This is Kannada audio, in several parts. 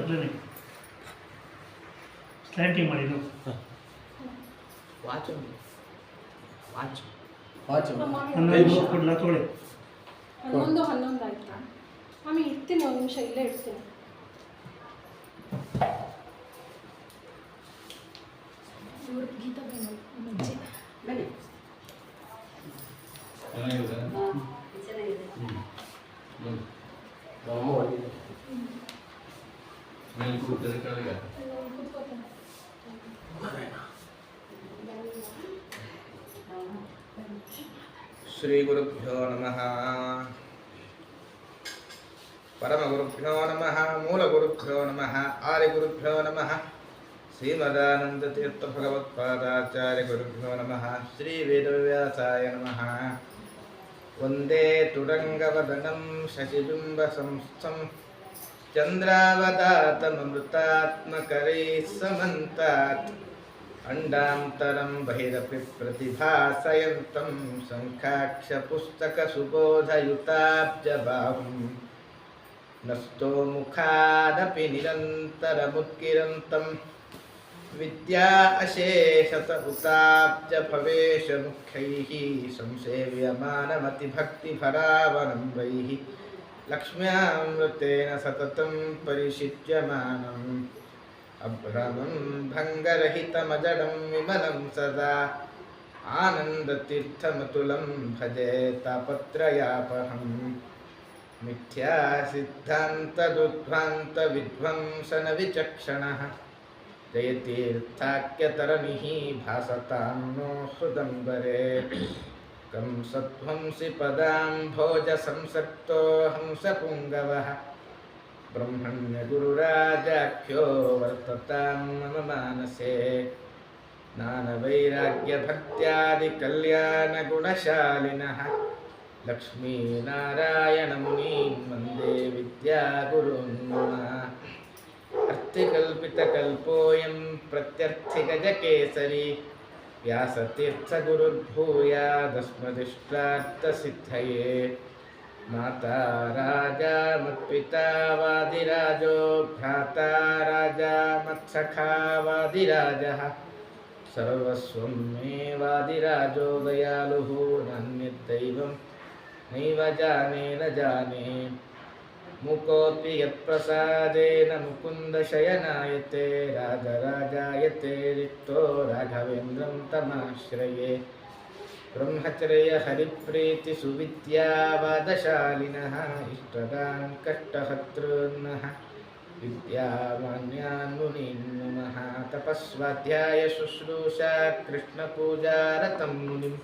ಮೊದಲನೇ ಸ್ಲ್ಯಾಂಟಿಂಗ್ ಮಾಡಿದ್ದು ವಾಚ್ ವಾಚ್ ವಾಚ್ ಹನ್ನೊಂದು ಕೊಡ್ಲಾ ತೊಳೆ 11 ಆಯ್ತಾ? ಆಮೇಲೆ ಇಡ್ತೀನಿ, ಒಂದು ನಿಮಿಷ ಇಲ್ಲೇ ಇಡ್ತೀನಿ. ಗೀತಾ ಬನ್ನಿ. ಶ್ರೀ ಗುರುಭ್ಯೋ ನಮಃ, ಪರಮಗುರುಭ್ಯೋ ನಮಃ, ಮೂಲಗುರುಭ್ಯೋ ನಮಃ, ಆದಿಗುರುಭ್ಯೋ ನಮಃ, ಶ್ರೀಮದಾನಂದತೀರ್ಥ ಭಗವತ್ಪಾದಾಚಾರ್ಯ ಗುರುಭ್ಯೋ ನಮಃ, ಶ್ರೀ ವೇದವ್ಯಾಸಾಯ ನಮಃ. ವಂದೇ ತುರಂಗವದನಂ ಶಶಿಬಿಂಬ ಸಂಸ್ಥಂ ಚಂದ್ರಾವತಾತಮೃತಾತ್ಮಕರೈಃ ಸಮಂತಾತ್ ಅಂಡಾಂತರಂ ಬಹಿರಪಿ ಪ್ರತಿಭಾಸಯಂತಂ ಸಂಖ್ಯಾಕ್ಷ ಪುಸ್ತಕ ಸುಬೋಧಯುತಾಬ್ಜಬಾಹುಂ ನಸ್ತೋ ಮುಖಾದಪಿ ನಿರಂತರಮುತ್ಕಿರಂತಂ ವಿದ್ಯಾ ಅಶೇಷತ ಉತಾಬ್ಜ ಭವೇಶ ಮುಖ್ಯೈಃ ಸಂಸೇವ್ಯಮಾನಮತಿಭಕ್ತಿಭರಾವನಂಬೈಃ ಲಕ್ಷ್ಮ್ಯಾಮೃತೇನ ಸತತಂ ಪರಿಷಿಚ್ಯಮಾನಂ ಅಭ್ರಮಂ ಭಂಗರಹಿತಮಜಡಂ ವಿಮಲಂ ಸದಾ ಆನಂದತೀರ್ಥಮತುಲಂ ಭಜೆ ತಾಪತ್ರಯಾಪಹಂ ಮಿಥ್ಯಾ ಸಿದ್ಧಾಂತದುದ್ಧ್ವಾಂತ ವಿಧ್ವಂಸನ ವಿಚಕ್ಷಣಃ ಜಯತೀರ್ಥಾಖ್ಯತರಣಿಃ ಭಾಸತಾಂ ನೋ ಹೃದಂಬರೆ ಕಂ ಸತ್ವಂಸಿ ಪದಾಂಭೋಜ ಸಂಸಕ್ತೋ ಹಂಸಪುಂಗವಃ ಬ್ರಹ್ಮಣ್ಯ ಗುರುರಾಜಾಖ್ಯೋ ವರ್ತತಾಂ ಮಮ ಮಾನಸೇ ಜ್ಞಾನವೈರಾಗ್ಯ ಭಕ್ತ್ಯಾದಿ ಕಲ್ಯಾಣ ಗುಣಶಾಲಿನಃ ಲಕ್ಷ್ಮೀನಾರಾಯಣ ಮುನೀನ್ ವಂದೇ ವಿದ್ಯಾಗುರುನ್ ಮಮ. ಅರ್ಥಿಕಲ್ಪಿತಕಲ್ಪೋಯಂ ಪ್ರತ್ಯರ್ಥಿಗಜಕೇಸರಿ ವ್ಯಾಸತೀರ್ಥಗುರುರ್ಭೂಯಾದಸ್ಮದಿಷ್ಟಾರ್ಥಸಿದ್ಧಯೇ ಮಾತಾ ರಾಜಾ ಮತ್ಪಿತಾ ವಾದಿರಾಜೋ ಭ್ರಾತಾ ರಾಜಾ ಮತ್ಸಖಾ ವಾದಿರಾಜಃ ಸರ್ವಸ್ವಂ ಮೇ ವಾದಿರಾಜೋ ದಯಾಲುಃ ನಾನ್ಯದ್ದೈವಂ ನೈವ ಜಾನೇ ನ ಜಾನೇ ಮುಕೋಪಿ ಯತ್ಪ್ರಸಾದೇನ ಮುಕುಂದ ಶಯನಾಯತೆ ರಾಜರಾಜಾಯತೆ ರಿಕ್ತೋ ರಾಘವೇಂದ್ರಂ ತಮಾಶ್ರಯೇ ಬ್ರಹ್ಮಚರ್ಯ ಹರಿಪ್ರೀತಿ ಸುವಿದ್ಯಾವಾದಶಾಲಿನಃ ಇಷ್ಟದಾನ್ ಕಷ್ಟಹರ್ತೃನ್ನಃ ವಿದ್ಯಾಮಾನ್ಯಾನ್ ಮುನೀನ್ ನಮಃ. ತಪಸ್ವಾಧ್ಯಾಯ ಶುಶ್ರೂಷಾ ಕೃಷ್ಣಪೂಜಾರತಂ ಮುನಿಂ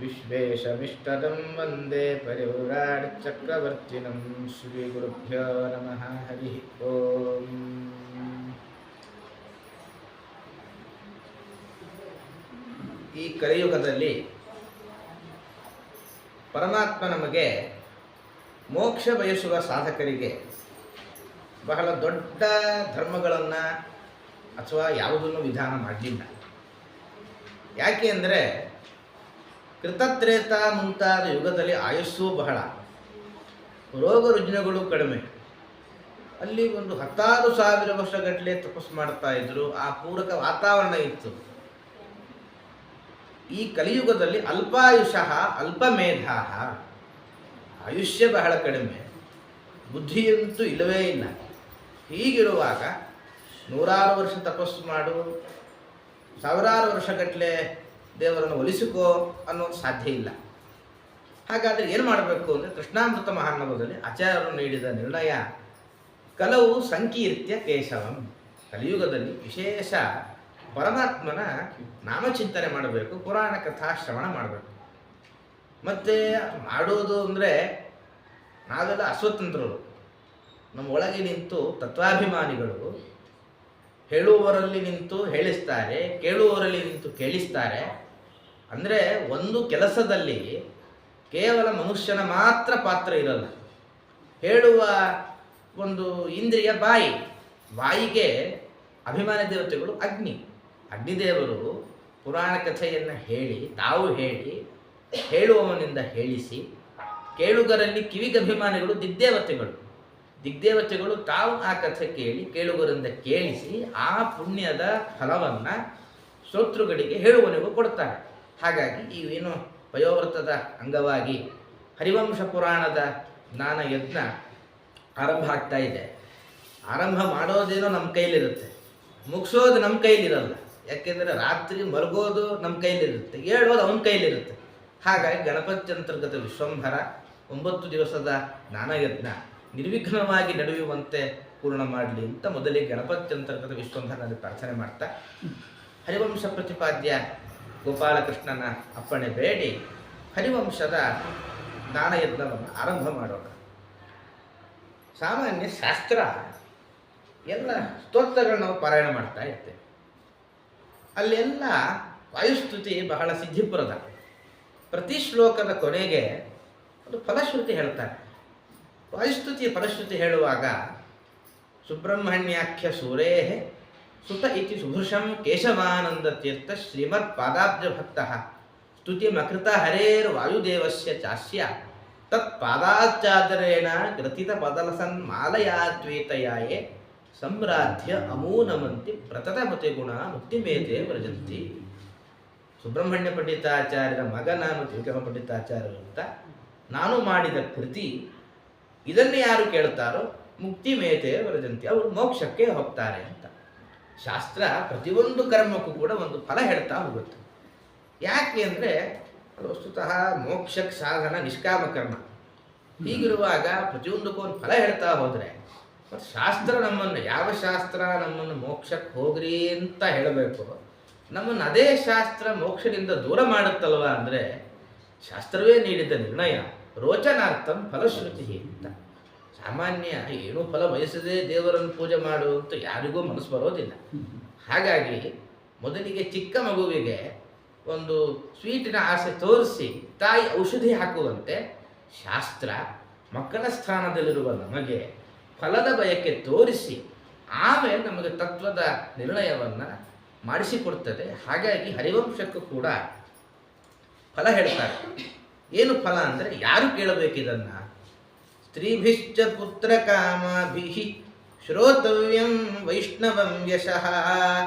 ವಿಶ್ವೇಶಮಿಷ್ಟದಂ ವಂದೇ ಪರಿವ್ರಾಟ್ ಚಕ್ರವರ್ತಿನಂ. ಶ್ರೀ ಗುರುಭ್ಯೋ ನಮಃ. ಹರಿ ಓಂ. ಈ ಕಲಿಯುಗದಲ್ಲಿ ಪರಮಾತ್ಮ ನಮಗೆ ಮೋಕ್ಷ ಬಯಸುವ ಸಾಧಕರಿಗೆ ಬಹಳ ದೊಡ್ಡ ಧರ್ಮಗಳನ್ನು ಅಥವಾ ಯಾವುದನ್ನು ವಿಧಾನ ಮಾಡಲಿಲ್ಲ. ಯಾಕೆ ಅಂದರೆ ಕೃತತ್ರೇತ ಮುಂತಾದ ಯುಗದಲ್ಲಿ ಆಯುಸ್ಸು ಬಹಳ, ರೋಗ ರುಜಿನಗಳು ಕಡಿಮೆ. ಅಲ್ಲಿ ಒಂದು 10,000 ವರ್ಷಗಟ್ಟಲೆ ತಪಸ್ಸು ಮಾಡ್ತಾ ಇದ್ರು, ಆ ಪೂರಕ ವಾತಾವರಣ ಇತ್ತು. ಈ ಕಲಿಯುಗದಲ್ಲಿ ಅಲ್ಪಾಯುಷಃ ಅಲ್ಪಮೇಧಾ, ಆಯುಷ್ಯ ಬಹಳ ಕಡಿಮೆ, ಬುದ್ಧಿಯಂತೂ ಇಲ್ಲವೇ ಇಲ್ಲ. ಹೀಗಿರುವಾಗ 100 ವರ್ಷ ತಪಸ್ಸು ಮಾಡು, 1000 ವರ್ಷಗಟ್ಟಲೆ ದೇವರನ್ನು ಒಲಿಸಿಕೋ ಅನ್ನೋದು ಸಾಧ್ಯ ಇಲ್ಲ. ಹಾಗಾದರೆ ಏನು ಮಾಡಬೇಕು ಅಂದರೆ ಕೃಷ್ಣಾಮೃತ ಮಹಾನವದಲ್ಲಿ ಆಚಾರ್ಯರು ನೀಡಿದ ನಿರ್ಣಯ ಕಲವು ಸಂಕೀರ್ತ್ಯ ಕೇಶವಂ. ಕಲಿಯುಗದಲ್ಲಿ ವಿಶೇಷ ಪರಮಾತ್ಮನ ನಾಮಚಿಂತನೆ ಮಾಡಬೇಕು, ಪುರಾಣ ಕಥಾಶ್ರವಣ ಮಾಡಬೇಕು. ಮತ್ತು ಮಾಡೋದು ಅಂದರೆ ನಾವೆಲ್ಲ ಅಸ್ವತಂತ್ರರು, ನಮ್ಮ ಒಳಗೆ ನಿಂತು ತತ್ವಾಭಿಮಾನಿಗಳು. ಹೇಳುವವರಲ್ಲಿ ನಿಂತು ಹೇಳಿಸ್ತಾರೆ, ಕೇಳುವವರಲ್ಲಿ ನಿಂತು ಕೇಳಿಸ್ತಾರೆ. ಅಂದರೆ ಒಂದು ಕೆಲಸದಲ್ಲಿ ಕೇವಲ ಮನುಷ್ಯನ ಮಾತ್ರ ಪಾತ್ರ ಇರಲ್ಲ. ಹೇಳುವ ಒಂದು ಇಂದ್ರಿಯ ಬಾಯಿ, ಬಾಯಿಗೆ ಅಭಿಮಾನಿ ದೇವತೆಗಳು ಅಗ್ನಿದೇವರು ಪುರಾಣ ಕಥೆಯನ್ನು ಹೇಳಿ, ತಾವು ಹೇಳಿ, ಹೇಳುವವನಿಂದ ಹೇಳಿಸಿ, ಕೇಳುಗರಲ್ಲಿ ಕಿವಿಗಭಿಮಾನಿಗಳು ದಿಗ್ದೇವತೆಗಳು. ದಿಗ್ದೇವತೆಗಳು ತಾವು ಆ ಕಥೆ ಕೇಳುಗರಿಂದ ಕೇಳಿಸಿ ಆ ಪುಣ್ಯದ ಫಲವನ್ನು ಶ್ರೋತೃಗಳಿಗೆ ಹೇಳುವವನಿಗೂ ಕೊಡ್ತಾರೆ. ಹಾಗಾಗಿ ಈ ಏನು ವಯೋವ್ರತದ ಅಂಗವಾಗಿ ಹರಿವಂಶ ಪುರಾಣದ ಜ್ಞಾನ ಯಜ್ಞ ಆರಂಭ ಆಗ್ತಾ ಇದೆ. ಆರಂಭ ಮಾಡೋದೇನೋ ನಮ್ಮ ಕೈಲಿರುತ್ತೆ, ಮುಗಿಸೋದು ನಮ್ಮ ಕೈಲಿರಲ್ಲ. ಯಾಕೆಂದರೆ ರಾತ್ರಿ ಮಲಗೋದು ನಮ್ಮ ಕೈಲಿರುತ್ತೆ, ಹೇಳೋದು ಅವನ ಕೈಲಿರುತ್ತೆ. ಹಾಗಾಗಿ ಗಣಪತ್ಯಂತರ್ಗತ ವಿಶ್ವಂಭರ 9 ದಿವಸದ ಜ್ಞಾನಯಜ್ಞ ನಿರ್ವಿಘ್ನವಾಗಿ ನಡೆಯುವಂತೆ ಪೂರ್ಣ ಮಾಡಲಿ ಅಂತ ಮೊದಲಿಗೆ ಗಣಪತ್ಯಂತರ್ಗತ ವಿಶ್ವಂಭರನಲ್ಲಿ ಪ್ರಾರ್ಥನೆ ಮಾಡ್ತಾ ಹರಿವಂಶ ಪ್ರತಿಪಾದ್ಯ ಗೋಪಾಲಕೃಷ್ಣನ ಅಪ್ಪಣೆ ಬೇಡಿ ಹರಿವಂಶದ ಜ್ಞಾನಯಜ್ಞವನ್ನು ಆರಂಭ ಮಾಡೋಣ. ಸಾಮಾನ್ಯ ಶಾಸ್ತ್ರ ಎಲ್ಲ ಸ್ತೋತ್ರಗಳನ್ನ ನಾವು ಪಾರಾಯಣ ಮಾಡ್ತಾ ಇರ್ತೇವೆ. ಅಲ್ಲೆಲ್ಲ ವಾಯುಸ್ತುತಿ ಬಹಳ ಸಿದ್ಧಿಪುರದ. ಪ್ರತಿ ಶ್ಲೋಕದ ಕೊನೆಗೆ ಒಂದು ಫಲಶ್ರುತಿ ಹೇಳ್ತಾರೆ. ವಾಯುಸ್ತುತಿ ಫಲಶ್ರುತಿ ಹೇಳುವಾಗ ಸುಬ್ರಹ್ಮಣ್ಯಾಖ್ಯ ಸೂರೇ ಸುತ ಇತಿ ಸುಭೃಶಂ ಕೇಶವಾನಂದ ತೀರ್ಥ ಶ್ರೀಮತ್ ಪಾದಾಬ್ಜ ಭಕ್ತ ಸ್ತುತಿಮಕೃತ ಹರೇರ್ ವಾಯುದೇವಸ್ಯ ಚಾಸ್ಯ ತತ್ ಪಾದಾಚಾದರೇಣ ಗ್ರಥಿತ ಪದಲಸನ್ ಮಾಲಯಾದ್ವೇತಯಾಯೇ ಸಂರಾಧ್ಯ ಅಮೂನಮಂತಿ ಪ್ರತತಮತಿ ಗುಣ ಮುಕ್ತಿಮೇತೆ ವ್ರಜಂತಿ. ಸುಬ್ರಹ್ಮಣ್ಯ ಪಂಡಿತಾಚಾರ್ಯರ ಮಗ ನಾನು ತ್ರಿವಿಕ್ರಮ ಪಂಡಿತಾಚಾರ್ಯರು ಅಂತ ನಾನು ಮಾಡಿದ ಕೃತಿ ಇದನ್ನು ಯಾರು ಕೇಳ್ತಾರೋ ಮುಕ್ತಿ ಮೇತೆ ವ್ರಜಂತಿ, ಅವರು ಮೋಕ್ಷಕ್ಕೆ ಹೋಗ್ತಾರೆ ಅಂತ. ಶಾಸ್ತ್ರ ಪ್ರತಿಯೊಂದು ಕರ್ಮಕ್ಕೂ ಕೂಡ ಒಂದು ಫಲ ಹೇಳ್ತಾ ಹೋಗುತ್ತೆ. ಯಾಕೆ ಅಂದರೆ ಅದು ವಸ್ತುತಃ ಮೋಕ್ಷಕ್ಕೆ ಸಾಧನ ನಿಷ್ಕಾಮ ಕರ್ಮ. ಹೀಗಿರುವಾಗ ಪ್ರತಿಯೊಂದಕ್ಕೂ ಒಂದು ಫಲ ಹೇಳ್ತಾ ಹೋದರೆ ಮತ್ತು ಶಾಸ್ತ್ರ ನಮ್ಮನ್ನು, ಯಾವ ಶಾಸ್ತ್ರ ನಮ್ಮನ್ನು ಮೋಕ್ಷಕ್ಕೆ ಹೋಗ್ರಿ ಅಂತ ಹೇಳಬೇಕು, ನಮ್ಮನ್ನು ಅದೇ ಶಾಸ್ತ್ರ ಮೋಕ್ಷದಿಂದ ದೂರ ಮಾಡುತ್ತಲ್ವ ಅಂದರೆ ಶಾಸ್ತ್ರವೇ ನೀಡಿದ ನಿರ್ಣಯ ರೋಚನಾರ್ಥಂ ಫಲಶ್ರುತಿ ಅಂತ. ಸಾಮಾನ್ಯ ಏನೂ ಫಲ ಬಯಸದೆ ದೇವರನ್ನು ಪೂಜೆ ಮಾಡು ಅಂತ ಯಾರಿಗೂ ಮನಸ್ಸು ಬರೋದಿಲ್ಲ. ಹಾಗಾಗಿ ಮೊದಲಿಗೆ ಚಿಕ್ಕ ಮಗುವಿಗೆ ಒಂದು ಸ್ವೀಟಿನ ಆಸೆ ತೋರಿಸಿ ತಾಯಿ ಔಷಧಿ ಹಾಕುವಂತೆ ಶಾಸ್ತ್ರ ಮಕ್ಕಳ ಸ್ಥಾನದಲ್ಲಿರುವ ನಮಗೆ ಫಲದ ಬಯಕೆ ತೋರಿಸಿ ಆಮೇಲೆ ನಮಗೆ ತತ್ವದ ನಿರ್ಣಯವನ್ನು ಮಾಡಿಸಿಕೊಡ್ತದೆ. ಹಾಗಾಗಿ ಹರಿವಂಶಕ್ಕೂ ಕೂಡ ಫಲ ಹೇಳ್ತಾರೆ. ಏನು ಫಲ ಅಂದರೆ ಯಾರು ಕೇಳಬೇಕಿದನ್ನು? ಸ್ತ್ರೀಭಿಶ್ಚ ಪುತ್ರ ಕಾಮಾಭಿಃ ಶ್ರೋತವ್ಯಂ ವೈಷ್ಣವಂ ಯಶಃ.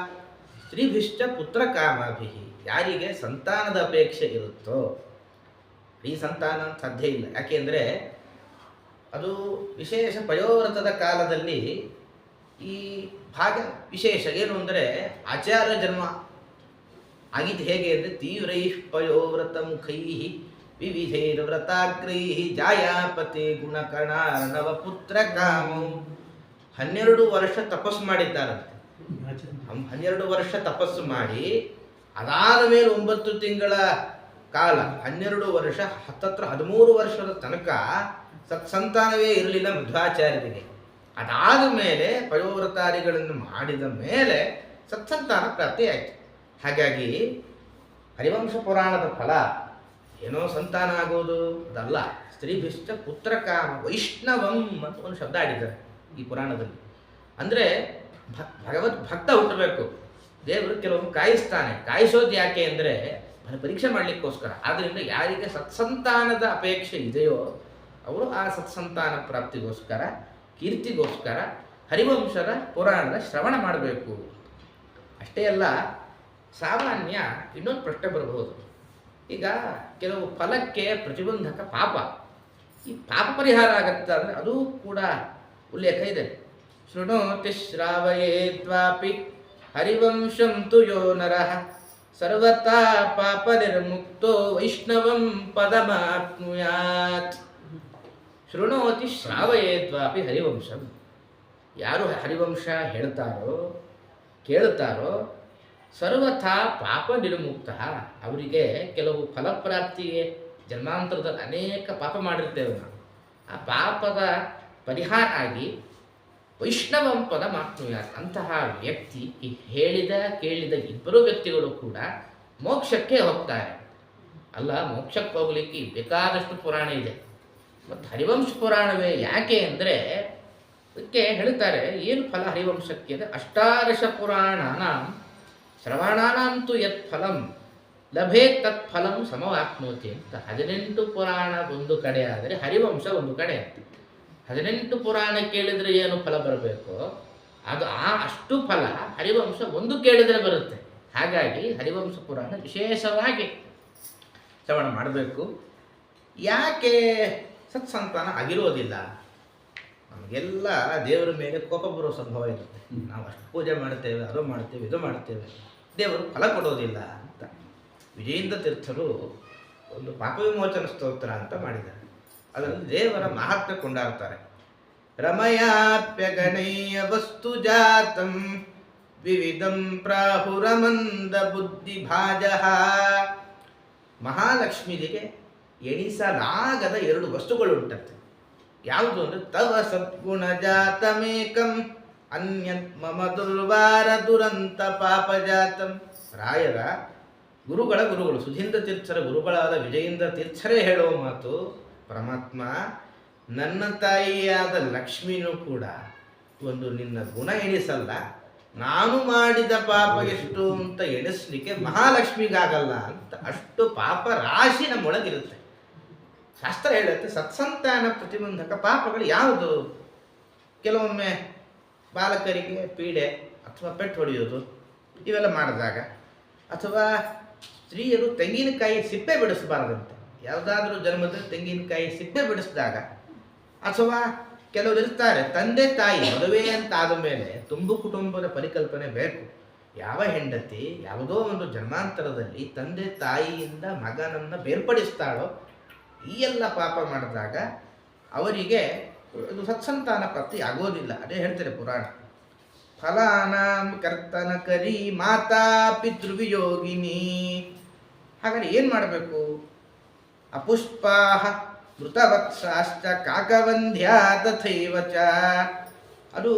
ಸ್ತ್ರೀಭಿಶ್ಚ ಪುತ್ರ ಕಾಮಾಭಿಃ, ಯಾರಿಗೆ ಸಂತಾನದ ಅಪೇಕ್ಷೆ ಇರುತ್ತೋ, ಈ ಸಂತಾನ ಸಾಧ್ಯ ಇಲ್ಲ. ಯಾಕೆಂದರೆ ಅದು ವಿಶೇಷ ಪಯೋವ್ರತದ ಕಾಲದಲ್ಲಿ ಈ ಭಾಗ ವಿಶೇಷ ಏನು ಅಂದರೆ ಆಚಾರ್ಯ ಜನ್ಮ ಆಗಿದ್ದು ಹೇಗೆ ಅಂದರೆ ತೀವ್ರೈ ಪಯೋವ್ರತ ಮುಖೈ ವಿವಿಧೈರ್ ವ್ರತಾಗ್ರೈ ಜಾಯಾಪತೆ ಗುಣಕರ್ಣಾರ್ಣವ ಪುತ್ರ ಕಾಮಂ. 12 ವರ್ಷ ತಪಸ್ಸು ಮಾಡಿದ್ದಾರಂತೆ. 12 ವರ್ಷ ತಪಸ್ಸು ಮಾಡಿ ಅದಾದ ಮೇಲೆ 9 ತಿಂಗಳ ಕಾಲ 12 ವರ್ಷ 13 ವರ್ಷದ ತನಕ ಸತ್ಸಂತಾನವೇ ಇರಲಿಲ್ಲ ಮಧ್ವಾಚಾರ್ಯರಿಗೆ. ಅದಾದ ಮೇಲೆ ಪಯೋವ್ರತಾದಿಗಳನ್ನು ಮಾಡಿದ ಮೇಲೆ ಸತ್ಸಂತಾನ ಪ್ರಾಪ್ತಿ ಆಯಿತು. ಹಾಗಾಗಿ ಹರಿವಂಶ ಪುರಾಣದ ಫಲ ಏನೋ ಸಂತಾನ ಆಗೋದು ಅದಲ್ಲ. ಸ್ತ್ರೀಭಿಷ್ಟ ಪುತ್ರ ಕಾಮ ವೈಷ್ಣವಂ ಅಂತ ಒಂದು ಶಬ್ದ ಆಡಿದ್ದಾರೆ ಈ ಪುರಾಣದಲ್ಲಿ. ಅಂದರೆ ಭಗವದ್ ಭಕ್ತ ಹುಟ್ಟಬೇಕು. ದೇವರು ಕೆಲವೊಮ್ಮೆ ಕಾಯಿಸ್ತಾನೆ. ಕಾಯಿಸೋದು ಯಾಕೆ ಅಂದರೆ ಪರೀಕ್ಷೆ ಮಾಡಲಿಕ್ಕೋಸ್ಕರ. ಆದ್ದರಿಂದ ಯಾರಿಗೆ ಸತ್ಸಂತಾನದ ಅಪೇಕ್ಷೆ ಇದೆಯೋ ಅವರು ಆ ಸತ್ಸಂತಾನ ಪ್ರಾಪ್ತಿಗೋಸ್ಕರ, ಕೀರ್ತಿಗೋಸ್ಕರ ಹರಿವಂಶದ ಪುರಾಣದ ಶ್ರವಣ ಮಾಡಬೇಕು. ಅಷ್ಟೇ ಅಲ್ಲ, ಸಾಮಾನ್ಯ ಇನ್ನೊಂದು ಪ್ರಶ್ನೆ ಬರಬಹುದು. ಈಗ ಕೆಲವು ಫಲಕ್ಕೆ ಪ್ರತಿಬಂಧಕ ಪಾಪ. ಈ ಪಾಪ ಪರಿಹಾರ ಆಗತ್ತಾ ಅಂದರೆ ಅದು ಕೂಡ ಉಲ್ಲೇಖ ಇದೆ. ಶೃಣೋತಿ ಶ್ರಾವಯೇತ್ವಾಪಿ ಹರಿವಂಶಂ ತು ಯೋ ನರಃ ಸರ್ವತಾ ಪಾಪ ನಿರ್ಮುಕ್ತೋ ವೈಷ್ಣವಂ ಪದಮಾಪ್ನುಯಾತ್. ಶೃಣೋತಿ ಶ್ರಾವಯೇತ್ವಾಪಿ ಹರಿವಂಶಂ, ಯಾರು ಹರಿವಂಶ ಹೇಳ್ತಾರೋ ಕೇಳ್ತಾರೋ ಸರ್ವಥಾ ಪಾಪ ನಿರ್ಮುಕ್ತ, ಅವರಿಗೆ ಕೆಲವು ಫಲಪ್ರಾಪ್ತಿಗೆ ಜನ್ಮಾಂತರದಲ್ಲಿ ಅನೇಕ ಪಾಪ ಮಾಡಿರ್ತೇವೆ ನಾವು, ಆ ಪಾಪದ ಪರಿಹಾರ ಆಗಿ ವೈಷ್ಣವಂ ಪದ ಮಾಪ್ನುಯಾತ್. ಅಂತಹ ವ್ಯಕ್ತಿ, ಈ ಹೇಳಿದ ಕೇಳಿದ ಇಬ್ಬರು ವ್ಯಕ್ತಿಗಳು ಕೂಡ ಮೋಕ್ಷಕ್ಕೆ ಹೋಗ್ತಾರೆ. ಅಲ್ಲ, ಮೋಕ್ಷಕ್ಕೆ ಹೋಗ್ಲಿಕ್ಕೆ ಬೇಕಾದಷ್ಟು ಪುರಾಣ ಇದೆ. ಮತ್ತು ಹರಿವಂಶ ಪುರಾಣವೇ ಯಾಕೆ ಅಂದರೆ ಅದಕ್ಕೆ ಹೇಳ್ತಾರೆ ಏನು ಫಲ ಹರಿವಂಶಕ್ಕೆ ಅಂದರೆ ಅಷ್ಟಾದಶ ಪುರಾಣಾನ ಶ್ರವಣಾನಂತೂ ಯತ್ ಫಲಂ ಲಭೇ ತತ್ ಫಲಂ ಸಮವಾಪ್ನೋತಿ ಅಂತ. 18 ಪುರಾಣ ಒಂದು ಕಡೆ ಆದರೆ ಹರಿವಂಶ ಒಂದು ಕಡೆ ಅಂತ. 18 ಪುರಾಣ ಕೇಳಿದರೆ ಏನು ಫಲ ಬರಬೇಕು ಅದು ಅಷ್ಟು ಫಲ ಹರಿವಂಶ ಒಂದು ಕೇಳಿದರೆ ಬರುತ್ತೆ. ಹಾಗಾಗಿ ಹರಿವಂಶ ಪುರಾಣ ವಿಶೇಷವಾಗಿ ಶ್ರವಣ ಮಾಡಬೇಕು. ಯಾಕೆ ಸತ್ಸಂತಾನ ಆಗಿರೋದಿಲ್ಲ? ನಮಗೆಲ್ಲ ದೇವರ ಮೇಲೆ ಕೋಪ ಬರೋ ಸಂಭವ ಇರುತ್ತೆ. ನಾವು ಅಷ್ಟು ಪೂಜೆ ಮಾಡ್ತೇವೆ, ಅದು ಮಾಡ್ತೇವೆ, ಇದು ಮಾಡ್ತೇವೆ, ದೇವರು ಫಲ ಕೊಡೋದಿಲ್ಲ ಅಂತ ವಿಜಯೇಂದ್ರ ತೀರ್ಥರು ಒಂದು ಪಾಪ ವಿಮೋಚನ ಸ್ತೋತ್ರ ಅಂತ ಮಾಡಿದ್ದಾರೆ. ಅದರಲ್ಲಿ ದೇವರ ಮಹಾತ್ಮೆ ಕೊಂಡಾಡ್ತಾರೆ. ರಮಯಾಪ್ಯಗಣೇಯ ವಸ್ತು ಜಾತಂ ವಿವಿಧಂ ಪ್ರಾಹುರಮಂದ ಬುದ್ಧಿ ಭಾಜ. ಮಹಾಲಕ್ಷ್ಮಿಗೆ ಎಣಿಸಲಾಗದ 2 ವಸ್ತುಗಳು ಉಂಟಂತೆ. ಯಾವುದು ಅಂದರೆ ತವ ಸದ್ಗುಣ ಜಾತಮೇಕಂ ಅನ್ಯತ್ ಮಮ ದುರ್ವಾರ ದುರಂತ ಪಾಪ ಜಾತಂ. ರಾಯರ ಗುರುಗಳು ಸುಧೀಂದ್ರ ತೀರ್ಥರ ಗುರುಗಳಾದ ವಿಜಯೇಂದ್ರ ತೀರ್ಥರೇ ಹೇಳುವ ಮಾತು, ಪರಮಾತ್ಮ ನನ್ನ ತಾಯಿಯಾದ ಲಕ್ಷ್ಮಿನೂ ಕೂಡ ಒಂದು ನಿನ್ನ ಗುಣ ಎಣಿಸಲ್ಲ, ನಾನು ಮಾಡಿದ ಪಾಪ ಎಷ್ಟು ಅಂತ ಎಣಿಸ್ಲಿಕ್ಕೆ ಮಹಾಲಕ್ಷ್ಮಿಗಾಗಲ್ಲ ಅಂತ. ಅಷ್ಟು ಪಾಪ ರಾಶಿ ನಮ್ಮೊಳಗಿರುತ್ತೆ. ಶಾಸ್ತ್ರ ಹೇಳುತ್ತೆ ಸತ್ಸಂತಾನ ಪ್ರತಿಬಂಧಕ ಪಾಪಗಳು ಯಾವುದು? ಕೆಲವೊಮ್ಮೆ ಬಾಲಕರಿಗೆ ಪೀಡೆ ಅಥವಾ ಪೆಟ್ಟು ಹೊಡೆಯೋದು ಇವೆಲ್ಲ ಮಾಡಿದಾಗ, ಅಥವಾ ಸ್ತ್ರೀಯರು ತೆಂಗಿನಕಾಯಿ ಸಿಪ್ಪೆ ಬಿಡಿಸಬಾರದಂತೆ. ಯಾವುದಾದ್ರೂ ಜನ್ಮದಲ್ಲಿ ತೆಂಗಿನಕಾಯಿ ಸಿಪ್ಪೆ ಬಿಡಿಸಿದಾಗ, ಅಥವಾ ಕೆಲವರು ಇರ್ತಾರೆ ತಂದೆ ತಾಯಿ ಮದುವೆ ಅಂತ ಆದ ಮೇಲೆ ತುಂಬು ಕುಟುಂಬದ ಪರಿಕಲ್ಪನೆ ಬೇಕು. ಯಾವ ಹೆಂಡತಿ ಯಾವುದೋ ಒಂದು ಜನ್ಮಾಂತರದಲ್ಲಿ ತಂದೆ ತಾಯಿಯಿಂದ ಮಗನನ್ನು ಬೇರ್ಪಡಿಸ್ತಾಳೋ ಈ ಎಲ್ಲ ಪಾಪ ಮಾಡಿದಾಗ ಅವರಿಗೆ ಇದು ಸತ್ಸಂತಾನ ಪ್ರಾಪ್ತಿ ಆಗೋದಿಲ್ಲ. ಅದೇ ಹೇಳ್ತಾರೆ ಪುರಾಣ. ಫಲಾನಾಂ ಕರ್ತನ ಕರಿ ಮಾತಾ ಪಿತೃವಿಯೋಗಿನಿ. ಹಾಗಾದ್ರೆ ಏನು ಮಾಡಬೇಕು? ಅಪುಷ್ಪಾಹ ಮೃತವತ್ಸಾಶ್ಚ ಕಾಕವಂದ್ಯಾ ತಥೈವ ಚ. ಅದು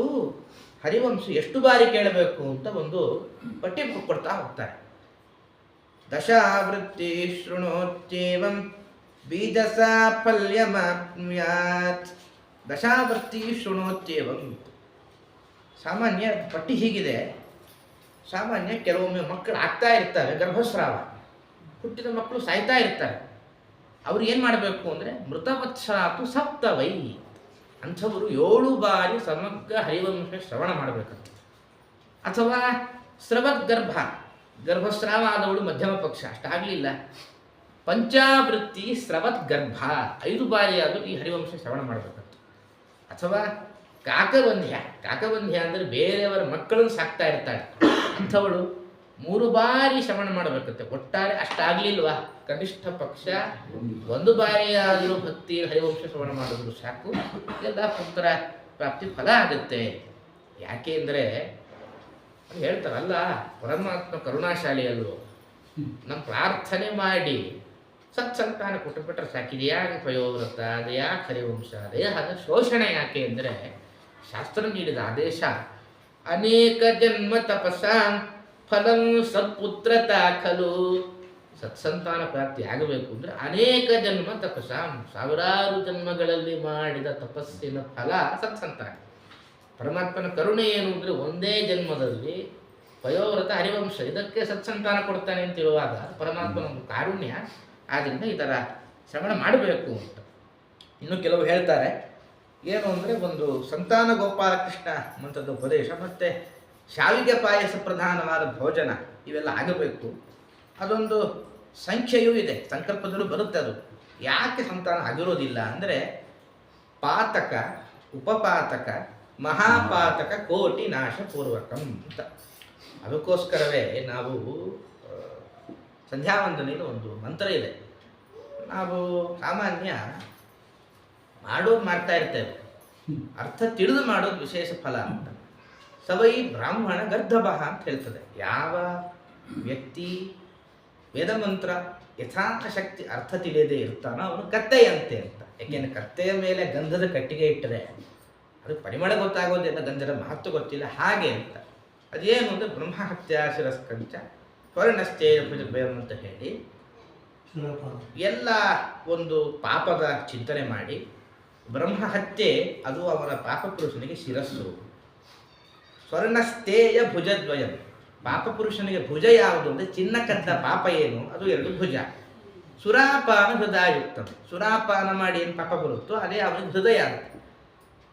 ಹರಿವಂಶ ಎಷ್ಟು ಬಾರಿ ಕೇಳಬೇಕು ಅಂತ ಒಂದು ಪಟ್ಟಿ ಕೊಡ್ತಾ ಹೋಗ್ತಾರೆ. ದಶಾವೃತ್ತಿ ಶೃಣೋತ್ಯೇವಂ ಬೀಜ ಸಾಫಲ್ಯಮಾಪ್ನುಯಾತ್. ದಶಾವೃತ್ತಿ ಶೃಣೋತ್ಯೇವಂ. ಸಾಮಾನ್ಯ ಪಟ್ಟಿ ಹೀಗಿದೆ. ಸಾಮಾನ್ಯ ಕೆಲವೊಮ್ಮೆ ಮಕ್ಕಳು ಆಗ್ತಾ ಇರ್ತವೆ, ಗರ್ಭಸ್ರಾವ, ಹುಟ್ಟಿದ ಮಕ್ಕಳು ಸಾಯ್ತಾ ಇರ್ತಾರೆ. ಅವ್ರು ಏನು ಮಾಡಬೇಕು ಅಂದರೆ ಮೃತವತ್ಸಾತು ಸಪ್ತವೈ. ಅಂಥವರು 7 ಬಾರಿ ಸಮಗ್ರ ಹರಿವಂಶ ಶ್ರವಣ ಮಾಡಬೇಕಂತ. ಅಥವಾ ಗರ್ಭಸ್ರಾವ ಆದವಳು ಮಧ್ಯಮ ಪಕ್ಷ, ಅಷ್ಟಾಗಲಿಲ್ಲ, ಪಂಚಾವೃತ್ತಿ ಸ್ರವದ್ಗರ್ಭ 5 ಬಾರಿ ಆದರೂ ಈ ಹರಿವಂಶ ಶ್ರವಣ ಮಾಡಬೇಕಂತ. ಅಥವಾ ಕಾಕವಂಧ್ಯ ಅಂದರೆ ಬೇರೆಯವರ ಮಕ್ಕಳನ್ನು ಸಾಕ್ತಾ ಇರ್ತಾಳೆ, ಅಂಥವಳು 3 ಬಾರಿ ಶ್ರವಣ ಮಾಡಬೇಕಂತೆ. ಒಟ್ಟಾರೆ ಅಷ್ಟಾಗಲಿಲ್ವಾ, ಕನಿಷ್ಠ ಪಕ್ಷ 1 ಬಾರಿ ಆದರೂ ಭಕ್ತಿ ಹರಿವಂಶ ಶ್ರವಣ ಮಾಡಿದ್ರು ಸಾಕು, ಎಲ್ಲ ಪುತ್ರ ಪ್ರಾಪ್ತಿ ಫಲ ಆಗುತ್ತೆ. ಯಾಕೆ ಅಂದರೆ ಹೇಳ್ತಾರಲ್ಲ, ಪರಮಾತ್ಮ ಕರುಣಾಶಾಲಿ ಅಲ್ವೋ, ನಮ್ಮ ಪ್ರಾರ್ಥನೆ ಮಾಡಿ ಸತ್ಸಂತಾನ ಕೊಟ್ಟುಬಿಟ್ರೆ ಸಾಕಿದೆ. ಯಾಕೆ ಪಯೋವ್ರತ, ಅದು ಯಾಕೆ ಹರಿವಂಶ, ದೇಹದ ಶೋಷಣೆ ಯಾಕೆ ಅಂದರೆ ಶಾಸ್ತ್ರ ನೀಡಿದ ಆದೇಶ. ಅನೇಕ ಜನ್ಮ ತಪಸ್ಸಾಂ ಫಲಂ ಸತ್ಪುತ್ರತಾ ಖಲು. ಸತ್ಸಂತಾನ ಪ್ರಾಪ್ತಿ ಆಗಬೇಕು ಅಂದರೆ ಅನೇಕ ಜನ್ಮ ತಪಸ್ಸಾಂ, 1000 ಜನ್ಮಗಳಲ್ಲಿ ಮಾಡಿದ ತಪಸ್ಸಿನ ಫಲ ಸತ್ಸಂತಾನ. ಪರಮಾತ್ಮನ ಕರುಣೆ ಏನು ಅಂದರೆ ಒಂದೇ ಜನ್ಮದಲ್ಲಿ ಪಯೋವ್ರತ ಹರಿವಂಶ ಇದಕ್ಕೆ ಸತ್ಸಂತಾನ ಕೊಡ್ತಾನೆ ಅಂತಿರುವಾಗ ಪರಮಾತ್ಮನ ಒಂದು ಕಾರುಣ್ಯ. ಆದ್ದರಿಂದ ಈ ಥರ ಶ್ರವಣ ಮಾಡಬೇಕು ಅಂತ. ಇನ್ನು ಕೆಲವು ಹೇಳ್ತಾರೆ ಏನು ಅಂದರೆ ಒಂದು ಸಂತಾನ ಗೋಪಾಲಕೃಷ್ಣ ಮಂತ್ರದ ಉಪದೇಶ ಮತ್ತು ಶಾವಿಗೆ ಪಾಯಸ ಪ್ರಧಾನವಾದ ಭೋಜನ ಇವೆಲ್ಲ ಆಗಬೇಕು. ಅದೊಂದು ಸಂಖ್ಯೆಯೂ ಇದೆ, ಸಂಕಲ್ಪದಲ್ಲೂ ಬರುತ್ತೆ. ಅದು ಯಾಕೆ ಸಂತಾನ ಆಗಿರೋದಿಲ್ಲ ಅಂದರೆ ಪಾತಕ, ಉಪಪಾತಕ, ಮಹಾಪಾತಕ ಕೋಟಿ ನಾಶ ಪೂರ್ವಕಂ ಅಂತ. ಅದಕ್ಕೋಸ್ಕರವೇ ನಾವು ಸಂಧ್ಯಾವಂದನೆಯಲ್ಲಿ ಒಂದು ಮಂತ್ರ ಇದೆ. ನಾವು ಸಾಮಾನ್ಯ ಮಾಡೋದು ಮಾಡ್ತಾ ಇರ್ತೇವೆ, ಅರ್ಥ ತಿಳಿದು ಮಾಡೋದು ವಿಶೇಷ ಫಲ ಅಂತ. ಸವೈ ಬ್ರಾಹ್ಮಣ ಗರ್ಧಭಃ ಅಂತ ಹೇಳ್ತದೆ. ಯಾವ ವ್ಯಕ್ತಿ ವೇದಮಂತ್ರ ಯಥಾಶಕ್ತಿ ಅರ್ಥ ತಿಳಿಯದೇ ಇರ್ತಾನೋ ಅವನು ಕತ್ತೆಯಂತೆ ಅಂತ. ಯಾಕೆಂದರೆ ಕತ್ತೆಯ ಮೇಲೆ ಗಂಧದ ಕಟ್ಟಿಗೆ ಇಟ್ಟರೆ ಅದು ಪರಿಮಳ ಗೊತ್ತಾಗೋದಿಲ್ಲ, ಗಂಧದ ಮಹತ್ವ ಗೊತ್ತಿಲ್ಲ, ಹಾಗೆ ಅಂತ. ಅದೇನು ಅಂದರೆ ಬ್ರಹ್ಮಹತ್ಯಾ ಶಿರಸ್ಕಂಚ ಸ್ವರ್ಣಶ್ಚೇ ಭುಜಭಯಂ ಅಂತ ಹೇಳಿ ಎಲ್ಲ ಒಂದು ಪಾಪದ ಚಿಂತನೆ ಮಾಡಿ, ಬ್ರಹ್ಮಹತ್ಯೆ ಅದು ಅವರ ಪಾಪಪುರುಷನಿಗೆ ಶಿರಸ್ಸು. ಸ್ವರ್ಣಸ್ಥೇಯ ಭುಜದ್ವಯಂ, ಪಾಪಪುರುಷನಿಗೆ ಭುಜ ಯಾವುದು ಅಂದರೆ ಚಿನ್ನ ಕದ್ದ ಪಾಪ ಏನು ಅದು 2 ಭುಜ. ಸುರಾಪಾನ ಹೃದಯಯುಕ್ತ, ಸುರಾಪಾನ ಮಾಡಿ ಏನು ಪಾಪ ಬರುತ್ತೋ ಅದೇ ಅವನಿಗೆ ಹೃದಯ ಆಗುತ್ತೆ.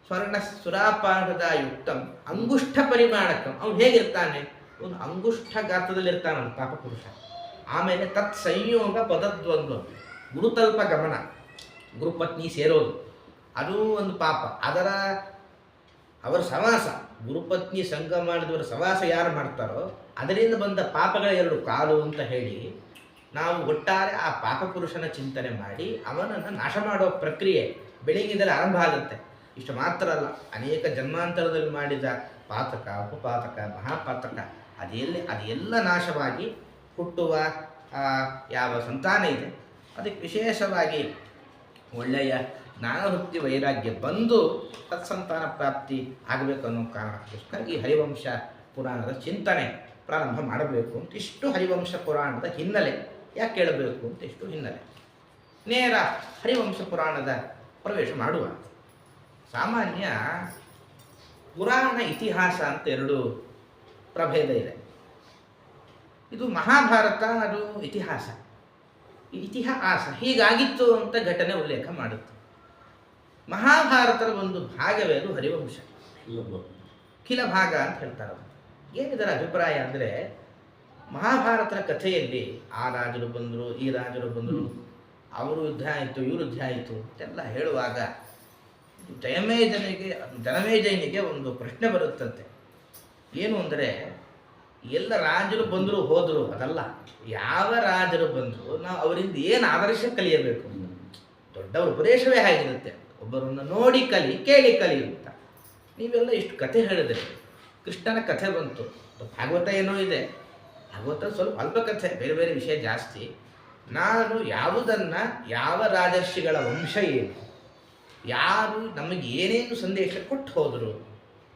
ಸ್ವರ್ಣ ಸುರಾಪಾನದ ಯುಕ್ತಂ ಅಂಗುಷ್ಠ ಪರಿಮಾಣಕಂ. ಅವನು ಹೇಗಿರ್ತಾನೆ? ಅವನು ಅಂಗುಷ್ಠ ಗಾತ್ರದಲ್ಲಿರ್ತಾನಲ್ಲ ಪಾಪಪುರುಷ. ಆಮೇಲೆ ತತ್ ಸಂಯೋಗ ಪದದ್ವಂದ್ವ, ಗುರುತಲ್ಪ ಗಮನ, ಗುರುಪತ್ನಿ ಸೇರೋದು ಅದು ಒಂದು ಪಾಪ. ಅವರ ಸವಾಸ, ಗುರುಪತ್ನಿ ಸಂಘ ಮಾಡಿದವರ ಸವಾಸ ಯಾರು ಮಾಡ್ತಾರೋ ಅದರಿಂದ ಬಂದ ಪಾಪಗಳ 2 ಕಾಲು ಅಂತ ಹೇಳಿ ನಾವು ಒಟ್ಟಾರೆ ಆ ಪಾಪಪುರುಷನ ಚಿಂತನೆ ಮಾಡಿ ಅವನನ್ನು ನಾಶ ಮಾಡೋ ಪ್ರಕ್ರಿಯೆ ಬೆಳಗ್ಗಿಂದಲೇ ಆರಂಭ ಆಗುತ್ತೆ. ಇಷ್ಟು ಮಾತ್ರ ಅಲ್ಲ, ಅನೇಕ ಜನ್ಮಾಂತರದಲ್ಲಿ ಮಾಡಿದ ಪಾತಕ, ಉಪಪಾತಕ, ಮಹಾಪಾತಕ ಅದೆಲ್ಲ ನಾಶವಾಗಿ ಹುಟ್ಟುವ ಯಾವ ಸಂತಾನ ಇದೆ ಅದಕ್ಕೆ ವಿಶೇಷವಾಗಿ ಒಳ್ಳೆಯ ಜ್ಞಾನವೃತ್ತಿ ವೈರಾಗ್ಯ ಬಂದು ತತ್ಸಂತಾನ ಪ್ರಾಪ್ತಿ ಆಗಬೇಕು ಅನ್ನೋ ಕಾರಣಕ್ಕೋಸ್ಕರ ಈ ಹರಿವಂಶ ಪುರಾಣದ ಚಿಂತನೆ ಪ್ರಾರಂಭ ಮಾಡಬೇಕು ಅಂತ ಇಷ್ಟು ಹರಿವಂಶ ಪುರಾಣದ ಹಿನ್ನೆಲೆ ಯಾಕೆ ಕೇಳಬೇಕು ಅಂತ ಇಷ್ಟು ಹಿನ್ನೆಲೆ. ನೇರ ಹರಿವಂಶ ಪುರಾಣದ ಪ್ರವೇಶ ಮಾಡುವ. ಸಾಮಾನ್ಯ ಪುರಾಣ ಇತಿಹಾಸ ಅಂತ 2 ಪ್ರಭೇದ ಇದೆ. ಇದು ಮಹಾಭಾರತ, ಅದು ಇತಿಹಾಸ. ಈ ಇತಿಹಾಸ ಹೀಗಾಗಿತ್ತು ಅಂತ ಘಟನೆ ಉಲ್ಲೇಖ ಮಾಡುತ್ತೆ. ಮಹಾಭಾರತದ ಒಂದು ಭಾಗವೇ ಅದು ಹರಿವಂಶ, ಖಿಲ ಭಾಗ ಅಂತ ಹೇಳ್ತಾರೆ. ಏನಿದರ ಅಭಿಪ್ರಾಯ ಅಂದರೆ, ಮಹಾಭಾರತದ ಕಥೆಯಲ್ಲಿ ಆ ರಾಜರು ಬಂದರು, ಈ ರಾಜರು ಬಂದರು, ಅವರು ಯುದ್ಧ ಆಯಿತು, ಇವರು ಯುದ್ಧ ಆಯಿತು ಅಂತೆಲ್ಲ ಹೇಳುವಾಗ ಜನಮೇಜಯನಿಗೆ ಒಂದು ಪ್ರಶ್ನೆ ಬರುತ್ತಂತೆ. ಏನು ಅಂದರೆ, ಎಲ್ಲ ರಾಜರು ಬಂದರು ಹೋದರು ಅದಲ್ಲ, ಯಾವ ರಾಜರು ಬಂದರು ನಾವು ಅವರಿಂದ ಏನು ಆದರ್ಶ ಕಲಿಯಬೇಕು. ದೊಡ್ಡವರ ಉಪದೇಶವೇ ಆಗಿರುತ್ತೆ, ಒಬ್ಬರನ್ನು ನೋಡಿ ಕಲಿ, ಕೇಳಿ ಕಲಿ ಅಂತ. ನೀವೆಲ್ಲ ಇಷ್ಟು ಕಥೆ ಹೇಳಿದ್ರೆ, ಕೃಷ್ಣನ ಕಥೆ ಬಂತು, ಭಾಗವತ ಏನೋ ಇದೆ, ಭಾಗವತ ಸ್ವಲ್ಪ ಅಲ್ಪ ಕಥೆ, ಬೇರೆ ಬೇರೆ ವಿಷಯ ಜಾಸ್ತಿ. ನಾನು ಯಾವುದನ್ನು, ಯಾವ ರಾಜರ್ಷಿಗಳ ವಂಶ ಏನು, ಯಾರು ನಮಗೆ ಏನೇನು ಸಂದೇಶ ಕೊಟ್ಟು ಹೋದರು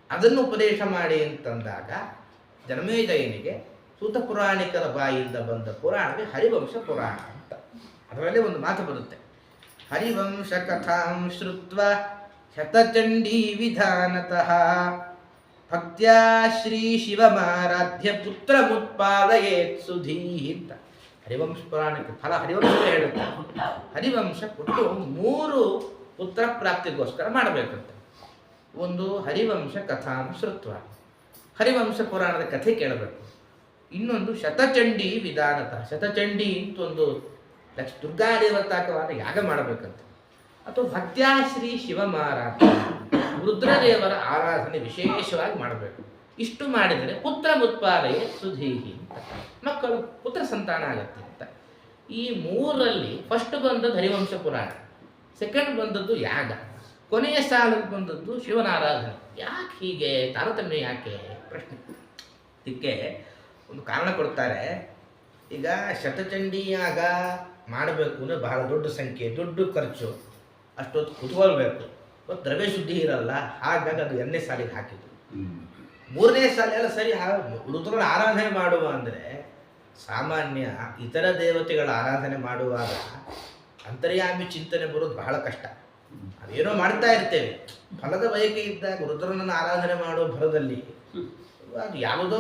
ಅದನ್ನು ಉಪದೇಶ ಮಾಡಿ ಅಂತಂದಾಗ ಜನಮೇಜಯನಿಗೆ ಸೂತ ಪುರಾಣಿಕರ ಬಾಯಿಂದ ಬಂದ ಪುರಾಣವೇ ಹರಿವಂಶ ಪುರಾಣ ಅಂತ. ಅದರಲ್ಲೇ ಒಂದು ಮಾತು ಬರುತ್ತೆ, ಹರಿವಂಶ ಕಥಾಂ ಶ್ರುತ್ವ ಶತಚಂಡೀ ವಿಧಾನತಃ ಭಕ್ತ್ಯಾ ಶ್ರೀ ಶಿವಮಾರಾಧ್ಯ ಪುತ್ರ ಮುತ್ಪಾದಯೇತ್ ಸುಧೀ ಅಂತ. ಹರಿವಂಶ ಪುರಾಣಕ್ಕೆ ಫಲ ಹರಿವಂಶ ಹೇಳುತ್ತೆ. ಹರಿವಂಶ ಕೊಟ್ಟು 3 ಪುತ್ರ ಪ್ರಾಪ್ತಿಗೋಸ್ಕರ ಮಾಡಬೇಕಂತೆ. ಒಂದು ಹರಿವಂಶ ಕಥಾಂ ಶ್ರುತ್ವ, ಹರಿವಂಶ ಪುರಾಣದ ಕಥೆ ಕೇಳಬೇಕು. ಇನ್ನೊಂದು ಶತಚಂಡೀ ವಿಧಾನತಃ, ಶತಚಂಡೀ ಅಂತ ಒಂದು ದುರ್ಗಾದೇವತಾಕವಾದ ಯಾಗ ಮಾಡಬೇಕಂತ. ಅಥವಾ ಭಕ್ತ್ಯಾಶ್ರೀ ಶಿವಮಾರಾಧ್ಯ, ರುದ್ರದೇವರ ಆರಾಧನೆ ವಿಶೇಷವಾಗಿ ಮಾಡಬೇಕು. ಇಷ್ಟು ಮಾಡಿದರೆ ಪುತ್ರ ಮುತ್ಪಾದಯೇ ಸುಧೀಹಿ ಅಂತ, ಮಕ್ಕಳು ಪುತ್ರ ಸಂತಾನ ಆಗತ್ತೆ ಅಂತ. ಈ 3ರಲ್ಲಿ ಫಸ್ಟ್ ಬಂದದ್ದು ಹರಿವಂಶ ಪುರಾಣ, ಸೆಕೆಂಡ್ ಬಂದದ್ದು ಯಾಗ, ಕೊನೆಯ ಸಾಲಲ್ಲಿ ಬಂದದ್ದು ಶಿವನ ಆರಾಧನೆ. ಯಾಕೆ ಹೀಗೆ ತಾರತಮ್ಯ, ಯಾಕೆ ಪ್ರಶ್ನೆ? ಇದಕ್ಕೆ ಒಂದು ಕಾರಣ ಕೊಡ್ತಾರೆ. ಈಗ ಶತಚಂಡೀ ಯಾಗ ಮಾಡಬೇಕು ಅಂದರೆ ಬಹಳ ದೊಡ್ಡ ಸಂಖ್ಯೆ, ದೊಡ್ಡ ಖರ್ಚು, ಅಷ್ಟೊತ್ತು ಕುತ್ಕೊಳ್ಬೇಕು, ದ್ರವ್ಯ ಶುದ್ಧಿ ಇರಲ್ಲ. ಹಾಗಾಗಿ ಅದು 2ನೇ ಸಾಲಿಗೆ ಹಾಕಿದ್ರು. 3ನೇ ಸಾಲೆಲ್ಲ ಸರಿ ರುದ್ರನ ಆರಾಧನೆ ಮಾಡುವ ಅಂದರೆ, ಸಾಮಾನ್ಯ ಇತರ ದೇವತೆಗಳ ಆರಾಧನೆ ಮಾಡುವಾಗ ಅಂತರ್ಯಾಮಿ ಚಿಂತನೆ ಬರೋದು ಬಹಳ ಕಷ್ಟ. ಅದೇನೋ ಮಾಡ್ತಾ ಇರ್ತೇವೆ, ಫಲದ ಬಯಕೆ ಇದ್ದಾಗ ರುದ್ರನನ್ನು ಆರಾಧನೆ ಮಾಡೋ ಭರದಲ್ಲಿ ಅದು ಯಾವುದೋ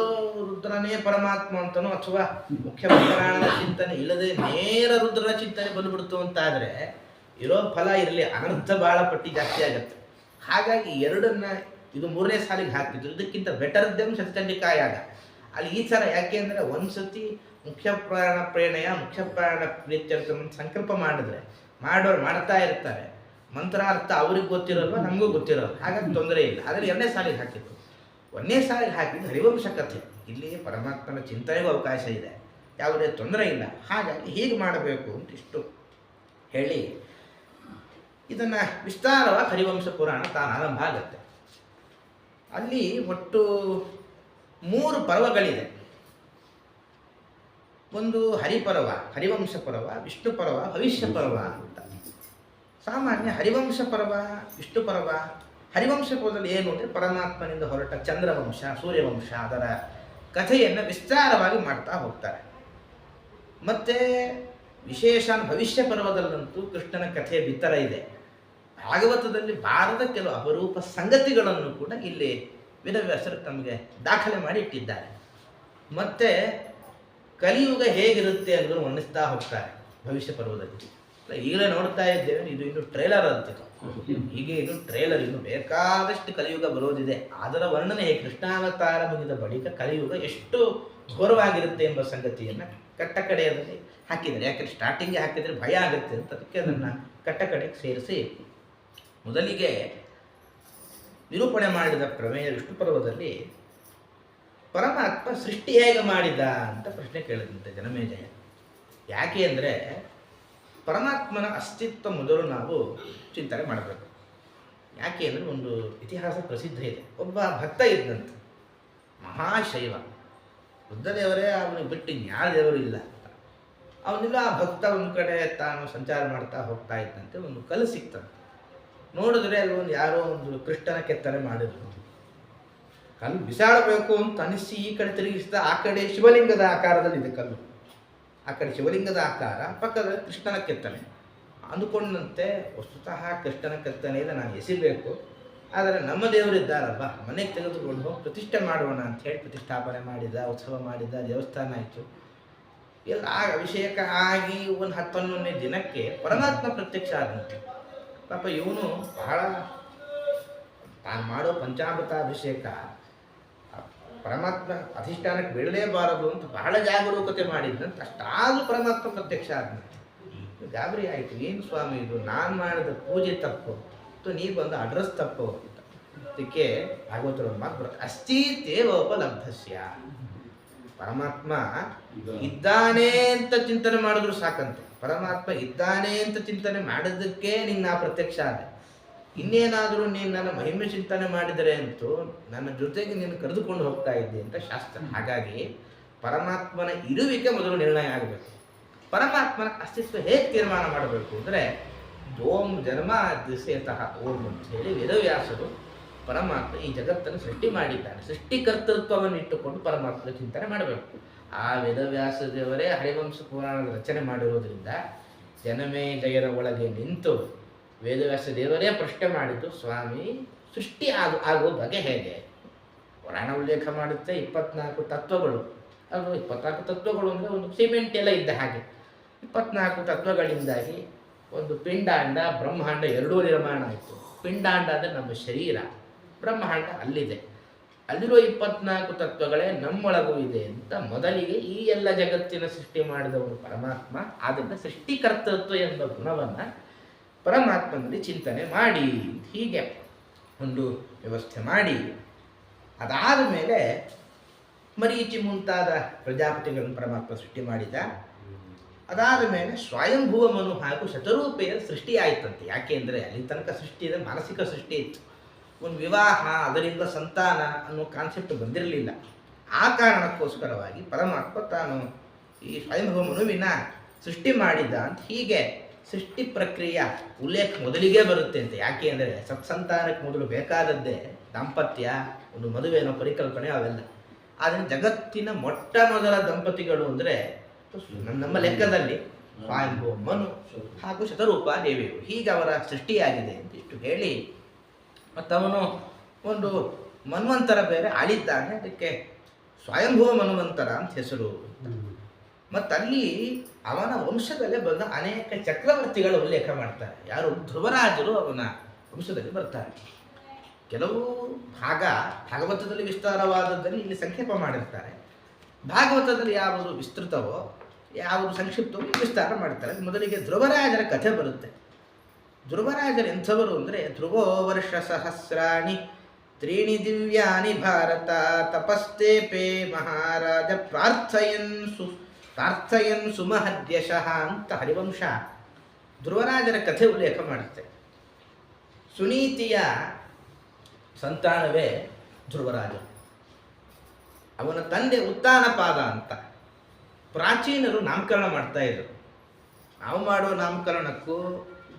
ರುದ್ರನೇ ಪರಮಾತ್ಮ ಅಂತನೋ ಅಥವಾ ಮುಖ್ಯ ಪುರಾಣದ ಚಿಂತನೆ ಇಲ್ಲದೆ ನೇರ ರುದ್ರನ ಚಿಂತನೆ ಬಂದುಬಿಡ್ತು ಅಂತಾದರೆ ಇರೋ ಫಲ ಇರಲಿ, ಅನರ್ಥ ಭಾಳ ಪಟ್ಟಿ ಜಾಸ್ತಿ ಆಗುತ್ತೆ. ಹಾಗಾಗಿ 2ನ್ನ ಇದು 3ನೇ ಸಾಲಿಗೆ ಹಾಕಿದ್ರು. ಇದಕ್ಕಿಂತ ಬೆಟರ್ದೇನು ಶತಚಂಡಿಕಾ ಯಾಗ. ಅಲ್ಲಿ ಈ ಥರ ಯಾಕೆ ಅಂದರೆ, ಒಂದು ಸತಿ ಮುಖ್ಯ ಪ್ರಾಣ ಪ್ರೇರಣೆಯ ಮುಖ್ಯ ಪ್ರಾಣ ಪ್ರೀತ್ಯರ್ಥ ಸಂಕಲ್ಪ ಮಾಡಿದ್ರೆ ಮಾಡೋರು ಮಾಡ್ತಾ ಇರ್ತಾರೆ, ಮಂತ್ರಾರ್ಥ ಅವ್ರಿಗೆ ಗೊತ್ತಿರೋಲ್ವ, ನಮಗೂ ಗೊತ್ತಿರೋಲ್ಲ, ಹಾಗಾಗಿ ತೊಂದರೆ ಇಲ್ಲ. ಆದರೆ 2ನೇ ಸಾಲಿಗೆ ಹಾಕಿತ್ತು. 1ನೇ ಸಾಲಿಗೆ ಹಾಕಿದ್ದು ಹರಿವಂಶ ಕಥೆ. ಇಲ್ಲಿ ಪರಮಾತ್ಮನ ಚಿಂತನೆಗೂ ಅವಕಾಶ ಇದೆ, ಯಾವುದೇ ತೊಂದರೆ ಇಲ್ಲ. ಹಾಗಾಗಿ ಹೀಗೆ ಮಾಡಬೇಕು ಅಂತ ಇಷ್ಟು ಹೇಳಿ ಇದನ್ನು ವಿಸ್ತಾರವಾಗಿ ಹರಿವಂಶ ಪುರಾಣ ತಾನು ಆರಂಭ ಆಗುತ್ತೆ. ಅಲ್ಲಿ ಒಟ್ಟು 3 ಪರ್ವಗಳಿದೆ. ಒಂದು ಹರಿಪರ್ವ, ಹರಿವಂಶ ಪರ್ವ, ವಿಷ್ಣು ಪರ್ವ, ಭವಿಷ್ಯ ಪರ್ವ ಅಂತ. ಸಾಮಾನ್ಯ ಹರಿವಂಶ ಪರ್ವ, ವಿಷ್ಣು ಪರ್ವ. ಹರಿವಂಶ ಪರ್ವದಲ್ಲಿ ಏನು ಅಂದರೆ, ಪರಮಾತ್ಮನಿಂದ ಹೊರಟ ಚಂದ್ರವಂಶ, ಸೂರ್ಯವಂಶ, ಅದರ ಕಥೆಯನ್ನು ವಿಸ್ತಾರವಾಗಿ ಮಾಡ್ತಾ ಹೋಗ್ತಾರೆ. ಮತ್ತು ವಿಶೇಷ ಭವಿಷ್ಯ ಪರ್ವದಲ್ಲಂತೂ ಕೃಷ್ಣನ ಕಥೆ ಬಿತ್ತರ ಇದೆ. ಭಾಗವತದಲ್ಲಿ ಬಾರದ ಕೆಲವು ಅಪರೂಪ ಸಂಗತಿಗಳನ್ನು ಕೂಡ ಇಲ್ಲಿ ವೇದವ್ಯಾಸರು ತಮಗೆ ದಾಖಲೆ ಮಾಡಿ ಇಟ್ಟಿದ್ದಾರೆ. ಮತ್ತು ಕಲಿಯುಗ ಹೇಗಿರುತ್ತೆ ಅನ್ನೋದನ್ನು ವರ್ಣಿಸ್ತಾ ಹೋಗ್ತಾರೆ ಭವಿಷ್ಯ ಪರ್ವದಲ್ಲಿ. ಈಗಲೇ ನೋಡ್ತಾ ಇದ್ದೇವೆ, ಇದು ಇನ್ನು ಟ್ರೈಲರ್ ಅಂತಿತ್ತು, ಹೀಗೆ ಇದು ಟ್ರೇಲರ್, ಇನ್ನು ಬೇಕಾದಷ್ಟು ಕಲಿಯುಗ ಬರೋದಿದೆ. ಅದರ ವರ್ಣನೆ ಕೃಷ್ಣಾವತಾರ ಮುಗಿದ ಬಳಿಕ ಕಲಿಯುಗ ಎಷ್ಟು ಘೋರವಾಗಿರುತ್ತೆ ಎಂಬ ಸಂಗತಿಯನ್ನು ಕಟ್ಟಕಡೆಯಲ್ಲಿ ಹಾಕಿದ್ದಾರೆ. ಯಾಕಂದ್ರೆ ಸ್ಟಾರ್ಟಿಂಗ್ಗೆ ಹಾಕಿದರೆ ಭಯ ಆಗುತ್ತೆ ಅಂತ, ಅದಕ್ಕೆ ಅದನ್ನು ಕಟ್ಟಕಡೆಗೆ ಸೇರಿಸಿ ಮೊದಲಿಗೆ ನಿರೂಪಣೆ ಮಾಡಿದ ಪ್ರಮೇಯ ವಿಷ್ಣು ಪರ್ವದಲ್ಲಿ ಪರಮಾತ್ಮ ಸೃಷ್ಟಿ ಹೇಗೆ ಮಾಡಿದ ಅಂತ ಪ್ರಶ್ನೆ ಕೇಳಿದಂತೆ ಜನಮೇಜಯ. ಯಾಕೆ ಅಂದರೆ ಪರಮಾತ್ಮನ ಅಸ್ತಿತ್ವ ಮೊದಲು ನಾವು ಚಿಂತನೆ ಮಾಡಬೇಕು. ಯಾಕೆ ಅಂದರೆ ಒಂದು ಇತಿಹಾಸ ಪ್ರಸಿದ್ಧ ಇದೆ. ಒಬ್ಬ ಭಕ್ತ ಇದ್ದಂತೆ, ಮಹಾಶೈವ, ಬುದ್ಧದೇವರೇ ಅವನಿಗೆ ಬಿಟ್ಟು ಇನ್ಯಾರ ದೇವರು ಇಲ್ಲ. ಅವನಿಲ್ಲ ಆ ಭಕ್ತ ಒಂದು ಕಡೆ ತಾನು ಸಂಚಾರ ಮಾಡ್ತಾ ಹೋಗ್ತಾ ಇದ್ದಂತೆ ಒಂದು ಕಲ್ಲು ಸಿಕ್ತಂತೆ. ನೋಡಿದ್ರೆ ಅಲ್ಲಿ ಒಂದು ಯಾರೋ ಒಂದು ಕೃಷ್ಣನ ಕೆತ್ತನೆ ಮಾಡಿದ್ರು. ಕಲ್ಲು ಬಿಸಾಡಬೇಕು ಅಂತ ಅನಿಸಿ ಈ ಕಡೆ ತಿರುಗಿಸಿದ, ಆ ಕಡೆ ಶಿವಲಿಂಗದ ಆಕಾರದಲ್ಲಿದೆ ಕಲ್ಲು. ಆ ಕಡೆ ಶಿವಲಿಂಗದ ಆಕಾರ, ಪಕ್ಕದಲ್ಲಿ ಕೃಷ್ಣನ ಕೆತ್ತನೆ. ಅಂದುಕೊಂಡಂತೆ ವಸ್ತುತಃ ಕೃಷ್ಣನ ಕೆತ್ತನೆಯಿಂದ ನಾನು ಎಸಿಬೇಕು, ಆದರೆ ನಮ್ಮ ದೇವರಿದ್ದಾರಲ್ವ, ಮನೆಗೆ ತೆಗೆದುಕೊಂಡು ಹೋಗಿ ಪ್ರತಿಷ್ಠೆ ಮಾಡೋಣ ಅಂತ ಹೇಳಿ ಪ್ರತಿಷ್ಠಾಪನೆ ಮಾಡಿದ, ಉತ್ಸವ ಮಾಡಿದ, ದೇವಸ್ಥಾನ ಆಯಿತು. ಎಲ್ಲ ಅಭಿಷೇಕ ಆಗಿ ಒಂದು 11ನೇ ದಿನಕ್ಕೆ ಪರಮಾತ್ಮ ಪ್ರತ್ಯಕ್ಷ ಆದಂತೆ. ಪಾಪ ಇವನು ಬಹಳ ತಾನು ಮಾಡೋ ಪಂಚಾಮೃತಾಭಿಷೇಕ ಪರಮಾತ್ಮ ಅಧಿಷ್ಠಾನಕ್ಕೆ ಬಿಡಲೇಬಾರದು ಅಂತ ಬಹಳ ಜಾಗರೂಕತೆ ಮಾಡಿದ್ದಂತೆ. ಅಷ್ಟಾದರೂ ಪರಮಾತ್ಮ ಪ್ರತ್ಯಕ್ಷ ಆದಂತೆ. ಗಾಬರಿ ಆಯಿತು, ಏನು ಸ್ವಾಮಿ ಇದು, ನಾನು ಮಾಡಿದ ಪೂಜೆ ತಪ್ಪು ಅಥವಾ ನೀ ಬಂದ ಅಡ್ರೆಸ್ ತಪ್ಪು ಅಂತ. ಅದಕ್ಕೆ ಭಾಗವತರ ಮಾತು ಬರುತ್ತೆ, ಅಸ್ತಿತ್ವೇವೋಪಲಬ್ಧಸ್ಯ. ಪರಮಾತ್ಮ ಇದ್ದಾನೆ ಅಂತ ಚಿಂತನೆ ಮಾಡಿದ್ರು ಸಾಕಂತೆ. ಪರಮಾತ್ಮ ಇದ್ದಾನೆ ಅಂತ ಚಿಂತನೆ ಮಾಡಿದ್ದಕ್ಕೆ ನಿನ್ನ ಪ್ರತ್ಯಕ್ಷ ಆದೆ. ಇನ್ನೇನಾದರೂ ನೀನು ನನ್ನ ಮಹಿಮೆ ಚಿಂತನೆ ಮಾಡಿದರೆ ಅಂತೂ ನನ್ನ ಜೊತೆಗೆ ನೀನು ಕರೆದುಕೊಂಡು ಹೋಗ್ತಾ ಇದ್ದೆ ಅಂತ ಶಾಸ್ತ್ರ. ಹಾಗಾಗಿ ಪರಮಾತ್ಮನ ಇರುವಿಕೆ ಮೊದಲು ನಿರ್ಣಯ ಆಗಬೇಕು. ಪರಮಾತ್ಮನ ಅಸ್ತಿತ್ವ ಹೇಗೆ ತೀರ್ಮಾನ ಮಾಡಬೇಕು ಅಂದರೆ ಓಂ ಜನ್ಮ ದಿಸೇತಃ ಓಂ ಅಂತ ಹೇಳಿ ವೇದವ್ಯಾಸರು ಪರಮಾತ್ಮ ಈ ಜಗತ್ತನ್ನು ಸೃಷ್ಟಿ ಮಾಡಿದ್ದಾನೆ. ಸೃಷ್ಟಿಕರ್ತೃತ್ವವನ್ನು ಇಟ್ಟುಕೊಂಡು ಪರಮಾತ್ಮನ ಚಿಂತನೆ ಮಾಡಬೇಕು. ಆ ವೇದವ್ಯಾಸ ದೇವರೇ ಹರಿವಂಶ ಪುರಾಣದ ರಚನೆ ಮಾಡಿರೋದ್ರಿಂದ ಜನಮೇಜಯರ ಒಳಗೆ ನಿಂತು ವೇದವ್ಯಾಸ ದೇವರೇ ಪ್ರಶ್ನೆ ಮಾಡಿದ್ದು, ಸ್ವಾಮಿ ಸೃಷ್ಟಿ ಆಗುವ ಬಗೆ ಹೇಗೆ? ಪುರಾಣ ಉಲ್ಲೇಖ ಮಾಡುತ್ತೆ 24 ತತ್ವಗಳು. ಅದು 24 ತತ್ವಗಳು ಅಂದರೆ ಒಂದು ಸಿಮೆಂಟ್ ಎಲ್ಲ ಇದ್ದ ಹಾಗೆ 24 ತತ್ವಗಳಿಂದಾಗಿ ಒಂದು ಪಿಂಡಾಂಡ ಬ್ರಹ್ಮಾಂಡ ಎರಡೂ ನಿರ್ಮಾಣ ಆಯಿತು. ಪಿಂಡಾಂಡ ಅಂದರೆ ನಮ್ಮ ಶರೀರ, ಬ್ರಹ್ಮಾಂಡ ಅಲ್ಲಿದೆ. ಅಲ್ಲಿರೋ 24 ತತ್ವಗಳೇ ನಮ್ಮೊಳಗೂ ಇದೆ ಅಂತ ಮೊದಲಿಗೆ ಈ ಎಲ್ಲ ಜಗತ್ತಿನ ಸೃಷ್ಟಿ ಮಾಡಿದವನು ಪರಮಾತ್ಮ. ಆದ್ದರಿಂದ ಸೃಷ್ಟಿಕರ್ತೃತ್ವ ಎಂಬ ಗುಣವನ್ನು ಪರಮಾತ್ಮನಲ್ಲಿ ಚಿಂತನೆ ಮಾಡಿ ಹೀಗೆ ಒಂದು ವ್ಯವಸ್ಥೆ ಮಾಡಿ, ಅದಾದ ಮೇಲೆ ಮರೀಚಿ ಮುಂತಾದ ಪ್ರಜಾಪತಿಗಳನ್ನು ಪರಮಾತ್ಮ ಸೃಷ್ಟಿ ಮಾಡಿದ. ಅದಾದ ಮೇಲೆ ಸ್ವಯಂಭುವ ಮನು ಹಾಗೂ ಶತರೂಪೆಯ ಸೃಷ್ಟಿ ಆಯಿತಂತೆ. ಯಾಕೆ ಅಂದರೆ ಅಲ್ಲಿ ತನಕ ಸೃಷ್ಟಿ ಇದೆ, ಮಾನಸಿಕ ಸೃಷ್ಟಿ ಇತ್ತು. ಒಂದು ವಿವಾಹ, ಅದರಿಂದ ಸಂತಾನ ಅನ್ನೋ ಕಾನ್ಸೆಪ್ಟ್ ಬಂದಿರಲಿಲ್ಲ. ಆ ಕಾರಣಕ್ಕೋಸ್ಕರವಾಗಿ ಪರಮಾತ್ಮ ತಾನು ಈ ಸ್ವಯಂಭುವ ಮನುವಿನ ಸೃಷ್ಟಿ ಮಾಡಿದ ಅಂತ ಹೀಗೆ ಸೃಷ್ಟಿ ಪ್ರಕ್ರಿಯೆ ಉಲ್ಲೇಖ ಮೊದಲಿಗೆ ಬರುತ್ತೆ ಅಂತ. ಯಾಕೆ ಅಂದರೆ ಸತ್ಸಂತಾನಕ್ಕೆ ಮೊದಲು ಬೇಕಾದದ್ದೇ ದಾಂಪತ್ಯ, ಒಂದು ಮದುವೆ ಅನ್ನೋ ಪರಿಕಲ್ಪನೆ, ಅವೆಲ್ಲ. ಆದರೆ ಜಗತ್ತಿನ ಮೊಟ್ಟ ಮೊದಲ ದಂಪತಿಗಳು ಅಂದರೆ ನಮ್ಮ ಲೆಕ್ಕದಲ್ಲಿ ಸ್ವಯಂಭುವ ಮನು ಹಾಗೂ ಶತರೂಪ ದೇವಿಯರು. ಹೀಗೆ ಅವರ ಸೃಷ್ಟಿಯಾಗಿದೆ ಅಂತ ಇಷ್ಟು ಹೇಳಿ, ಮತ್ತು ಅವನು ಒಂದು ಮನ್ವಂತರ ಬೇರೆ ಆಳಿದ್ದಾನೆ, ಅದಕ್ಕೆ ಸ್ವಯಂಭುವ ಮನ್ವಂತರ ಅಂತ ಹೆಸರು. ಮತ್ತಲ್ಲಿ ಅವನ ವಂಶದಲ್ಲೇ ಬಂದ ಅನೇಕ ಚಕ್ರವರ್ತಿಗಳ ಉಲ್ಲೇಖ ಮಾಡ್ತಾರೆ. ಯಾರು? ಧ್ರುವರಾಜರು ಅವನ ವಂಶದಲ್ಲಿ ಬರ್ತಾರೆ. ಕೆಲವು ಭಾಗ ಭಾಗವತದಲ್ಲಿ ವಿಸ್ತಾರವಾದದ್ದಲ್ಲಿ ಇಲ್ಲಿ ಸಂಕ್ಷೇಪ ಮಾಡಿರ್ತಾರೆ. ಭಾಗವತದಲ್ಲಿ ಯಾವುದು ವಿಸ್ತೃತವೋ ಯಾವುದು ಸಂಕ್ಷಿಪ್ತವೋ ವಿಸ್ತಾರ ಮಾಡ್ತಾರೆ. ಮೊದಲಿಗೆ ಧ್ರುವರಾಜರ ಕಥೆ ಬರುತ್ತೆ. ಧ್ರುವರಾಜರು ಎಂಥವರು ಅಂದರೆ, ಧ್ರುವೋ ವರ್ಷ ಸಹಸ್ರಾಣಿ ತ್ರೀಣಿ ದಿವ್ಯಾನಿ ಭಾರತ ತಪಸ್ತೇಪೇ ಮಹಾರಾಜ ಪ್ರಾರ್ಥಯನ್ ಸುಮಹದ್ಯಶಃ ಅಂತ ಹರಿವಂಶ ಧ್ರುವರಾಜರ ಕಥೆ ಉಲ್ಲೇಖ ಮಾಡುತ್ತೆ. ಸುನೀತಿಯ ಸಂತಾನವೇ ಧ್ರುವರಾಜ. ಅವನ ತಂದೆ ಉತ್ತಾನಪಾದ ಅಂತ. ಪ್ರಾಚೀನರು ನಾಮಕರಣ ಮಾಡ್ತಾ ಇದ್ರು. ನಾವು ಮಾಡೋ ನಾಮಕರಣಕ್ಕೂ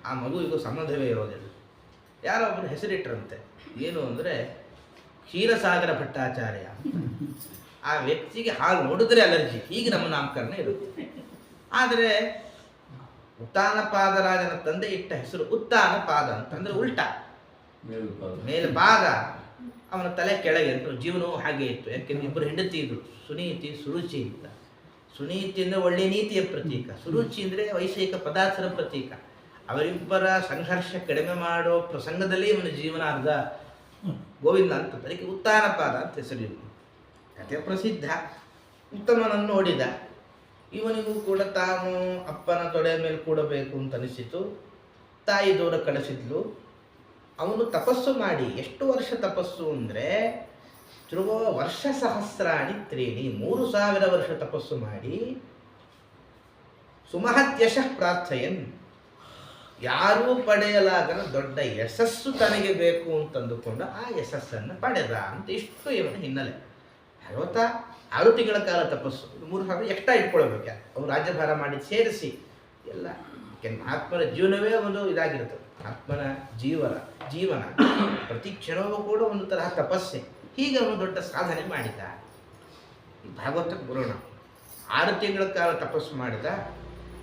ಆ ಮಗುವಿಗೂ ಸಂಬಂಧವೇ ಇರೋದಿಲ್ಲ. ಯಾರೋ ಒಬ್ಬರು ಹೆಸರಿಟ್ರಂತೆ. ಏನು ಅಂದರೆ ಕ್ಷೀರಸಾಗರ ಭಟ್ಟಾಚಾರ್ಯ. ಆ ವ್ಯಕ್ತಿಗೆ ಹಾಲು ನೋಡಿದ್ರೆ ಅಲರ್ಜಿ, ಹೀಗೆ ನಮ್ಮ ನಾಮಕರಣ ಇರುತ್ತೆ. ಆದರೆ ಉತ್ತಾನಪಾದರಾಜನ ತಂದೆ ಇಟ್ಟ ಹೆಸರು ಉತ್ತಾನಪಾದ ಅಂತಂದರೆ ಉಲ್ಟಾ, ಮೇಲ್ಪಾದ, ಅವನ ತಲೆ ಕೆಳಗೆ ಅಂತ. ಜೀವನವು ಹಾಗೆ ಇತ್ತು. ಯಾಕೆಂದ್ರೆ ಇಬ್ಬರು ಹೆಂಡತಿ ಇದ್ರು, ಸುನೀತಿ ಸುರುಚಿ ಅಂತ. ಸುನೀತಿ ಅಂದರೆ ಒಳ್ಳೆ ನೀತಿಯ ಪ್ರತೀಕ, ಸುರುಚಿ ಅಂದರೆ ವೈಷಯಿಕ ಪದಾರ್ಥದ ಪ್ರತೀಕ. ಅವರಿಬ್ಬರ ಸಂಘರ್ಷ ಕಡಿಮೆ ಮಾಡೋ ಪ್ರಸಂಗದಲ್ಲಿ ಇವನ ಜೀವನ ಅರ್ಧ ಗೋವಿಂದ ಅಂತ ಅದಕ್ಕೆ ಉತ್ತಾನಪಾದ ಅಂತ ಹೆಸರು. ಕಥೆ ಪ್ರಸಿದ್ಧ. ಉತ್ತಮನನ್ನು ನೋಡಿದ. ಇವನಿಗೂ ಕೂಡ ತಾನು ಅಪ್ಪನ ತೊಡೆ ಮೇಲೆ ಕೂಡಬೇಕು ಅಂತ ಅನಿಸಿತು. ತಾಯಿ ದೂರ ಕಳಿಸಿದ್ಲು. ಅವನು ತಪಸ್ಸು ಮಾಡಿ, ಎಷ್ಟು ವರ್ಷ ತಪಸ್ಸು ಅಂದರೆ ಧ್ರುವ ವರ್ಷ ಸಹಸ್ರಾಣಿ ತ್ರೀಣಿ, 3000 ವರ್ಷ ತಪಸ್ಸು ಮಾಡಿ ಸುಮಹತ್ಯಶ ಪ್ರಾರ್ಥಯನ್, ಯಾರೂ ಪಡೆಯಲಾಗದ ದೊಡ್ಡ ಯಶಸ್ಸು ತನಗೆ ಬೇಕು ಅಂತಂದುಕೊಂಡು ಆ ಯಶಸ್ಸನ್ನು ಪಡೆದ ಅಂತ ಇಷ್ಟು ಇವನ ಹಿನ್ನೆಲೆ. ಭಗವತ 6 ತಿಂಗಳ ಕಾಲ ತಪಸ್ಸು, 3,000 ಎಕ್ಸ್ಟ್ರಾ ಇಟ್ಕೊಳ್ಬೇಕು. ಅವ್ರು ರಾಜ್ಯಭಾರ ಮಾಡಿ ಸೇರಿಸಿ ಎಲ್ಲ. ಆತ್ಮನ ಜೀವನವೇ ಒಂದು ಇದಾಗಿರ್ತದೆ. ಆತ್ಮನ ಜೀವನ ಪ್ರತಿ ಕ್ಷಣವೂ ಕೂಡ ಒಂದು ತರಹ ತಪಸ್ಸೆ. ಹೀಗೆ ಅವನು ದೊಡ್ಡ ಸಾಧನೆ ಮಾಡಿದ. ಈ ಭಾಗವತಕ್ಕೆ ಬರೋಣ. 6 ತಿಂಗಳ ಕಾಲ ತಪಸ್ಸು ಮಾಡಿದ.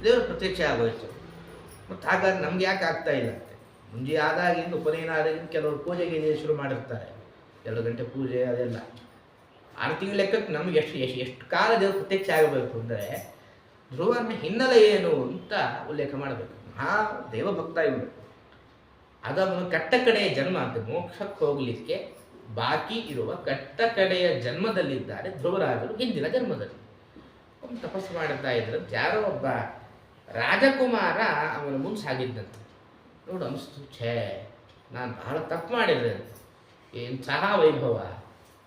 ದೇವರು ಪ್ರತ್ಯಕ್ಷ ಆಗೋಯ್ತು. ಮತ್ತು ಹಾಗಾಗಿ ನಮ್ಗೆ ಯಾಕೆ ಆಗ್ತಾ ಇಲ್ಲ ಅಂತೆ. ಮುಂಜೆ ಆದಾಗಿಂದ ಉಪನಯನ ಆದಾಗಿಂದ ಕೆಲವರು ಪೂಜೆಗೆ ಶುರು ಮಾಡಿರ್ತಾರೆ. 2 ಗಂಟೆ ಪೂಜೆ ಅದೆಲ್ಲ. 6 ತಿಂಗಳ ಲೆಕ್ಕಕ್ಕೆ ನಮ್ಗೆ ಎಷ್ಟು ಕಾಲ ದೇವರು ಪ್ರತ್ಯಕ್ಷ ಆಗಬೇಕು ಅಂದರೆ ಧ್ರುವನ ಹಿನ್ನೆಲೆ ಏನು ಅಂತ ಉಲ್ಲೇಖ ಮಾಡಬೇಕು. ದೇವಭಕ್ತ ಇವನು. ಅದವನು ಕಟ್ಟ ಕಡೆಯ ಜನ್ಮ ಅಂತ, ಮೋಕ್ಷಕ್ಕೆ ಹೋಗಲಿಕ್ಕೆ ಬಾಕಿ ಇರುವ ಕಟ್ಟ ಕಡೆಯ ಜನ್ಮದಲ್ಲಿದ್ದಾರೆ ಧ್ರುವರಾಜರು. ಹಿಂದಿನ ಜನ್ಮದಲ್ಲಿ ಅವನು ತಪಸ್ಸು ಮಾಡುತ್ತಾ ಇದ್ರೆ ಯಾರೋ ಒಬ್ಬ ರಾಜಕುಮಾರ ಅವನ ಮುಂದೆ ಸಾಗಿದ್ದಂತೆ. ನೋಡು ಅನಿಸ್ತು, ಛೇ ನಾನು ಬಹಳ ತಪ್ಪು ಮಾಡಿದ್ರೆ ಅಂತ. ಎಂತಹ ವೈಭವ!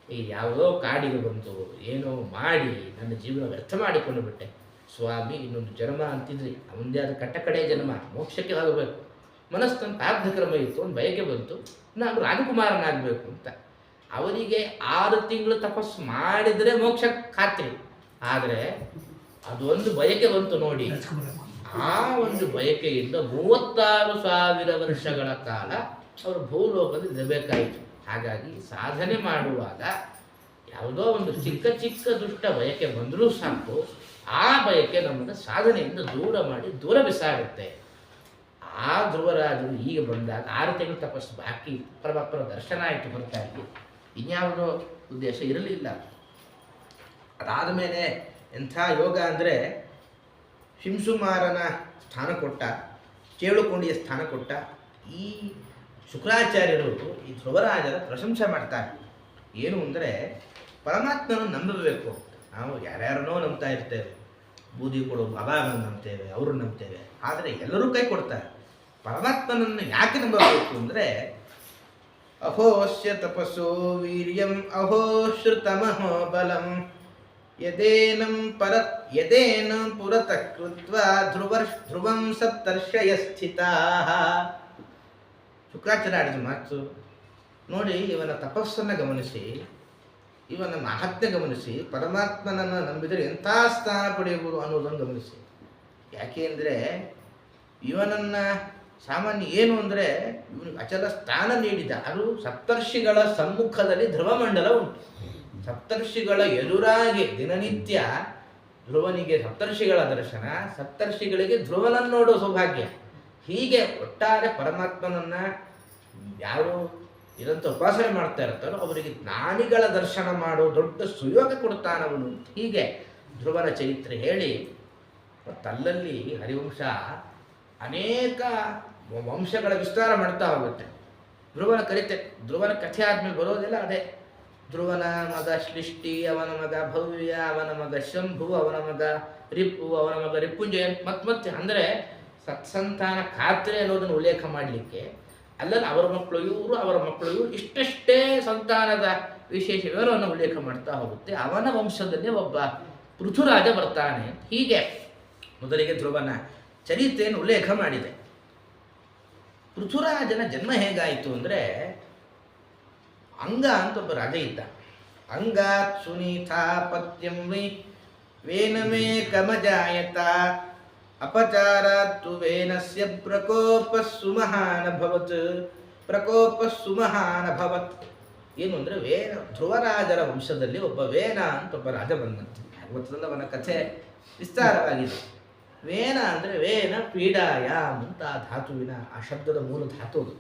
ಈ ಯಾವುದೋ ಕಾಡಿಗೆ ಬಂತು, ಏನೋ ಮಾಡಿ ನನ್ನ ಜೀವನ ವ್ಯರ್ಥ ಮಾಡಿಕೊಂಡು ಬಿಟ್ಟೆ. ಸ್ವಾಮಿ, ಇನ್ನೊಂದು ಜನ್ಮ ಅಂತಿದ್ರಿ, ಮುಂದೆ ಅದು ಕಟ್ಟ ಕಡೆಯ ಜನ್ಮ, ಮೋಕ್ಷಕ್ಕೆ ಹೋಗಬೇಕು. ಮನಸ್ಸಂತ ಕ್ರಮ ಇತ್ತು, ಒಂದು ಬಯಕೆ ಬಂತು, ನಾನು ರಾಜಕುಮಾರನಾಗಬೇಕು ಅಂತ. ಅವರಿಗೆ 6 ತಿಂಗಳು ತಪಸ್ಸು ಮಾಡಿದರೆ ಮೋಕ್ಷ ಖಾತ್ರಿ. ಆದರೆ ಅದೊಂದು ಬಯಕೆ ಬಂತು ನೋಡಿ. ಆ ಒಂದು ಬಯಕೆಯಿಂದ 36,000 ವರ್ಷಗಳ ಕಾಲ ಅವರು ಭೂಲೋಕದಲ್ಲಿ ಇರಬೇಕಾಯಿತು. ಹಾಗಾಗಿ ಸಾಧನೆ ಮಾಡುವಾಗ ಯಾವುದೋ ಒಂದು ಚಿಕ್ಕ ಚಿಕ್ಕ ದುಷ್ಟ ಬಯಕೆ ಬಂದರೂ ಸಾಕು, ಆ ಬಯಕೆ ನಮ್ಮನ್ನು ಸಾಧನೆಯಿಂದ ದೂರ ಮಾಡಿ ದೂರ ಬಿಸಾಡುತ್ತೆ. ಆ ಧ್ರುವರಾಜರು ಈಗ ಬಂದಾಗ 6 ತಿಂಗಳು ತಪಸ್ಸು ಬಾಕಿ, ಪರಮಾತ್ಮನ ದರ್ಶನ ಆಯಿತು ಹೊರತಾಗಿ ಇನ್ಯಾವುದೋ ಉದ್ದೇಶ ಇರಲಿಲ್ಲ. ಅದಾದ ಮೇಲೆ ಎಂಥ ಯೋಗ ಅಂದರೆ ಶಿಂಸುಮಾರನ ಸ್ಥಾನ ಕೊಟ್ಟ, ಚೇಳುಕೊಂಡಿಯ ಸ್ಥಾನ ಕೊಟ್ಟ. ಈ ಶುಕ್ರಾಚಾರ್ಯರು ಈ ಧ್ರುವರಾಜರ ಪ್ರಶಂಸೆ ಮಾಡ್ತಾರೆ. ಏನು ಅಂದರೆ ಪರಮಾತ್ಮನ ನಂಬಬೇಕು. ನಾವು ಯಾರ್ಯಾರನ್ನೋ ನಂಬ್ತಾ ಇರ್ತೇವೆ, ಬೂದಿ ಕೊಡೋ ಬಾಬಾವನ್ನು ನಂಬ್ತೇವೆ, ಅವರು ನಂಬ್ತೇವೆ. ಆದರೆ ಎಲ್ಲರೂ ಕೈ ಕೊಡ್ತಾರೆ. ಪರಮಾತ್ಮನನ್ನು ಯಾಕೆ ನಂಬಬೇಕು ಅಂದರೆ ಅಹೋಶ್ಯ ತಪಸ್ಸೋ ವೀರ್ಯಂ ಅಹೋ ಶ್ರುತಮಹೋ ಬಲಂ ಯದೇನ ಪುರತಃ ಕೃತ್ವಾ ಧ್ರುವಂ ಸಪ್ತರ್ಷಯ ಸ್ಥಿತಾಃ. ಶುಕ್ರಾಚಾರ್ಯ ಆಡಿದ ಮಾತು ನೋಡಿ. ಇವನ ತಪಸ್ಸನ್ನು ಗಮನಿಸಿ, ಇವನ ಮಹತ್ವ ಗಮನಿಸಿ, ಪರಮಾತ್ಮನನ್ನು ನಂಬಿದರೆ ಎಂಥ ಸ್ಥಾನ ಪಡೆಯಬಹುದು ಅನ್ನೋದನ್ನು ಗಮನಿಸಿ. ಯಾಕೆ ಅಂದರೆ ಇವನನ್ನು ಸಾಮಾನ್ಯ ಏನು ಅಂದರೆ ಇವನಿಗೆ ಅಚಲ ಸ್ಥಾನ ನೀಡಿದ. ಅದು ಸಪ್ತರ್ಷಿಗಳ ಸಮ್ಮುಖದಲ್ಲಿ ಧ್ರುವಮಂಡಲ ಉಂಟು. ಸಪ್ತರ್ಷಿಗಳ ಎದುರಾಗಿ ದಿನನಿತ್ಯ ಧ್ರುವನಿಗೆ ಸಪ್ತರ್ಷಿಗಳ ದರ್ಶನ, ಸಪ್ತರ್ಷಿಗಳಿಗೆ ಧ್ರುವನನ್ನು ನೋಡೋ ಸೌಭಾಗ್ಯ. ಹೀಗೆ ಒಟ್ಟಾರೆ ಪರಮಾತ್ಮನನ್ನು ಯಾರು ಇದಂತ ಉಪಾಸನೆ ಮಾಡ್ತಾ ಇರ್ತಾರೋ ಅವರಿಗೆ ಜ್ಞಾನಿಗಳ ದರ್ಶನ ಮಾಡೋ ದೊಡ್ಡ ಸುಯೋಗ ಕೊಡ್ತಾನವನು. ಹೀಗೆ ಧ್ರುವನ ಚರಿತ್ರೆ ಹೇಳಿ, ಮತ್ತಲ್ಲಲ್ಲಿ ಹರಿವಂಶ ಅನೇಕ ವಂಶಗಳ ವಿಸ್ತಾರ ಮಾಡ್ತಾ ಹೋಗುತ್ತೆ. ಧ್ರುವನ ಕಥೆ ಆದಮೇಲೆ ಬರೋದೆಲ್ಲ ಅದೇ. ಧ್ರುವನ ಮಗ ಶ್ಲಿಷ್ಟಿ, ಅವನ ಮಗ ಭವ್ಯ, ಅವನ ಮಗ ಶಂಭು, ಅವನ ಮಗ ರಿಪು, ಅವನ ಮಗ ರಿಪುಂಜಯ, ಮತ್ತೆ ಅಂದರೆ ಸತ್ಸಂತಾನ ಖಾತ್ರಿ ಅನ್ನೋದನ್ನು ಉಲ್ಲೇಖ ಮಾಡಲಿಕ್ಕೆ ಅಲ್ಲಲ್ಲಿ ಅವರ ಮಕ್ಕಳು ಇವರು, ಅವರ ಮಕ್ಕಳು ಇವರು, ಇಷ್ಟಷ್ಟೇ ಸಂತಾನದ ವಿಶೇಷ ವಿವರವನ್ನು ಉಲ್ಲೇಖ ಮಾಡ್ತಾ ಹೋಗುತ್ತೆ. ಅವನ ವಂಶದಲ್ಲಿ ಒಬ್ಬ ಪೃಥುರಾಜ ಬರ್ತಾನೆ. ಹೀಗೆ ಮೊದಲಿಗೆ ಧ್ರುವನ ಚರಿತ್ರೆಯನ್ನು ಉಲ್ಲೇಖ ಮಾಡಿದೆ. ಪೃಥುರಾಜನ ಜನ್ಮ ಹೇಗಾಯಿತು ಅಂದರೆ ಅಂಗ ಅಂತ ಒಬ್ಬ ರಾಜ ಇದ್ದ. ಅಂಗಾತ್ ಸುನೀತಾಪತ್ಯಂ ವೈ ವೇನಮೇ ಕಮಜಾಯತ ಅಪಚಾರಾತ್ತು ವೇನಸ್ಯ ಪ್ರಕೋಪಸ್ಸು ಮಹಾನಭವತ್. ಏನು ಅಂದರೆ ಧ್ರುವರಾಜರ ವಂಶದಲ್ಲಿ ಒಬ್ಬ ವೇನ ಅಂತ ಒಬ್ಬ ರಾಜ ಬಂದಂತೆ. ಭಾಗವತದಲ್ಲಿ ಅವನ ಕಥೆ ವಿಸ್ತಾರವಾಗಿದೆ. ವೇನ ಅಂದರೆ ವೇನ ಪೀಡಾಯ ಅಂತ ಆ ಧಾತುವಿನ ಆ ಶಬ್ದದ ಮೂಲ ಧಾತು ಅದು.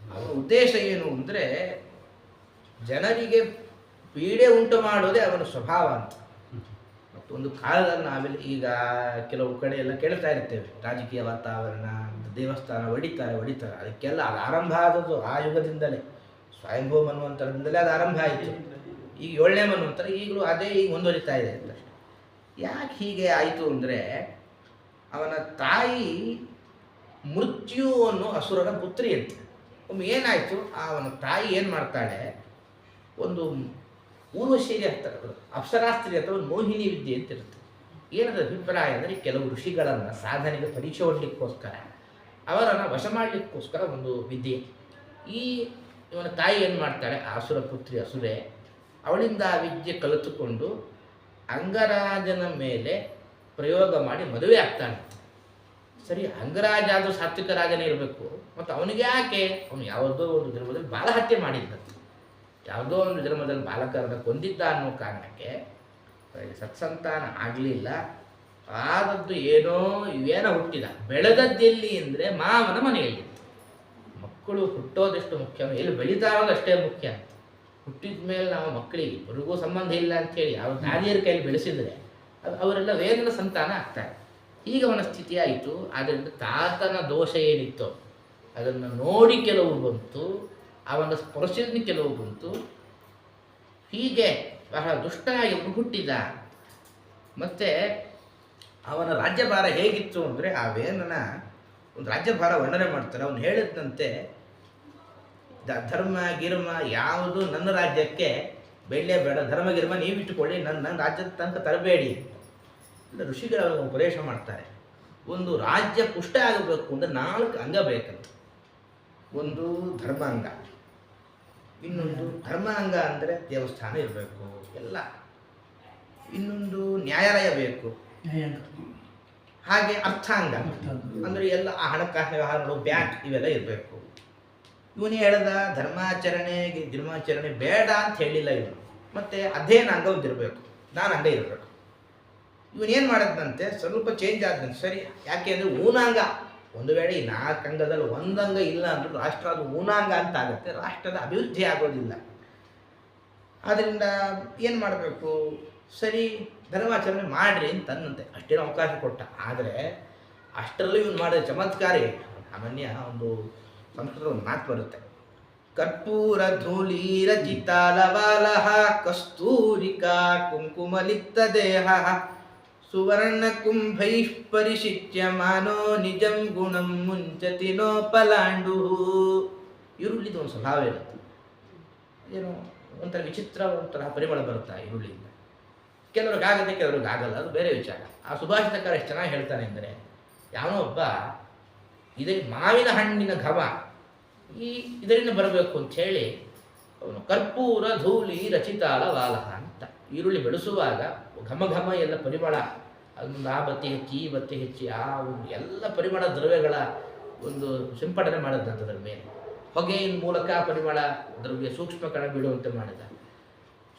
ಅವನ ಉದ್ದೇಶ ಏನು ಅಂದರೆ ಜನರಿಗೆ ಪೀಡೆ ಉಂಟು ಮಾಡೋದೇ ಅವನ ಸ್ವಭಾವ ಅಂತ. ಮತ್ತು ಒಂದು ಕಾಲದಲ್ಲಿ ನಾವೆಲ್ಲ ಈಗ ಕೆಲವು ಕಡೆ ಎಲ್ಲ ಕೇಳ್ತಾ ಇರ್ತೇವೆ, ರಾಜಕೀಯ ವಾತಾವರಣ, ದೇವಸ್ಥಾನ ಹೊಡಿತಾರೆ. ಅದಕ್ಕೆಲ್ಲ ಅದು ಆರಂಭ ಆದದ್ದು ಆ ಯುಗದಿಂದಲೇ, ಸ್ವಯಂಭೂ ಮನ್ವಂತರದಿಂದಲೇ ಅದು ಆರಂಭ ಆಯಿತು. ಈಗ 7ನೇ ಮನ್ವಂತರ ಈಗಲೂ ಅದೇ ಈಗ ಮುಂದುವರಿತಾ ಇದೆ ಅಂತ. ಯಾಕೆ ಹೀಗೆ ಆಯಿತು ಅಂದರೆ, ಅವನ ತಾಯಿ ಮೃತ್ಯು ಅನ್ನೋ ಅಸುರನ ಪುತ್ರಿ ಅಂತ. ಒಮ್ಮೆ ಏನಾಯಿತು, ಅವನ ತಾಯಿ ಏನು ಮಾಡ್ತಾಳೆ, ಒಂದು ಊರ್ವಶೀರಿ ಅಂತಾರೆ, ಅಪ್ಸರಾಸ್ತ್ರಿ ಅಥವಾ ಒಂದು ಮೋಹಿನಿ ವಿದ್ಯೆ ಅಂತ ಇರುತ್ತೆ. ಏನದ ಅಭಿಪ್ರಾಯ ಅಂದರೆ, ಕೆಲವು ಋಷಿಗಳನ್ನು ಸಾಧನೆಗೆ ಪರೀಕ್ಷೆ ಹೊಡಲಿಕ್ಕೋಸ್ಕರ ಅವರನ್ನು ವಶ ಮಾಡಲಿಕ್ಕೋಸ್ಕರ ಒಂದು ವಿದ್ಯೆ. ಇವನ ತಾಯಿ ಏನು ಮಾಡ್ತಾಳೆ, ಅಸುರ ಪುತ್ರಿ ಅಸುರೆ, ಅವಳಿಂದ ಆ ವಿದ್ಯೆ ಕಲಿತುಕೊಂಡು ಅಂಗರಾಜನ ಮೇಲೆ ಪ್ರಯೋಗ ಮಾಡಿ ಮದುವೆ ಆಗ್ತಾನೆ. ಸರಿ, ಅಂಗರಾಜ ಆದರೂ ಸಾತ್ವಿಕ ರಾಜನೇ ಇರಬೇಕು, ಮತ್ತು ಅವನಿಗೆ ಯಾಕೆ, ಅವನು ಯಾವುದೋ ಒಂದು ಜನ್ಮದಲ್ಲಿ ಬಾಲಹತ್ಯೆ ಮಾಡಿದ್ದಂತೆ, ಯಾವುದೋ ಒಂದು ಜನ್ಮದಲ್ಲಿ ಬಾಲಕರನ್ನು ಕೊಂದಿದ್ದ ಅನ್ನೋ ಕಾರಣಕ್ಕೆ ಸತ್ಸಂತಾನ ಆಗಲಿಲ್ಲ. ಆದದ್ದು ಇವೇನೋ ಹುಟ್ಟಿದ, ಬೆಳೆದದ್ದೆಲ್ಲಿ ಅಂದರೆ ಮಾವನ ಮನೆಯಲ್ಲಿ. ಮಕ್ಕಳು ಹುಟ್ಟೋದೆಷ್ಟು ಮುಖ್ಯ, ಎಲ್ಲಿ ಬೆಳೀತಾರೋದು ಅಷ್ಟೇ ಮುಖ್ಯ. ಹುಟ್ಟಿದ ಮೇಲೆ ನಾವು ಮಕ್ಕಳಿಗೆ ಇಬ್ಬರಿಗೂ ಸಂಬಂಧ ಇಲ್ಲ ಅಂಥೇಳಿ ಯಾವ ದಾದಿಯರ ಕೈಯಲ್ಲಿ ಬೆಳೆಸಿದರೆ ಅವರೆಲ್ಲ ವೇದನ ಸಂತಾನ ಆಗ್ತಾರೆ. ಈಗ ಅವನ ಸ್ಥಿತಿ ಆಯಿತು. ಆದ್ದರಿಂದ ತಾತನ ದೋಷ ಏನಿತ್ತು ಅದನ್ನು ನೋಡಿ ಕೆಲವು ಬಂತು, ಅವನ ಸ್ಪರ್ಶದಿಂದ ಕೆಲವು ಬಂತು. ಹೀಗೆ ಬಹಳ ದುಷ್ಟನಾಗಿ ಹುಟ್ಟಿದ. ಮತ್ತು ಅವನ ರಾಜ್ಯಭಾರ ಹೇಗಿತ್ತು ಅಂದರೆ, ಆ ವೇದನ ಒಂದು ರಾಜ್ಯಭಾರ ವರ್ಣನೆ ಮಾಡ್ತಾರೆ. ಅವನು ಹೇಳಿದಂತೆ, ಧರ್ಮ ಗಿರ್ಮ ಯಾವುದು ನನ್ನ ರಾಜ್ಯಕ್ಕೆ ಬೇಡ, ಧರ್ಮ ಗಿರ್ಮ ನೀವಿಟ್ಟುಕೊಳ್ಳಿ, ನನ್ನ ರಾಜ್ಯದ ತನಕ ತರಬೇಡಿ. ಋಷಿಗಳು ಉಪದೇಶ ಮಾಡ್ತಾರೆ. ಒಂದು ರಾಜ್ಯ ಪುಷ್ಟ ಆಗಬೇಕು ಅಂದರೆ 4 ಅಂಗ ಬೇಕಂತ. ಒಂದು ಧರ್ಮಾಂಗ, ಇನ್ನೊಂದು ಧರ್ಮಾಂಗ ಅಂದರೆ ದೇವಸ್ಥಾನ ಇರಬೇಕು ಎಲ್ಲ, ಇನ್ನೊಂದು ನ್ಯಾಯಾಲಯ ಬೇಕು, ಹಾಗೆ ಅರ್ಥಾಂಗ ಅಂದರೆ ಎಲ್ಲ ಆ ಹಣಕಾಸಿನ ವ್ಯವಹಾರಗಳು, ಬ್ಯಾಂಕ್ ಇವೆಲ್ಲ ಇರಬೇಕು. ಇವನೇ ಹೇಳ್ದ ಧರ್ಮಾಚರಣೆ ಬೇಡ ಅಂತ ಹೇಳಿಲ್ಲ ಇವನು. ಮತ್ತು ಅಧ್ಯಯನ ಅಂಗ ಒಂದಿರಬೇಕು, ನಾನು ಅಂಗ ಇರಬೇಕು. ಇವನೇನು ಮಾಡಿದಂತೆ ಸ್ವಲ್ಪ ಚೇಂಜ್ ಆದಂತೆ. ಸರಿ, ಯಾಕೆ ಅಂದರೆ ಊನಾಂಗ, ಒಂದು ವೇಳೆ ಈ 4 ಅಂಗದಲ್ಲಿ ಒಂದಂಗ ಇಲ್ಲ ಅಂದ್ರೆ ರಾಷ್ಟ್ರ ಅದು ಊನಾಂಗ ಅಂತ ಆಗುತ್ತೆ, ರಾಷ್ಟ್ರದ ಅಭಿವೃದ್ಧಿ ಆಗೋದಿಲ್ಲ. ಆದ್ದರಿಂದ ಏನು ಮಾಡಬೇಕು, ಸರಿ ಧರ್ಮಾಚರಣೆ ಮಾಡಿರಿ ಅಂತ ಅನ್ನಂತೆ, ಅಷ್ಟೇನು ಅವಕಾಶ ಕೊಟ್ಟ. ಆದರೆ ಅಷ್ಟರಲ್ಲೂ ಇವನು ಮಾಡಿದ ಚಮತ್ಕಾರಿ. ಸಾಮಾನ್ಯ ಒಂದು ಸಂಸ್ಕೃತದ ಒಂದು ಮಾತು ಬರುತ್ತೆ, ಕರ್ಪೂರ ಧೂಳೀರ ಚಿತಾಲವಾಲಹ ಕಸ್ತೂರಿಕಾ ಕುಂಕುಮಲಿಪ್ತ ದೇಹ ಸುವರ್ಣ ಕುಂಭೈ ಪರಿಶಿಚ್ಯಮಾನೋ ನಿಜಂ ಗುಣಂ ಮುಂಚತಿ ನೋ ಪಲಾಂಡು. ಈರುಳ್ಳಿದು ಒಂದು ಸ್ವಭಾವ ಇರುತ್ತೆ, ಏನು ಒಂಥರ ವಿಚಿತ್ರ, ಒಂಥರ ಪರಿಮಳ ಬರುತ್ತೆ ಈರುಳ್ಳಿಯಿಂದ. ಕೆಲವ್ರಿಗಾಗತ್ತೆ, ಕೆಲವ್ರಿಗಾಗಲ್ಲ, ಅದು ಬೇರೆ ವಿಚಾರ. ಆ ಸುಭಾಷಿತಕಾರ ಎಷ್ಟು ಚೆನ್ನಾಗಿ ಹೇಳ್ತಾನೆ ಅಂದರೆ, ಯಾವನೋ ಒಬ್ಬ ಮಾವಿನ ಹಣ್ಣಿನ ಘಮ ಇದರಿಂದ ಬರಬೇಕು ಅಂಥೇಳಿ ಅವನು ಕರ್ಪೂರ ಧೂಳಿ ರಚಿತಾಲ ವಾಲಹ ಅಂತ ಈರುಳ್ಳಿ ಬೆಳೆಸುವಾಗ ಘಮ ಘಮ ಎಲ್ಲ ಪರಿಮಳ, ಅದೊಂದು ಆ ಬತ್ತಿ ಹೆಚ್ಚಿ ಈ ಬತ್ತಿ ಹೆಚ್ಚಿ ಆ ಒಂದು ಎಲ್ಲ ಪರಿಮಳ ದ್ರವ್ಯಗಳ ಒಂದು ಸಿಂಪಡಣೆ ಮಾಡಿದಂಥ ಅದರ ಮೇಲೆ ಹೊಗೆಯ ಮೂಲಕ ಪರಿಮಳ ದ್ರವ್ಯ ಸೂಕ್ಷ್ಮ ಕಣ ಬೀಳುವಂತೆ ಮಾಡಿದ.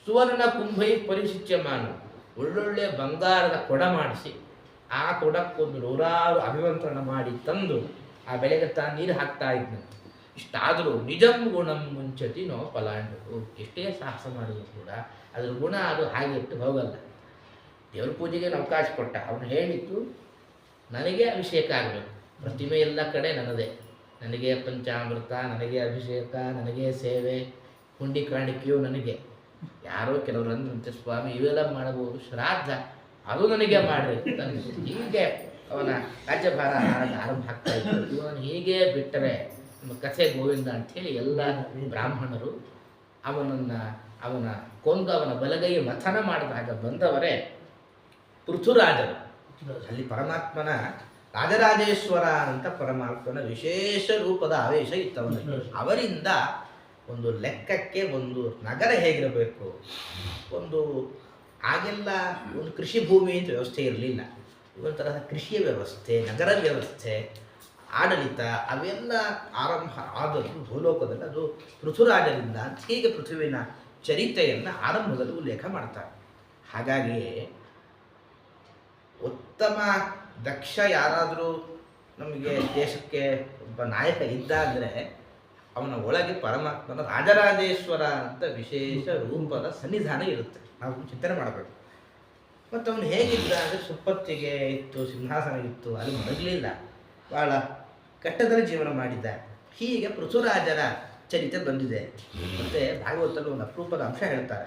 ಸುವರ್ಣ ಕುಂಭೈ ಪರಿಶಿಚ್ಯಮಾನ, ಒಳ್ಳೊಳ್ಳೆ ಬಂಗಾರದ ಕೊಡ ಮಾಡಿಸಿ ಆ ಕೊಡಕ್ಕೊಂದು 100 ಅಭಿಮಂತ್ರಣ ಮಾಡಿ ತಂದು ಆ ಬೆಳೆಗೆ ತಾನು ನೀರು ಹಾಕ್ತಾ ಇದ್ದಂತೆ. ಇಷ್ಟಾದರೂ ನಿಜಂ ಗುಣಂ ಮುಂಚತಿ ನೋ ಪಲಾಂಡು, ಎಷ್ಟೇ ಸಾಹಸ ಮಾಡಿದ್ರು ಕೂಡ ಅದ್ರ ಗುಣ ಅದು ಹಾಗೆ ಇಟ್ಟು ಹೋಗಲ್ಲ. ದೇವ್ರ ಪೂಜೆಗೆ ಅವಕಾಶ ಕೊಟ್ಟ. ಅವನು ಹೇಳಿದ್ದು, ನನಗೆ ಅಭಿಷೇಕ ಆಗಬೇಕು, ಪ್ರತಿಮೆ ಎಲ್ಲ ಕಡೆ ನನ್ನದೇ, ನನಗೆ ಪಂಚಾಮೃತ, ನನಗೆ ಅಭಿಷೇಕ, ನನಗೆ ಸೇವೆ, ಹುಂಡಿ ಕಾಣಿಕೆಯು ನನಗೆ. ಯಾರೋ ಕೆಲವರು ಅಂದ್ರಂತೆ, ಸ್ವಾಮಿ ಇವೆಲ್ಲ ಮಾಡಬಹುದು, ಶ್ರಾದ್ದ ಅದು ನನಗೆ ಮಾಡ್ರಿ. ಹೀಗೆ ಅವನ ರಾಜ್ಯಭಾರ ಆರಂಭ ಆಗ್ತಾ ಇತ್ತು. ಇವನು ಹೀಗೆ ಬಿಟ್ಟರೆ ನಮ್ಮ ಕಥೆ ಗೋವಿಂದ ಅಂಥೇಳಿ ಎಲ್ಲ ಬ್ರಾಹ್ಮಣರು ಅವನ ಕೊಂದು ಅವನ ಬಲಗೈ ಮಥನ ಮಾಡಿದಾಗ ಬಂದವರೇ ಪೃಥುರಾಜರು. ಅಲ್ಲಿ ಪರಮಾತ್ಮನ ರಾಜರಾಜೇಶ್ವರ ಅಂತ ಪರಮಾತ್ಮನ ವಿಶೇಷ ರೂಪದ ಆವೇಶ ಇತ್ತವನಲ್ಲಿ. ಅವರಿಂದ ಒಂದು ಲೆಕ್ಕಕ್ಕೆ ಒಂದು ನಗರ ಹೇಗಿರಬೇಕು, ಒಂದು ಆಗೆಲ್ಲ ಒಂದು ಕೃಷಿ ಭೂಮಿ ಅಂತ ವ್ಯವಸ್ಥೆ ಇರಲಿಲ್ಲ, ಒಂಥರ ಕೃಷಿಯ ವ್ಯವಸ್ಥೆ, ನಗರ ವ್ಯವಸ್ಥೆ, ಆಡಳಿತ ಅವೆಲ್ಲ ಆರಂಭ ಆದದ್ದು ಭೂಲೋಕದಲ್ಲಿ ಅದು ಪೃಥುರಾಜರಿಂದ ಅಂತ. ಹೀಗೆ ಪೃಥುವಿನ ಚರಿತ್ರೆಯನ್ನು ಆರಂಭದಲ್ಲಿ ಉಲ್ಲೇಖ ಮಾಡ್ತಾರೆ. ಹಾಗಾಗಿ ಉತ್ತಮ ದಕ್ಷ ಯಾರಾದರೂ ನಮಗೆ ದೇಶಕ್ಕೆ ಒಬ್ಬ ನಾಯಕ ಇದ್ದ ಅಂದರೆ ಅವನ ಒಳಗೆ ಪರಮಾತ್ಮನ ರಾಜರಾಜೇಶ್ವರ ಅಂತ ವಿಶೇಷ ರೂಪದ ಸನ್ನಿಧಾನ ಇರುತ್ತೆ. ನಾವು ಚಿಂತನೆ ಮಾಡಬೇಕು. ಮತ್ತು ಅವನು ಹೇಗಿದ್ದ ಅಂದರೆ ಸುಪ್ಪತ್ತಿಗೆ ಇತ್ತು, ಸಿಂಹಾಸನ ಇತ್ತು, ಅಲ್ಲಿ ಮಡಗಲಿಲ್ಲ, ಭಾಳ ಕಟ್ಟದಲ್ಲಿ ಜೀವನ ಮಾಡಿದ್ದ. ಹೀಗೆ ಪೃಥುರಾಜರ ಚರಿತ್ರೆ ಬಂದಿದೆ. ಮತ್ತು ಭಾಗವತಲ್ಲಿ ಒಂದು ಅಪರೂಪದ ಅಂಶ ಹೇಳ್ತಾರೆ.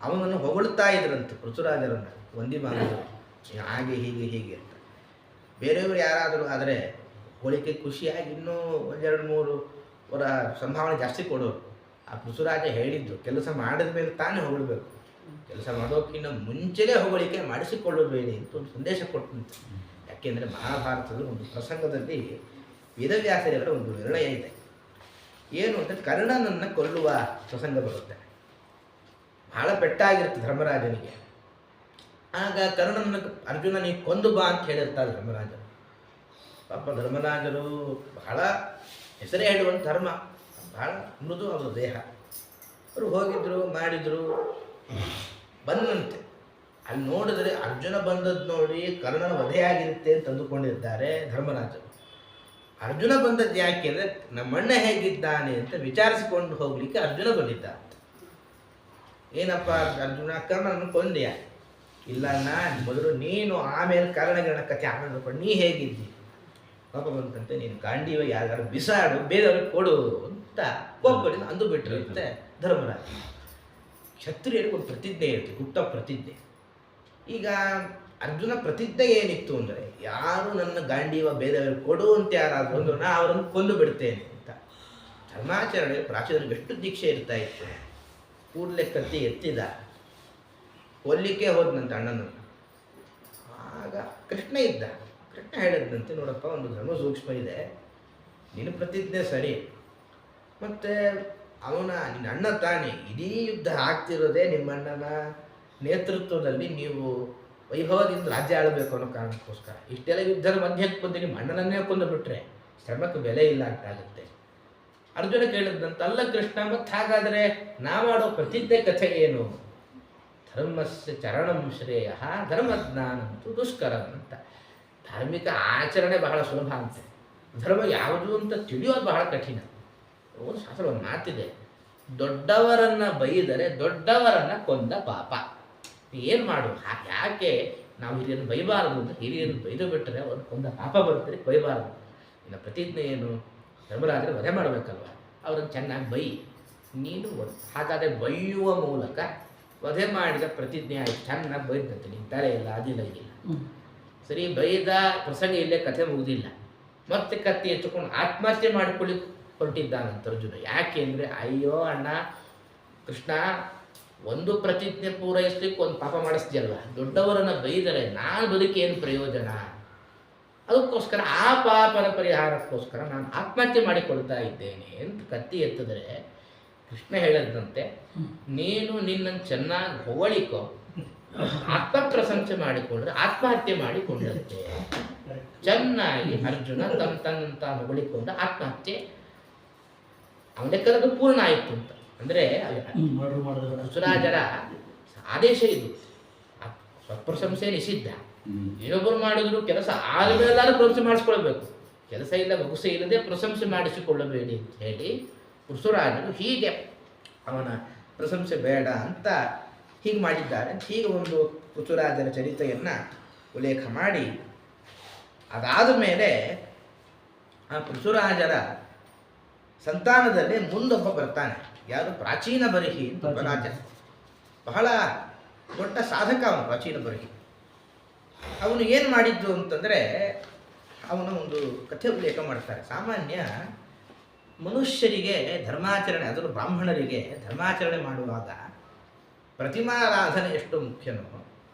ಅವನನ್ನು ಹೊಗಳ್ತಾ ಇದ್ರಂತೆ ಪೃಥುರಾಜರನ್ನು, ವಂದಿಮಾನರು, ಹಾಗೆ ಹೀಗೆ ಹೀಗೆ ಅಂತ. ಬೇರೆಯವರು ಯಾರಾದರೂ ಆದರೆ ಹೋಳಿಕೆ ಖುಷಿಯಾಗಿ ಇನ್ನೂ 1-2-3 ಅವರ ಸಂಭಾವನೆ ಜಾಸ್ತಿ ಕೊಡೋರು. ಆ ಪೃಥುರಾಜ ಹೇಳಿದ್ದು ಕೆಲಸ ಮಾಡಿದ ಮೇಲೆ ತಾನೇ ಹೊಗಳಬೇಕು, ಕೆಲಸ ಮಾಡೋಕ್ಕಿಂತ ಮುಂಚೆನೇ ಹೊಗಳಿಕೆ ಮಾಡಿಸಿಕೊಳ್ಳಬೇಡಿ ಅಂತ ಒಂದು ಸಂದೇಶ ಕೊಟ್ಟಂತೆ. ಯಾಕೆಂದರೆ ಮಹಾಭಾರತದ ಒಂದು ಪ್ರಸಂಗದಲ್ಲಿ ವೇದವ್ಯಾಸರವರ ಒಂದು ನಿರ್ಣಯ ಇದೆ. ಏನು ಅಂತ, ಕರ್ಣನನ್ನು ಕೊಲ್ಲುವ ಪ್ರಸಂಗ ಬರುತ್ತೆ. ಬಹಳ ಪೆಟ್ಟಾಗಿರುತ್ತೆ ಧರ್ಮರಾಜನಿಗೆ. ಆಗ ಕರ್ಣನನ್ನು ಅರ್ಜುನ ನೀವು ಕೊಂದು ಬಾ ಅಂತ ಹೇಳಿರ್ತಾರೆ ಧರ್ಮರಾಜರು. ಪಾಪ ಧರ್ಮರಾಜರು ಬಹಳ ಹೆಸರೇ ಹೇಳುವಂಥ ಧರ್ಮ, ಬಹಳ ಮೃದು ಅವರ ದೇಹ. ಅವರು ಹೋಗಿದ್ರು, ಮಾಡಿದರು, ಬಂದಂತೆ. ಅಲ್ಲಿ ನೋಡಿದ್ರೆ ಅರ್ಜುನ ಬಂದದ್ದು ನೋಡಿ ಕರ್ಣನ ವಧೆಯಾಗಿರುತ್ತೆ ಅಂತ ಅಂದುಕೊಂಡಿದ್ದಾರೆ ಧರ್ಮರಾಜರು. ಅರ್ಜುನ ಬಂದದ್ದು ಯಾಕೆ ಅಂದರೆ ನಮ್ಮಣ್ಣ ಹೇಗಿದ್ದಾನೆ ಅಂತ ವಿಚಾರಿಸಿಕೊಂಡು ಹೋಗ್ಲಿಕ್ಕೆ ಅರ್ಜುನ ಬಂದಿದ್ದ ಅಂತ. ಏನಪ್ಪ ಅರ್ಜುನ, ಕರ್ಣನನ್ನು ಕೊಂದ್ಯಾ? ಇಲ್ಲ ಅಣ್ಣ, ಮೊದಲು ನೀನು, ಆಮೇಲೆ ಕರ್ಣಗಿರಣ ಕಥೆ ಆಮೇಲೆ ಕೊಂಡು ನೀ ಹೇಗಿದ್ದಿ? ಪಾಪ ಬಂತಂತೆ, ನೀನು ಗಾಂಡೀವ ಯಾರು ಬಿಸಾಡು, ಬೇರೆಯವ್ರಿಗೆ ಕೊಡು ಅಂತ ಕೋಪದಿಂದ ಅಂದು ಬಿಟ್ಟಿರುತ್ತೆ ಧರ್ಮರಾಜ. ಕ್ಷತ್ರಿಯರಿಗೆ ಒಂದು ಪ್ರತಿಜ್ಞೆ ಇರುತ್ತೆ, ಗುಪ್ತ ಪ್ರತಿಜ್ಞೆ. ಈಗ ಅರ್ಜುನ ಪ್ರತಿಜ್ಞೆ ಏನಿತ್ತು ಅಂದರೆ, ಯಾರು ನನ್ನ ಗಾಂಡೀವ ಬೇರೆಯವ್ರಿಗೆ ಕೊಡು ಅಂತ ಯಾರಾದರೂ ಅಂದ್ರೆ ನಾ ಅವರನ್ನು ಕೊಂದು ಬಿಡ್ತೇನೆ ಅಂತ. ಧರ್ಮಾಚರಣೆ ಪ್ರಾಚೀನರಿಗೆ ಎಷ್ಟು ದೀಕ್ಷೆ ಇರ್ತಾ ಇತ್ತು. ಕೂಡಲೇ ಕತ್ತಿ ಎತ್ತಿದ, ಕೊಲ್ಲಿಕ್ಕೆ ಹೋದನಂತೆ ಅಣ್ಣನನ್ನು. ಆಗ ಕೃಷ್ಣ ಇದ್ದ. ಕೃಷ್ಣ ಹೇಳಿದಂತೆ, ನೋಡಪ್ಪ, ಒಂದು ಧರ್ಮ ಸೂಕ್ಷ್ಮ ಇದೆ, ನಿನ್ನ ಪ್ರತಿಜ್ಞೆ ಸರಿ, ಮತ್ತು ನಿನ್ನ ಅಣ್ಣ ತಾನೇ, ಇಡೀ ಯುದ್ಧ ಆಗ್ತಿರೋದೇ ನಿಮ್ಮಣ್ಣನ ನೇತೃತ್ವದಲ್ಲಿ, ನೀವು ವೈಭವದಿಂದ ರಾಜ್ಯ ಆಳಬೇಕು ಅನ್ನೋ ಕಾರಣಕ್ಕೋಸ್ಕರ. ಇಷ್ಟೆಲ್ಲ ಯುದ್ಧದ ಮಧ್ಯಕ್ಕೆ ಬಂದು ನಿಮ್ಮ ಅಣ್ಣನನ್ನೇ ಕೊಂದು ಬಿಟ್ಟರೆ ಶ್ರಮಕ್ಕೆ ಬೆಲೆ ಇಲ್ಲ ಅಂತಾಗುತ್ತೆ. ಅರ್ಜುನ ಕೇಳಿದಂತ, ಅಲ್ಲ ಕೃಷ್ಣ, ಮತ್ತು ಹಾಗಾದರೆ ನಾವಾಡೋ ಪ್ರತಿಜ್ಞೆ ಕಥೆ ಏನು? ಧರ್ಮಸ್ಯ ಚರಣಂ ಶ್ರೇಯ ಧರ್ಮಜ್ಞಾನಂತೂ ದುಷ್ಕರಂ ಅಂತ. ಧಾರ್ಮಿಕ ಆಚರಣೆ ಬಹಳ ಸುಲಭ ಅಂತೆ, ಧರ್ಮ ಯಾವುದು ಅಂತ ತಿಳಿಯೋದು ಬಹಳ ಕಠಿಣ. ಒಂದು ಶಾಸ್ತ್ರ, ಒಂದು ಮಾತಿದೆ, ದೊಡ್ಡವರನ್ನು ಬೈದರೆ ದೊಡ್ಡವರನ್ನು ಕೊಂದ ಪಾಪ. ಏನು ಮಾಡು, ಯಾಕೆ ನಾವು ಹಿರಿಯರನ್ನು ಬೈಬಾರದು ಅಂತ? ಹಿರಿಯರನ್ನು ಬೈದು ಬಿಟ್ಟರೆ ಅವ್ರು ಕೊಂದ ಪಾಪ ಬರುತ್ತದೆ, ಬೈಬಾರದು. ಇನ್ನು ಪ್ರತಿಜ್ಞೆ ಏನು? ಧರ್ಮರಾಜರು ವಧೆ ಮಾಡಬೇಕಲ್ವ, ಅವ್ರನ್ನ ಚೆನ್ನಾಗಿ ಬೈ ನೀನು. ಹಾಗಾದರೆ ಬೈಯುವ ಮೂಲಕ ವಧೆ ಮಾಡಿದ ಪ್ರತಿಜ್ಞೆ ಆಯ್ತು, ಚೆನ್ನಾಗಿ ಬೈದಂತೆ, ನಿನ್ನ ತಲೆ ಇಲ್ಲ, ಅದಿಲ್ಲ, ಇದಿಲ್ಲ. ಸರಿ, ಬೈದ ಪ್ರಸಂಗ ಇಲ್ಲೇ ಕಥೆ ಮುಗಿದಿಲ್ಲ. ಮತ್ತೆ ಕತ್ತಿ ಎತ್ತುಕೊಂಡು ಆತ್ಮಹತ್ಯೆ ಮಾಡಿಕೊಳ್ಳಿ ಹೊರಟಿದ್ದಾನಂತ ಅರ್ಜುನ. ಯಾಕೆ ಅಂದರೆ, ಅಯ್ಯೋ ಅಣ್ಣ ಕೃಷ್ಣ, ಒಂದು ಪ್ರತಿಜ್ಞೆ ಪೂರೈಸ್ಲಿಕ್ಕೆ ಒಂದು ಪಾಪ ಮಾಡಿಸ್ತೀಯಲ್ವ, ದೊಡ್ಡವರನ್ನು ಬೈದರೆ ನಾನು ಬದುಕಿ ಏನು ಪ್ರಯೋಜನ? ಅದಕ್ಕೋಸ್ಕರ ಆ ಪಾಪದ ಪರಿಹಾರಕ್ಕೋಸ್ಕರ ನಾನು ಆತ್ಮಹತ್ಯೆ ಮಾಡಿಕೊಳ್ತಾ ಇದ್ದೇನೆ ಅಂತ ಕತ್ತಿ ಎತ್ತಿದರೆ, ಕೃಷ್ಣ ಹೇಳಿದಂತೆ, ನೀನು ನಿನ್ನನ್ನು ಚೆನ್ನಾಗಿ ಹೊಗಳಿಕೋ, ಆತ್ಮಪ್ರಶಂಸೆ ಮಾಡಿಕೊಂಡ್ರೆ ಆತ್ಮಹತ್ಯೆ ಮಾಡಿಕೊಂಡಂತೆ. ಚೆನ್ನಾಗಿ ಅರ್ಜುನ ತನ್ನಂತ ಹೊಗಳಿಕೊಂಡ ಆತ್ಮಹತ್ಯೆ ಅವನ ಲೆಕ್ಕದ್ದು ಪೂರ್ಣ ಆಯಿತು ಅಂತ. ಅಂದರೆ ಪೃಥುರಾಜರ ಆದೇಶ ಇದು, ಸ್ವಪ್ರಶಂಸೆ ನಿಷಿದ್ಧ. ಇನ್ನೊಬ್ಬರು ಮಾಡಿದ್ರು ಕೆಲಸ ಆದಮೇಲಾದ್ರೂ ಪ್ರಶಂಸೆ ಮಾಡಿಸ್ಕೊಳ್ಬೇಕು, ಕೆಲಸ ಇಲ್ಲ ಮುಗುಸೆ ಇಲ್ಲದೆ ಪ್ರಶಂಸೆ ಮಾಡಿಸಿಕೊಳ್ಳಬೇಡಿ ಅಂತ ಹೇಳಿ ಪೃಥುರಾಜರು ಹೀಗೆ ಅವನ ಪ್ರಶಂಸೆ ಬೇಡ ಅಂತ ಹೀಗೆ ಮಾಡಿದ್ದಾರೆ. ಹೀಗೆ ಒಂದು ಪೃಥುರಾಜರ ಚರಿತ್ರೆಯನ್ನು ಉಲ್ಲೇಖ ಮಾಡಿ, ಅದಾದ ಮೇಲೆ ಆ ಪೃಥುರಾಜರ ಸಂತಾನದಲ್ಲಿ ಮುಂದೊಬ್ಬ ಬರ್ತಾನೆ. ಯಾರು? ಪ್ರಾಚೀನ ಬರಿಹಿ ಅಂತ ಒಬ್ಬ ರಾಜ, ಬಹಳ ದೊಡ್ಡ ಸಾಧಕ ಅವನು. ಪ್ರಾಚೀನ ಬರಿಹಿ ಅವನು ಏನು ಮಾಡಿದ್ದು ಅಂತಂದರೆ, ಅವನ ಒಂದು ಕಥೆ ಉಲ್ಲೇಖ ಮಾಡ್ತಾರೆ. ಸಾಮಾನ್ಯ ಮನುಷ್ಯರಿಗೆ ಧರ್ಮಾಚರಣೆ, ಅದನ್ನು ಬ್ರಾಹ್ಮಣರಿಗೆ ಧರ್ಮಾಚರಣೆ ಮಾಡುವಾಗ ಪ್ರತಿಮಾರಾಧನೆ ಎಷ್ಟು ಮುಖ್ಯನೋ,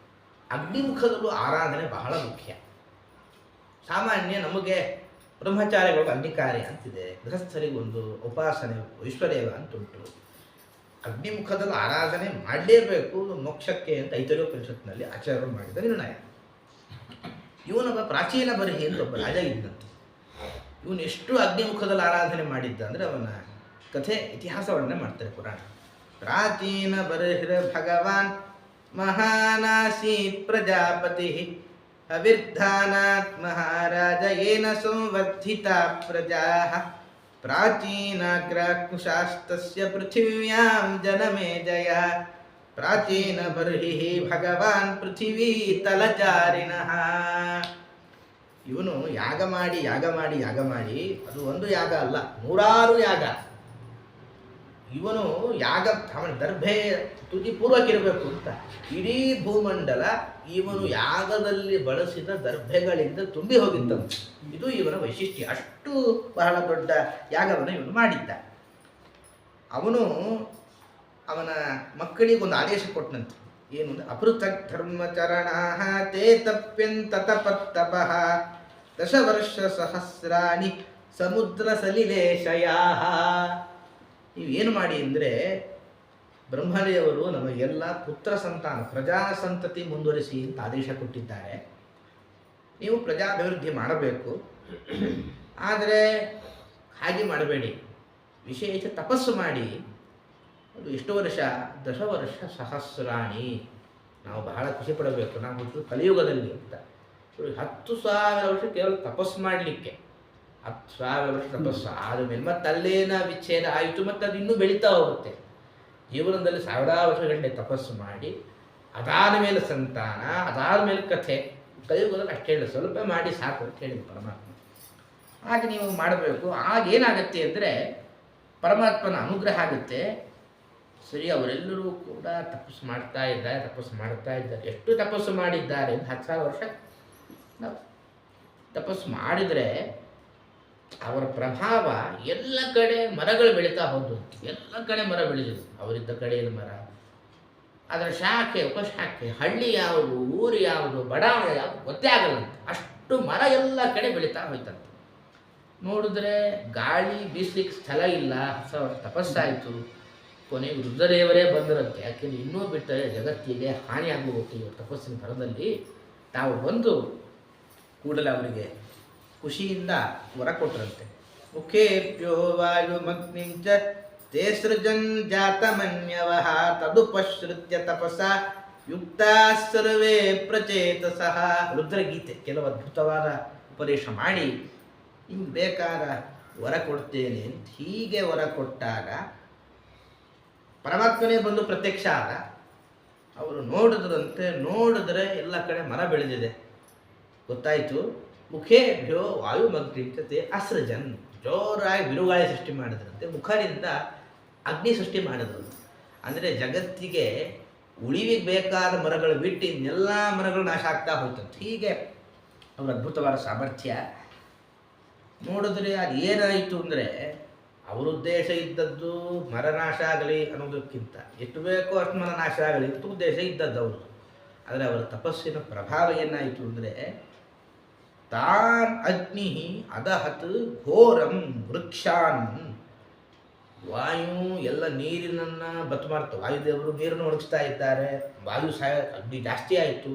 ಅಗ್ನಿಮುಖದಲ್ಲೂ ಆರಾಧನೆ ಬಹಳ ಮುಖ್ಯ. ಸಾಮಾನ್ಯ ನಮಗೆ ಬ್ರಹ್ಮಚಾರಿಗಳು ಅಗ್ನಿಕಾರ್ಯ ಅಂತಿದೆ, ಗೃಹಸ್ಥರಿಗೊಂದು ಉಪಾಸನೆ ವೈಶ್ವದೇವ ಅಂತುಂಟು. ಅಗ್ನಿಮುಖದಲ್ಲಿ ಆರಾಧನೆ ಮಾಡಲೇಬೇಕು ಮೋಕ್ಷಕ್ಕೆ ಅಂತ ಐತರೇಯೋಪನಿಷತ್ತಿನಲ್ಲಿ ಆಚಾರ್ಯರು ಮಾಡಿದ ನಿರ್ಣಯ. ಇವನೊಬ್ಬ ಪ್ರಾಚೀನ ಬರಿಹಿ ಅಂತ ಒಬ್ಬ ರಾಜ ಇದ್ದಂತೆ. ಇವನು ಎಷ್ಟು ಅಗ್ನಿಮುಖದಲ್ಲಿ ಆರಾಧನೆ ಮಾಡಿದ್ದ ಅಂದರೆ ಅವನ ಕಥೆ ಇತಿಹಾಸವನ್ನೇ ಮಾಡ್ತಾರೆ ಪುರಾಣ. ಪ್ರಾಚೀನ ಬರಿಹಿರ ಭಗವಾನ್ ಮಹಾನಾಸೀತ್ ಪ್ರಜಾಪತಿ ಅವಿರ್ಧಾನಾತ್ ಮಹಾರಾಜ ಏನ ಸಂವರ್ಧಿತ ಪ್ರಜಾ ಪ್ರಾಚೀನಾಗ್ರಾಕುಶಾಸ್ತಸ್ಯ ಪೃಥಿವ್ಯಾಂ ಜನಮೇಜಯ ಪ್ರಾಚೀನ ಬರ್ಹಿ ಭಗವಾನ್ ಪೃಥಿವೀ ತಲಚಾರಿಣಃ. ಇವನು ಯಾಗ ಮಾಡಿ ಅದು ಒಂದು ಯಾಗ ಅಲ್ಲ, 100 ಯಾಗ. ಇವನು ಯಾಗ ಅವನ ದರ್ಭೆ ತುದಿ ಪೂರ್ವಕ್ಕಿರಬೇಕು ಅಂತ ಇಡೀ ಭೂಮಂಡಲ ಇವನು ಯಾಗದಲ್ಲಿ ಬಳಸಿದ ದರ್ಭೆಗಳಿಂದ ತುಂಬಿ ಹೋಗಿದ್ದಂತೆ. ಇದು ಇವನ ವೈಶಿಷ್ಟ್ಯ. ಅಷ್ಟು ಬಹಳ ದೊಡ್ಡ ಯಾಗವನ್ನು ಇವನು ಮಾಡಿದ್ದ. ಅವನು ಅವನ ಮಕ್ಕಳಿಗೆ ಒಂದು ಆದೇಶ ಕೊಟ್ಟನಂತೆ. ಏನು ಅಂದ್ರೆ ಅಪೃಥಕ್ ಧರ್ಮಚರಣಾ ತೇ ತಪ್ಯಂತತಪತ್ತಪಃ ದಶವರ್ಷ ಸಹಸ್ರಾಣಿ ಸಮುದ್ರ ಸಲಿಲೇಶಯಾ. ನೀವೇನು ಮಾಡಿ ಅಂದರೆ ಬ್ರಹ್ಮದೇವರು ನಮಗೆಲ್ಲ ಪುತ್ರ ಸಂತಾನ ಪ್ರಜಾ ಸಂತತಿ ಮುಂದುವರಿಸಿ ಅಂತ ಆದೇಶ ಕೊಟ್ಟಿದ್ದಾರೆ. ನೀವು ಪ್ರಜಾಭಿವೃದ್ಧಿ ಮಾಡಬೇಕು, ಆದರೆ ಹಾಗೆ ಮಾಡಬೇಡಿ, ವಿಶೇಷ ತಪಸ್ಸು ಮಾಡಿ. ಅದು ಎಷ್ಟು ವರ್ಷ? ದಶವರ್ಷ ಸಹಸ್ರಾಣಿ. ನಾವು ಬಹಳ ಖುಷಿ ಪಡಬೇಕು, ನಾವು ಹುಟ್ಟು ಕಲಿಯುಗದಲ್ಲಿ ಅಂತ. 10,000 ವರ್ಷ ಕೇವಲ ತಪಸ್ಸು ಮಾಡಲಿಕ್ಕೆ, 10,000 ವರ್ಷ ತಪಸ್ಸು ಆದಮೇಲೆ ಮತ್ತೆ ಅಲ್ಲೇನ ವಿಚ್ಛೇದ ಆಯಿತು, ಮತ್ತು ಅದು ಇನ್ನೂ ಬೆಳೀತಾ ಹೋಗುತ್ತೆ. ಜೀವನದಲ್ಲಿ 1000 ವರ್ಷಗಟ್ಟಲೆ ತಪಸ್ಸು ಮಾಡಿ ಅದಾದ ಮೇಲೆ ಸಂತಾನ, ಅದಾದ ಮೇಲೆ ಕಥೆ. ಕಲಿಯುಗದಲ್ಲಿ ಅಷ್ಟೇ ಹೇಳಿ, ಸ್ವಲ್ಪ ಮಾಡಿ ಸಾಕು ಅಂತ ಹೇಳಿದ ಪರಮಾತ್ಮ. ಹಾಗೆ ನೀವು ಮಾಡಬೇಕು. ಆಗೇನಾಗತ್ತೆ ಅಂದರೆ ಪರಮಾತ್ಮನ ಅನುಗ್ರಹ ಆಗುತ್ತೆ. ಸರಿ, ಅವರೆಲ್ಲರೂ ಕೂಡ ತಪಸ್ಸು ಮಾಡ್ತಾ ಇದ್ದಾರೆ. ಎಷ್ಟು ತಪಸ್ಸು ಮಾಡಿದ್ದಾರೆ? 10,000 ವರ್ಷ ನಾವು ತಪಸ್ಸು ಮಾಡಿದರೆ ಅವರ ಪ್ರಭಾವ ಎಲ್ಲ ಕಡೆ ಮರಗಳು ಬೆಳೀತಾ ಹೋದವು. ಎಲ್ಲ ಕಡೆ ಮರ ಬೆಳೆದಿದ್ದು. ಅವರಿದ್ದ ಕಡೆಯಲ್ಲಿ ಮರ, ಅದರ ಶಾಖೆ ಉಪಶಾಖೆ, ಹಳ್ಳಿ ಯಾವುದು, ಊರು ಯಾವುದು, ಬಡಾವಣೆ ಯಾವುದು ಗೊತ್ತೇ ಆಗಲ್ಲಂತೆ. ಅಷ್ಟು ಮರ ಎಲ್ಲ ಕಡೆ ಬೆಳೀತಾ ಹೋಯ್ತಂತೆ. ನೋಡಿದ್ರೆ ಗಾಳಿ ಬೀಸ್ಲಿಕ್ಕೆ ಸ್ಥಳ ಇಲ್ಲ. ತಪಸ್ಸಾಯಿತು. ಕೊನೆಗೆ ರುದ್ರದೇವರೇ ಬಂದರಂತೆ. ಯಾಕೆಂದರೆ ಇನ್ನೂ ಬಿಟ್ಟರೆ ಜಗತ್ತಿಗೆ ಹಾನಿಯಾಗುವುದು ಇವರು ತಪಸ್ಸಿನ ಫಲದಲ್ಲಿ. ತಾವು ಬಂದು ಕೂಡಲೇ ಅವರಿಗೆ ಖುಷಿಯಿಂದ ವರ ಕೊಟ್ಟರಂತೆ. ಮುಖೇಭ್ಯೋ ವಾಯುಮಗ್ನಿಂಚ ತೇ ಸೃಜನ್ ಜಾತಮನ್ಯವಃ ತದುಪಶ್ರುತ್ಯ ತಪಸ ಯುಕ್ತಾ ಸರ್ವೇ ಪ್ರಚೇತಸಃ. ರುದ್ರಗೀತೆ ಕೆಲವು ಅದ್ಭುತವಾದ ಉಪದೇಶ ಮಾಡಿ ನಿಮ್ಗೆ ಬೇಕಾದ ವರ ಕೊಡ್ತೇನೆ ಅಂತ ಹೀಗೆ ವರ ಕೊಟ್ಟಾಗ ಪರಮಾತ್ಮನೇ ಬಂದು ಪ್ರತ್ಯಕ್ಷ ಆದ. ಅವರು ನೋಡಿದ್ರೆ ಎಲ್ಲ ಕಡೆ ಮರ ಬೆಳೆದಿದೆ. ಗೊತ್ತಾಯಿತು. ಮುಖೇಭ್ಯೋ ವಾಯುಮಗ್ನಿಂಚತೆ ಅಸೃಜನ್. ಜೋರಾಗಿ ಬಿರುಗಾಳಿ ಸೃಷ್ಟಿ ಮಾಡಿದ್ರಂತೆ. ಮುಖದಿಂದ ಅಗ್ನಿ ಸೃಷ್ಟಿ ಮಾಡಿದ್ರು. ಅಂದರೆ ಜಗತ್ತಿಗೆ ಉಳಿವಿಗೆ ಬೇಕಾದ ಮರಗಳು ಬಿಟ್ಟು ಇನ್ನೆಲ್ಲ ಮರಗಳು ನಾಶ ಆಗ್ತಾ ಹೋಗ್ತಂತೆ. ಹೀಗೆ ಅವರ ಅದ್ಭುತವಾದ ಸಾಮರ್ಥ್ಯ. ನೋಡಿದ್ರೆ ಅದು ಏನಾಯಿತು ಅಂದರೆ ಅವರ ಉದ್ದೇಶ ಇದ್ದದ್ದು ಮರ ನಾಶ ಆಗಲಿ ಅನ್ನೋದಕ್ಕಿಂತ ಎಷ್ಟು ಬೇಕೋ ಅಷ್ಟು ಮರ ನಾಶ ಆಗಲಿ ಅಂತ ಉದ್ದೇಶ ಇದ್ದದ್ದು ಅವರು. ಆದರೆ ಅವರ ತಪಸ್ಸಿನ ಪ್ರಭಾವ ಏನಾಯಿತು ಅಂದರೆ ತಾನ್ ಅಗ್ನಿ ಅದಹತ್ ಘೋರಂ ವೃಕ್ಷಾನ್. ವಾಯು ಎಲ್ಲ ನೀರಿನನ್ನು ಬತ್ತು ಮಾಡ್ತಾರೆ. ವಾಯುದೇವರು ನೀರನ್ನು ಒಣಗಿಸ್ತಾ ಇದ್ದಾರೆ. ವಾಯು ಅಗ್ನಿ ಜಾಸ್ತಿ ಆಯಿತು.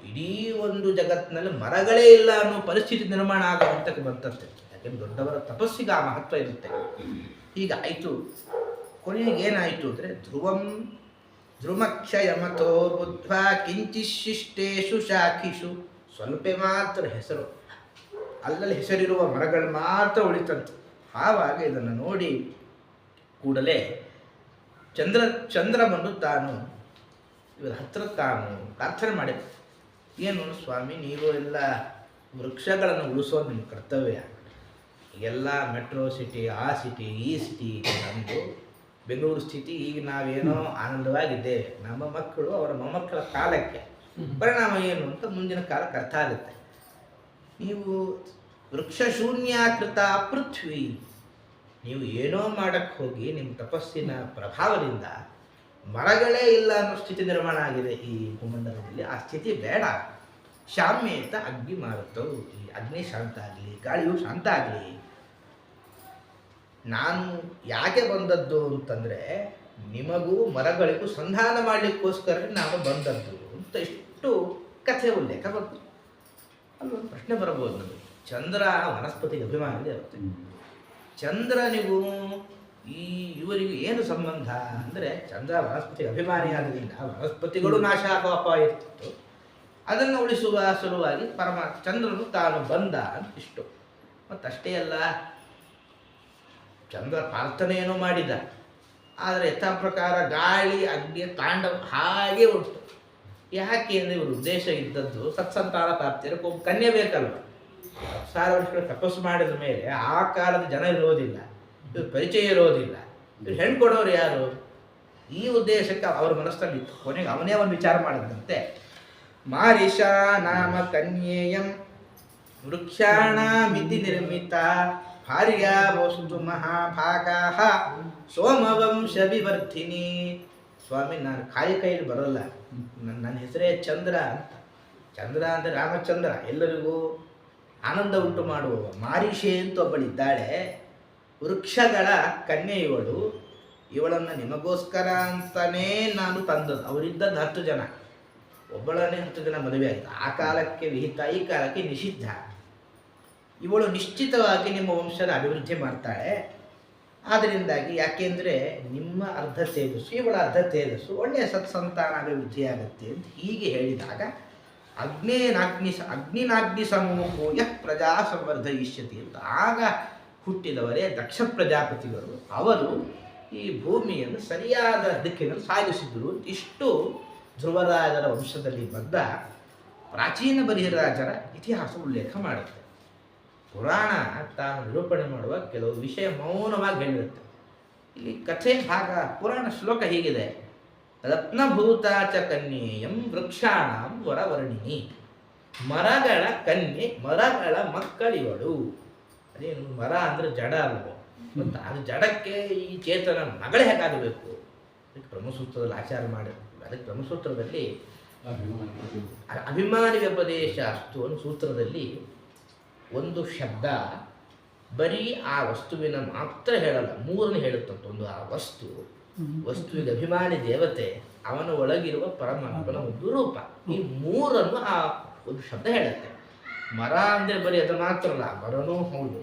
ಇಡೀ ಒಂದು ಜಗತ್ತಿನಲ್ಲಿ ಮರಗಳೇ ಇಲ್ಲ ಅನ್ನೋ ಪರಿಸ್ಥಿತಿ ನಿರ್ಮಾಣ ಆಗೋ ಹಂತಕ್ಕೆ ಬಂತಂತೆ. ಯಾಕೆಂದ್ರೆ ದೊಡ್ಡವರ ತಪಸ್ಸಿಗೆ ಆ ಮಹತ್ವ ಇರುತ್ತೆ. ಹೀಗಾಯಿತು. ಕೊನೆಗೆ ಏನಾಯಿತು ಅಂದರೆ ಧ್ರುಮಕ್ಷಯಮತೋ ಬುದ್ಧ್ವಾ ಕಿಂಚಿಶಿಷ್ಟೇಶು ಶಾಖಿಷು. ಸ್ವಲ್ಪ ಮಾತ್ರ ಹೆಸರು, ಅಲ್ಲಲ್ಲಿ ಹೆಸರಿರುವ ಮರಗಳು ಮಾತ್ರ ಉಳಿತಂತೆ. ಆವಾಗ ಇದನ್ನು ನೋಡಿ ಕೂಡಲೇ ಚಂದ್ರ ಬಂದು ತಾನು ಇವರ ಹತ್ರ ತಾನು ಪ್ರಾರ್ಥನೆ ಮಾಡಿದ. ಏನು ಸ್ವಾಮಿ, ನೀವು ಎಲ್ಲ ವೃಕ್ಷಗಳನ್ನು ಉಳಿಸೋದು ನಿಮ್ಮ ಕರ್ತವ್ಯ. ಎಲ್ಲ ಮೆಟ್ರೋ ಸಿಟಿ, ಆ ಸಿಟಿ, ಈ ಸಿಟಿ ನಮ್ಮದು ಬೆಂಗಳೂರು ಸ್ಥಿತಿ. ಈಗ ನಾವೇನೋ ಆನಂದವಾಗಿದ್ದೇವೆ. ನಮ್ಮ ಮಕ್ಕಳು ಅವರ ಮೊಮ್ಮಕ್ಕಳ ಕಾಲಕ್ಕೆ ಪರಿಣಾಮ ಏನು ಅಂತ ಮುಂದಿನ ಕಾಲಕ್ಕೆ ಅರ್ಥ ಆಗುತ್ತೆ. ನೀವು ವೃಕ್ಷ ಶೂನ್ಯಾಕೃತ ಪೃಥ್ವಿ. ನೀವು ಏನೋ ಮಾಡಕ್ಕೆ ಹೋಗಿ ನಿಮ್ಮ ತಪಸ್ಸಿನ ಪ್ರಭಾವದಿಂದ ಮರಗಳೇ ಇಲ್ಲ ಅನ್ನೋ ಸ್ಥಿತಿ ನಿರ್ಮಾಣ ಆಗಿದೆ ಈ ಭೂಮಂಡಲದಲ್ಲಿ. ಆ ಸ್ಥಿತಿ ಬೇಡ. ಶಾಮ್ಯೇತ ಅಗ್ನಿ ಮಾರುತ್ತವು. ಈ ಅಗ್ನಿ ಶಾಂತ ಆಗಲಿ, ಗಾಳಿಯು ಶಾಂತ ಆಗಲಿ. ನಾನು ಯಾಕೆ ಬಂದದ್ದು ಅಂತಂದರೆ ನಿಮಗೂ ಮರಗಳಿಗೂ ಸಂಧಾನ ಮಾಡಲಿಕ್ಕೋಸ್ಕರ ನಾನು ಬಂದದ್ದು ಅಂತ ಇಷ್ಟು ಕಥೆ ಉಲ್ಲೇಖ ಬಂತು. ಅಲ್ಲೊಂದು ಪ್ರಶ್ನೆ ಬರಬಹುದು ನಮಗೆ. ಚಂದ್ರ ವನಸ್ಪತಿಗೆ ಅಭಿಮಾನಿ ಇರುತ್ತೆ. ಚಂದ್ರನಿಗೂ ಇವರಿಗೂ ಏನು ಸಂಬಂಧ ಅಂದರೆ ಚಂದ್ರ ವನಸ್ಪತಿಗೆ ಅಭಿಮಾನಿ ಆದ್ರಿಂದ ವನಸ್ಪತಿಗಳು ನಾಶ ಆಗೋ ಅಪಾಯ ಇರ್ತಿತ್ತು. ಅದನ್ನು ಉಳಿಸುವ ಸಲುವಾಗಿ ಚಂದ್ರನು ತಾನು ಬಂದ ಅಂತ ಇಷ್ಟು. ಮತ್ತಷ್ಟೇ ಅಲ್ಲ, ಚಂದ್ರ ಪ್ರಾರ್ಥನೆಯನ್ನು ಮಾಡಿದ. ಆದರೆ ಯಥಾ ಪ್ರಕಾರ ಗಾಳಿ ಅಗ್ನಿಯ ತಾಂಡವ ಹಾಗೆ ಉಂಟು. ಯಾಕೆ ಅಂದರೆ ಇವರು ಉದ್ದೇಶ ಇದ್ದದ್ದು ಸತ್ಸಂತಾನ ಪ್ರಾಪ್ತಿಯಕ್ಕೆ ಒಬ್ಬ ಕನ್ಯೆ ಬೇಕಲ್ವ. 1000 ವರ್ಷಗಳ ತಪಸ್ಸು ಮಾಡಿದ ಮೇಲೆ ಆ ಕಾಲದ ಜನ ಇರೋದಿಲ್ಲ, ಇವ್ರ ಪರಿಚಯ ಇರೋದಿಲ್ಲ, ಇವ್ರು ಹೆಣ್ಣು ಕೊಡೋರು ಯಾರು? ಈ ಉದ್ದೇಶಕ್ಕೆ ಅವ್ರ ಮನಸ್ಸಲ್ಲಿ ಇತ್ತು. ಕೊನೆಗೆ ಅವನೇ ಒಂದು ವಿಚಾರ ಮಾಡಿದಂತೆ, ಮಾರಿಷಾ ನಾಮ ಕನ್ಯೇಯಂ ವೃಕ್ಷಾಣ ಮಿತಿ ನಿರ್ಮಿತ ಭಾರ್ಯ ವಸ್ತು ಮಹಾಭಾಗಾ ಸೋಮವಂಶ ವಿವರ್ಧಿನಿ. ಸ್ವಾಮಿ, ನಾನು ಖಾಲಿ ಕೈಯಲ್ಲಿ ಬರೋಲ್ಲ, ನನ್ನ ಹೆಸರೇ ಚಂದ್ರ ಅಂತ. ಚಂದ್ರ ಅಂದರೆ ರಾಮಚಂದ್ರ, ಎಲ್ಲರಿಗೂ ಆನಂದ ಉಂಟು ಮಾಡುವ. ಮಾರಿಷೆ ಅಂತ ಒಬ್ಬಳಿದ್ದಾಳೆ, ವೃಕ್ಷಗಳ ಕನ್ಯೆ ಇವಳು. ಇವಳನ್ನು ನಿಮಗೋಸ್ಕರ ಅಂತಲೇ ನಾನು ತಂದದ್ದು. ಅವರಿದ್ದದ್ದು 10 ಜನ, ಒಬ್ಬಳನ್ನೇ 10 ಜನ ಮದುವೆ ಆಯಿತು. ಆ ಕಾಲಕ್ಕೆ ವಿಹಿತ, ಈ ಕಾಲಕ್ಕೆ ನಿಷಿದ್ಧ. ಇವಳು ನಿಶ್ಚಿತವಾಗಿ ನಿಮ್ಮ ವಂಶದ ಅಭಿವೃದ್ಧಿ ಮಾಡ್ತಾಳೆ. ಆದ್ದರಿಂದಾಗಿ ಯಾಕೆಂದರೆ ನಿಮ್ಮ ಅರ್ಧ ತೇಜಸ್ಸು ಇವಳ ಅರ್ಧ ತೇಜಸ್ಸು, ಒಳ್ಳೆಯ ಸತ್ಸಂತಾನ ಅಭಿವೃದ್ಧಿಯಾಗುತ್ತೆ ಅಂತ ಹೀಗೆ ಹೇಳಿದಾಗ, ಅಗ್ನಿನಾಗ್ನಿ ಸಮೂಹೋ ಯಃ ಪ್ರಜಾ ಸಂವರ್ಧಯಿಷ್ಯತಿ ಅಂತ ಆಗ ಹುಟ್ಟಿದವರೇ ದಕ್ಷ ಪ್ರಜಾಪತಿಗಳು. ಅವರು ಈ ಭೂಮಿಯನ್ನು ಸರಿಯಾದ ದಿಕ್ಕಿನಲ್ಲಿ ಸಾಗಿಸಿದರು. ಇಷ್ಟು ಧ್ರುವರಾಜರ ವಂಶದಲ್ಲಿ ಬಂದ ಪ್ರಾಚೀನ ಬಲಿರಾಜರ ಇತಿಹಾಸ ಉಲ್ಲೇಖ ಮಾಡುತ್ತೆ. ಪುರಾಣ ತಾನು ನಿರೂಪಣೆ ಮಾಡುವ ಕೆಲವು ವಿಷಯ ಮೌನವಾಗಿ ಹೇಳಿರುತ್ತೆ. ಇಲ್ಲಿ ಕಥೆ ಭಾಗ, ಪುರಾಣ ಶ್ಲೋಕ ಹೀಗಿದೆ: ರತ್ನಭೂತ ಚ ಕನ್ಯೇಯಂ ವೃಕ್ಷಾಣಂ ವರವರ್ಣಿನಿ. ಮರಗಳ ಕನ್ಯೆ, ಮರಗಳ ಮಕ್ಕಳಿವಳು. ಅದೇನು ಮರ ಅಂದರೆ ಜಡ ಅಲ್ವೋ, ಮತ್ತು ಅದು ಜಡಕ್ಕೆ ಈ ಚೇತನ ಮಗಳೇ ಹೇಗಾಗಬೇಕು? ಅದಕ್ಕೆ ಬ್ರಹ್ಮಸೂತ್ರದಲ್ಲಿ ಆಚಾರ ಮಾಡಿರ್ತೀವಿ. ಅದಕ್ಕೆ ಬ್ರಹ್ಮಸೂತ್ರದಲ್ಲಿ ಅಭಿಮಾನಿ ವ್ಯಪದೇಶ ಅಸ್ತು ಅನ್ನೋ ಸೂತ್ರದಲ್ಲಿ ಒಂದು ಶಬ್ದ ಬರೀ ಆ ವಸ್ತುವಿನ ಮಾತ್ರ ಹೇಳಲ್ಲ, 3 ಹೇಳುತ್ತಂತ. ಒಂದು ಆ ವಸ್ತುವಿಗೆ ಅಭಿಮಾನಿ ದೇವತೆ, ಅವನ ಒಳಗಿರುವ ಪರಮಾತ್ಮನ ಒಂದು ರೂಪ. ಈ 3 ಆ ಒಂದು ಶಬ್ದ ಹೇಳುತ್ತೆ. ಮರ ಅಂದರೆ ಬರೀ ಅದು ಮಾತ್ರ ಅಲ್ಲ, ಮರನೂ ಹೌದು,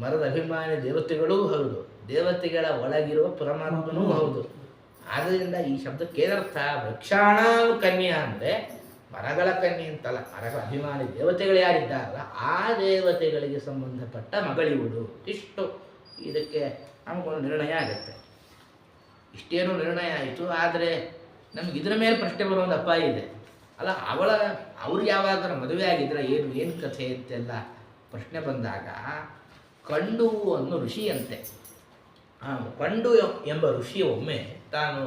ಮರದ ಅಭಿಮಾನಿ ದೇವತೆಗಳೂ ಹೌದು, ದೇವತೆಗಳ ಒಳಗಿರುವ ಪರಮಾತ್ಮನೂ ಹೌದು. ಆದ್ದರಿಂದ ಈ ಶಬ್ದಕ್ಕೆ ಏನರ್ಥ? ವೃಕ್ಷಾಣ ಕನ್ಯಾ ಅಂದರೆ ಮರಗಳ ಕನ್ಯೆ ಅಂತಲ್ಲ, ಮರಗಳ ಅಭಿಮಾನಿ ದೇವತೆಗಳು ಯಾರಿದ್ದಾರಲ್ಲ ಆ ದೇವತೆಗಳಿಗೆ ಸಂಬಂಧಪಟ್ಟ ಮಗಳಿವುಡು. ಇಷ್ಟು ಇದಕ್ಕೆ ನಮಗೊಂದು ನಿರ್ಣಯ ಆಗುತ್ತೆ. ಇಷ್ಟೇನೋ ನಿರ್ಣಯ ಆಯಿತು. ಆದರೆ ನಮ್ಗೆ ಇದರ ಮೇಲೆ ಪ್ರಶ್ನೆ ಬರೋ ಒಂದು ಅಪಾಯ ಇದೆ ಅಲ್ಲ. ಅವ್ರು ಯಾವಾಗ ಮದುವೆ ಆಗಿದ್ರೆ ಏನು ಕಥೆ ಅಂತೆಲ್ಲ ಪ್ರಶ್ನೆ ಬಂದಾಗ, ಕಂಡು ಅನ್ನೋ ಋಷಿಯಂತೆ, ಕಂಡು ಎಂಬ ಋಷಿ ಒಮ್ಮೆ ತಾನು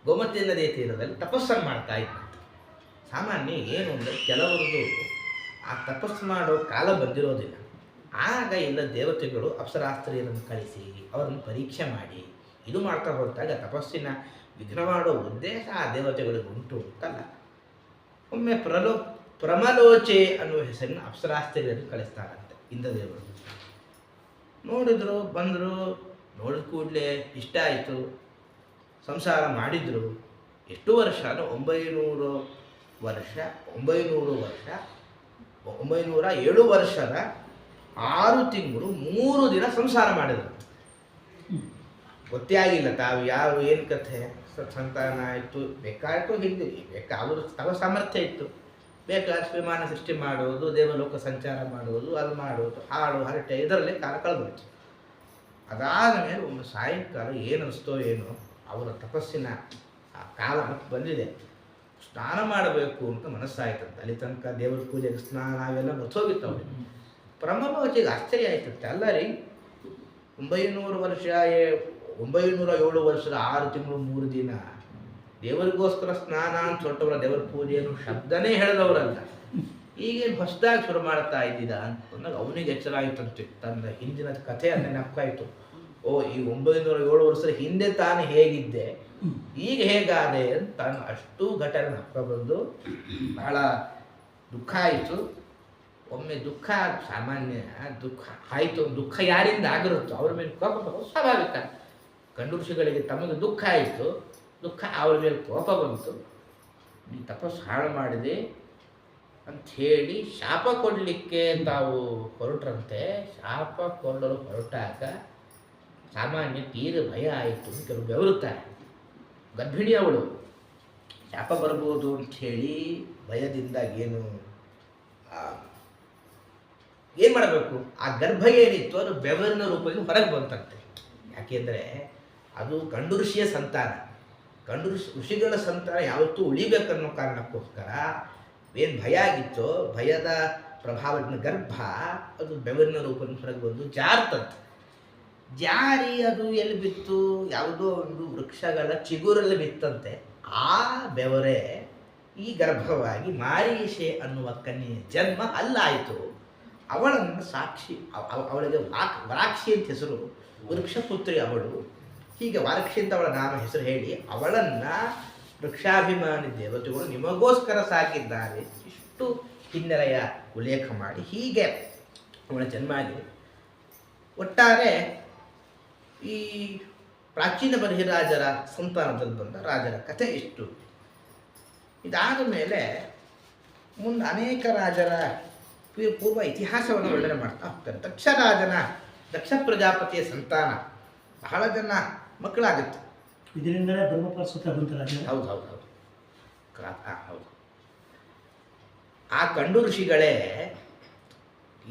ಗೋಮತಿ ನದಿಯ ತೀರದಲ್ಲಿ ತಪಸ್ಸನ್ನು ಮಾಡ್ತಾ ಇದ್ದಂತೆ. ಸಾಮಾನ್ಯ ಏನು ಅಂದರೆ ಕೆಲವರದು ಆ ತಪಸ್ಸು ಮಾಡೋ ಕಾಲ ಬಂದಿರೋದಿಲ್ಲ. ಆಗ ಎಲ್ಲ ದೇವತೆಗಳು ಅಪ್ಸರಾಸ್ತ್ರೀಯರನ್ನು ಕಳಿಸಿ ಅವರನ್ನು ಪರೀಕ್ಷೆ ಮಾಡಿ ಇದು ಮಾಡ್ತಾ ಹೋದಾಗ ತಪಸ್ಸಿನ ವಿಘ್ನ ಮಾಡೋ ಉದ್ದೇಶ ಆ ದೇವತೆಗಳಿಗೆ ಉಂಟು ಅಂತಲ್ಲ. ಒಮ್ಮೆ ಪ್ರಮಲೋಚೆ ಅನ್ನುವ ಹೆಸರಿನ ಅಪ್ಸರಾಸ್ತ್ರೀಯರನ್ನು ಕಳಿಸ್ತಾರಂತೆ ಇಂದ್ರದೇವರು. ನೋಡಿದ್ರು, ಬಂದರು, ನೋಡಿದ ಕೂಡಲೇ ಇಷ್ಟ ಆಯಿತು, ಸಂಸಾರ ಮಾಡಿದರು. ಎಷ್ಟು ವರ್ಷ? 907 ವರ್ಷದ 6 ತಿಂಗಳು 3 ದಿನ ಸಂಸಾರ ಮಾಡಿದರು. ಗೊತ್ತೇ ಆಗಿಲ್ಲ ತಾವು ಯಾರು ಏನು ಕಥೆ. ಸಂತಾನ ಆಯಿತು, ಬೇಕಾಯಿತು, ಹಿಂದೆ ಬೇಕಾದರೂ ತವ ಸಾಮರ್ಥ್ಯ ಇತ್ತು, ಬೇಕಾದ ವಿಮಾನ ಸೃಷ್ಟಿ ಮಾಡುವುದು, ದೇವಲೋಕ ಸಂಚಾರ ಮಾಡುವುದು, ಅದು ಮಾಡುವುದು, ಹಾಡು ಹರಟೆ ಇದರಲ್ಲೇ ಕಾಲ ಕಳೆದೋಯ್ತು. ಅದಾದ ಮೇಲೆ ಒಂದು ಸಾಯಂಕಾಲ ಏನು ಅನಿಸ್ತೋ ಏನೋ, ಅವರ ತಪಸ್ಸಿನ ಕಾಲ ಬಂದಿದೆ, ಸ್ನಾನ ಮಾಡಬೇಕು ಅಂತ ಮನಸ್ಸಾಯ್ತಂತೆ. ಅಲ್ಲಿ ತನಕ ದೇವರ ಪೂಜೆಗೆ ಸ್ನಾನ ನಾವೆಲ್ಲ ಮರ್ತೋಗಿತ್ತು ಅವ್ರಿಗೆ. ಪ್ರಮಲೋಚಿಗೆ ಆಶ್ಚರ್ಯ ಆಯ್ತಂತೆ. ಅಲ್ಲ ರೀ, 907 ವರ್ಷದ 6 ತಿಂಗಳು 3 ದಿನ ದೇವರಿಗೋಸ್ಕರ ಸ್ನಾನ ಅಂತ ಹೊರಟವರ, ದೇವರ ಪೂಜೆಯನ್ನು ಶಬ್ದನೇ ಹೇಳಿದವರಲ್ಲ, ಈಗೇನು ಹೊಸದಾಗಿ ಶುರು ಮಾಡ್ತಾ ಇದ್ದಿದ್ದ ಅಂತಂದಾಗ ಅವನಿಗೆ ಎಚ್ಚರ ಆಯಿತಂತೆ. ತನ್ನ ಹಿಂದಿನ ಕಥೆ ಅಂತ ನೆನಪಾಯಿತು. ಓ, ಈ 907 ವರ್ಷದ ಹಿಂದೆ ತಾನು ಹೇಗಿದ್ದೆ, ಈಗ ಹೇಗಾದೆ ಅಂತ ತಾನು ಅಷ್ಟು ಘಟನೆ ನಪ್ಪ ಬಂದು ಬಹಳ ದುಃಖ ಆಯಿತು. ಒಮ್ಮೆ ದುಃಖ ಸಾಮಾನ್ಯ, ದುಃಖ ಆಯಿತು. ದುಃಖ ಯಾರಿಂದ ಆಗಿರುತ್ತೋ ಅವ್ರ ಮೇಲೆ ಕೋಪ ಬರೋದು ಸ್ವಾಭಾವಿಕ. ಗಂಡು ಋಷಿಗಳಿಗೆ ತಮಗೆ ದುಃಖ ಆಯಿತು, ದುಃಖ ಅವ್ರ ಮೇಲೆ ಕೋಪ ಬಂತು. ನೀ ತಪಸ್ಸು ಹಾಳು ಮಾಡಿದೆ ಅಂಥೇಳಿ ಶಾಪ ಕೊಡಲಿಕ್ಕೆ ತಾವು ಹೊರಟ್ರಂತೆ. ಶಾಪ ಕೊಡಲು ಹೊರಟಾಗ ಸಾಮಾನ್ಯ ತೀರ ಭಯ ಆಯಿತು. ಕೆಲವು ಬೆವರುತ್ತಾರೆ. ಗರ್ಭಿಣಿ ಅವಳು, ಶಾಪ ಬರ್ಬೋದು ಅಂಥೇಳಿ ಭಯದಿಂದ ಏನು ಮಾಡಬೇಕು? ಆ ಗರ್ಭ ಏನಿತ್ತು ಅದು ಬೆವರಿನ ರೂಪದಲ್ಲಿ ಹೊರಗೆ ಬಂತಂತೆ. ಯಾಕೆಂದರೆ ಅದು ಗಂಡು ಋಷಿಯ ಸಂತಾನ. ಗಂಡು ಋಷಿಗಳ ಸಂತಾನ ಯಾವತ್ತೂ ಉಳಿಬೇಕನ್ನೋ ಕಾರಣಕ್ಕೋಸ್ಕರ ಏನು ಭಯ ಆಗಿತ್ತೋ ಭಯದ ಪ್ರಭಾವದ ಗರ್ಭ ಅದು ಬೆವರಿನ ರೂಪದ ಹೊರಗೆ ಬಂದು ಜಾರ್ತಂತೆ. ಜಾರಿ ಅದು ಎಲ್ಲಿ ಬಿತ್ತು, ಯಾವುದೋ ಒಂದು ವೃಕ್ಷಗಳ ಚಿಗುರಲ್ಲಿ ಬಿತ್ತಂತೆ. ಆ ಬೆವರೇ ಈ ಗರ್ಭವಾಗಿ ಮಾರೀಷೆ ಅನ್ನುವ ಕನ್ಯೆಯ ಜನ್ಮ ಅಲ್ಲಾಯಿತು. ಅವಳನ್ನು ಸಾಕ್ಷಿ, ಅವಳಿಗೆ ವಾರಾಕ್ಷಿ ಅಂತ ಹೆಸರು, ವೃಕ್ಷಪುತ್ರಿ ಅವಳು. ಹೀಗೆ ವಾರಾಕ್ಷಿ ಅಂತ ಅವಳ ನಾಮ ಹೆಸರು ಹೇಳಿ ಅವಳನ್ನು ವೃಕ್ಷಾಭಿಮಾನಿ ದೇವತೆಗಳು ನಿಮಗೋಸ್ಕರ ಸಾಕಿದ್ದಾರೆ. ಇಷ್ಟು ಹಿನ್ನೆಲೆಯ ಉಲ್ಲೇಖ ಮಾಡಿ ಹೀಗೆ ಅವಳ ಜನ್ಮ ಆಗಿದೆ. ಒಟ್ಟಾರೆ ಈ ಪ್ರಾಚೀನ ಬಹಿರಾಜರ ಸಂತಾನದಲ್ಲಿ ಬಂದ ರಾಜರ ಕಥೆ ಇಷ್ಟು. ಇದಾದ ಮೇಲೆ ಮುಂದೆ ಅನೇಕ ರಾಜರ ಪೂರ್ವ ಇತಿಹಾಸವನ್ನು ವರ್ಣನೆ ಮಾಡ್ತಾ ಹೋಗ್ತಾರೆ. ದಕ್ಷ ಪ್ರಜಾಪತಿಯ ಸಂತಾನ ಬಹಳ ಜನ ಮಕ್ಕಳಾಗುತ್ತೆ. ಇದರಿಂದಲೇ ಬ್ರಹ್ಮಪಾಲ ಸೂತ್ರ ಬಂತಲ್ಲ. ಹೌದು ಹೌದು ಹೌದು ಹೌದು. ಆ ಗಂಡು ಋಷಿಗಳೇ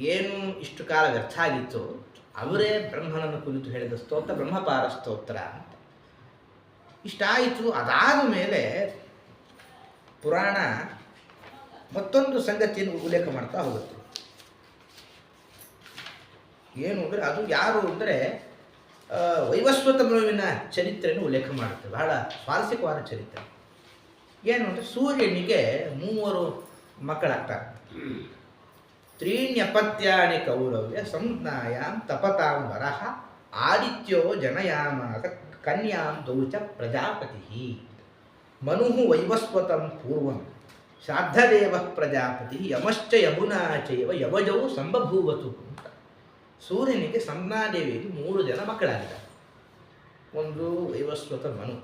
ಏನು ಇಷ್ಟು ಕಾಲ ವ್ಯರ್ಥ ಆಗಿತ್ತು, ಅವರೇ ಬ್ರಹ್ಮನನ್ನು ಕುರಿತು ಹೇಳಿದ ಸ್ತೋತ್ರ ಬ್ರಹ್ಮಪಾರ ಸ್ತೋತ್ರ ಅಂತ. ಇಷ್ಟಾಯಿತು. ಅದಾದ ಮೇಲೆ ಪುರಾಣ ಮತ್ತೊಂದು ಸಂಗತಿಯನ್ನು ಉಲ್ಲೇಖ ಮಾಡ್ತಾ ಹೋಗುತ್ತೆ. ಏನು ಅಂದರೆ ಅದು ಯಾರು ಅಂದರೆ ವೈವಸ್ವತ ಮನುವಿನ ಚರಿತ್ರೆಯನ್ನು ಉಲ್ಲೇಖ ಮಾಡುತ್ತೆ. ಬಹಳ ಸ್ವಾರಸ್ಯಕವಾದ ಚರಿತ್ರೆ. ಏನು ಅಂದರೆ ಸೂರ್ಯನಿಗೆ 3 ಮಕ್ಕಳಾಗ್ತಾರೆ. ತ್ರೀಣ್ಯಪತ್ಯಾನಿ ಕೌರವ್ಯ ಸಂಜ್ಞಾಯಾಂ ತಪತಾಂ ವರಹ ಆದಿತ್ಯೋ ಜನಯಾಮಾಸ ಕನ್ಯಾಂ ದೌಚ ಪ್ರಜಾಪತಿ ಮನು ವೈವಸ್ವತಂ ಪೂರ್ವಂ ಶ್ರಾದ್ದದೇವ ಪ್ರಜಾಪತಿ ಯಮಶ್ಚ ಯಮುನಾ ಚೈವ ಯವಜೌ ಸಂಬಭೂವತು ಅಂತ. ಸೂರ್ಯನಿಗೆ ಸಂಜ್ಞಾದೇವಿಗೆ 3 ಜನ ಮಕ್ಕಳಾಗಿದ್ದಾರೆ. ಒಂದು ವೈವಸ್ವತ ಮನು,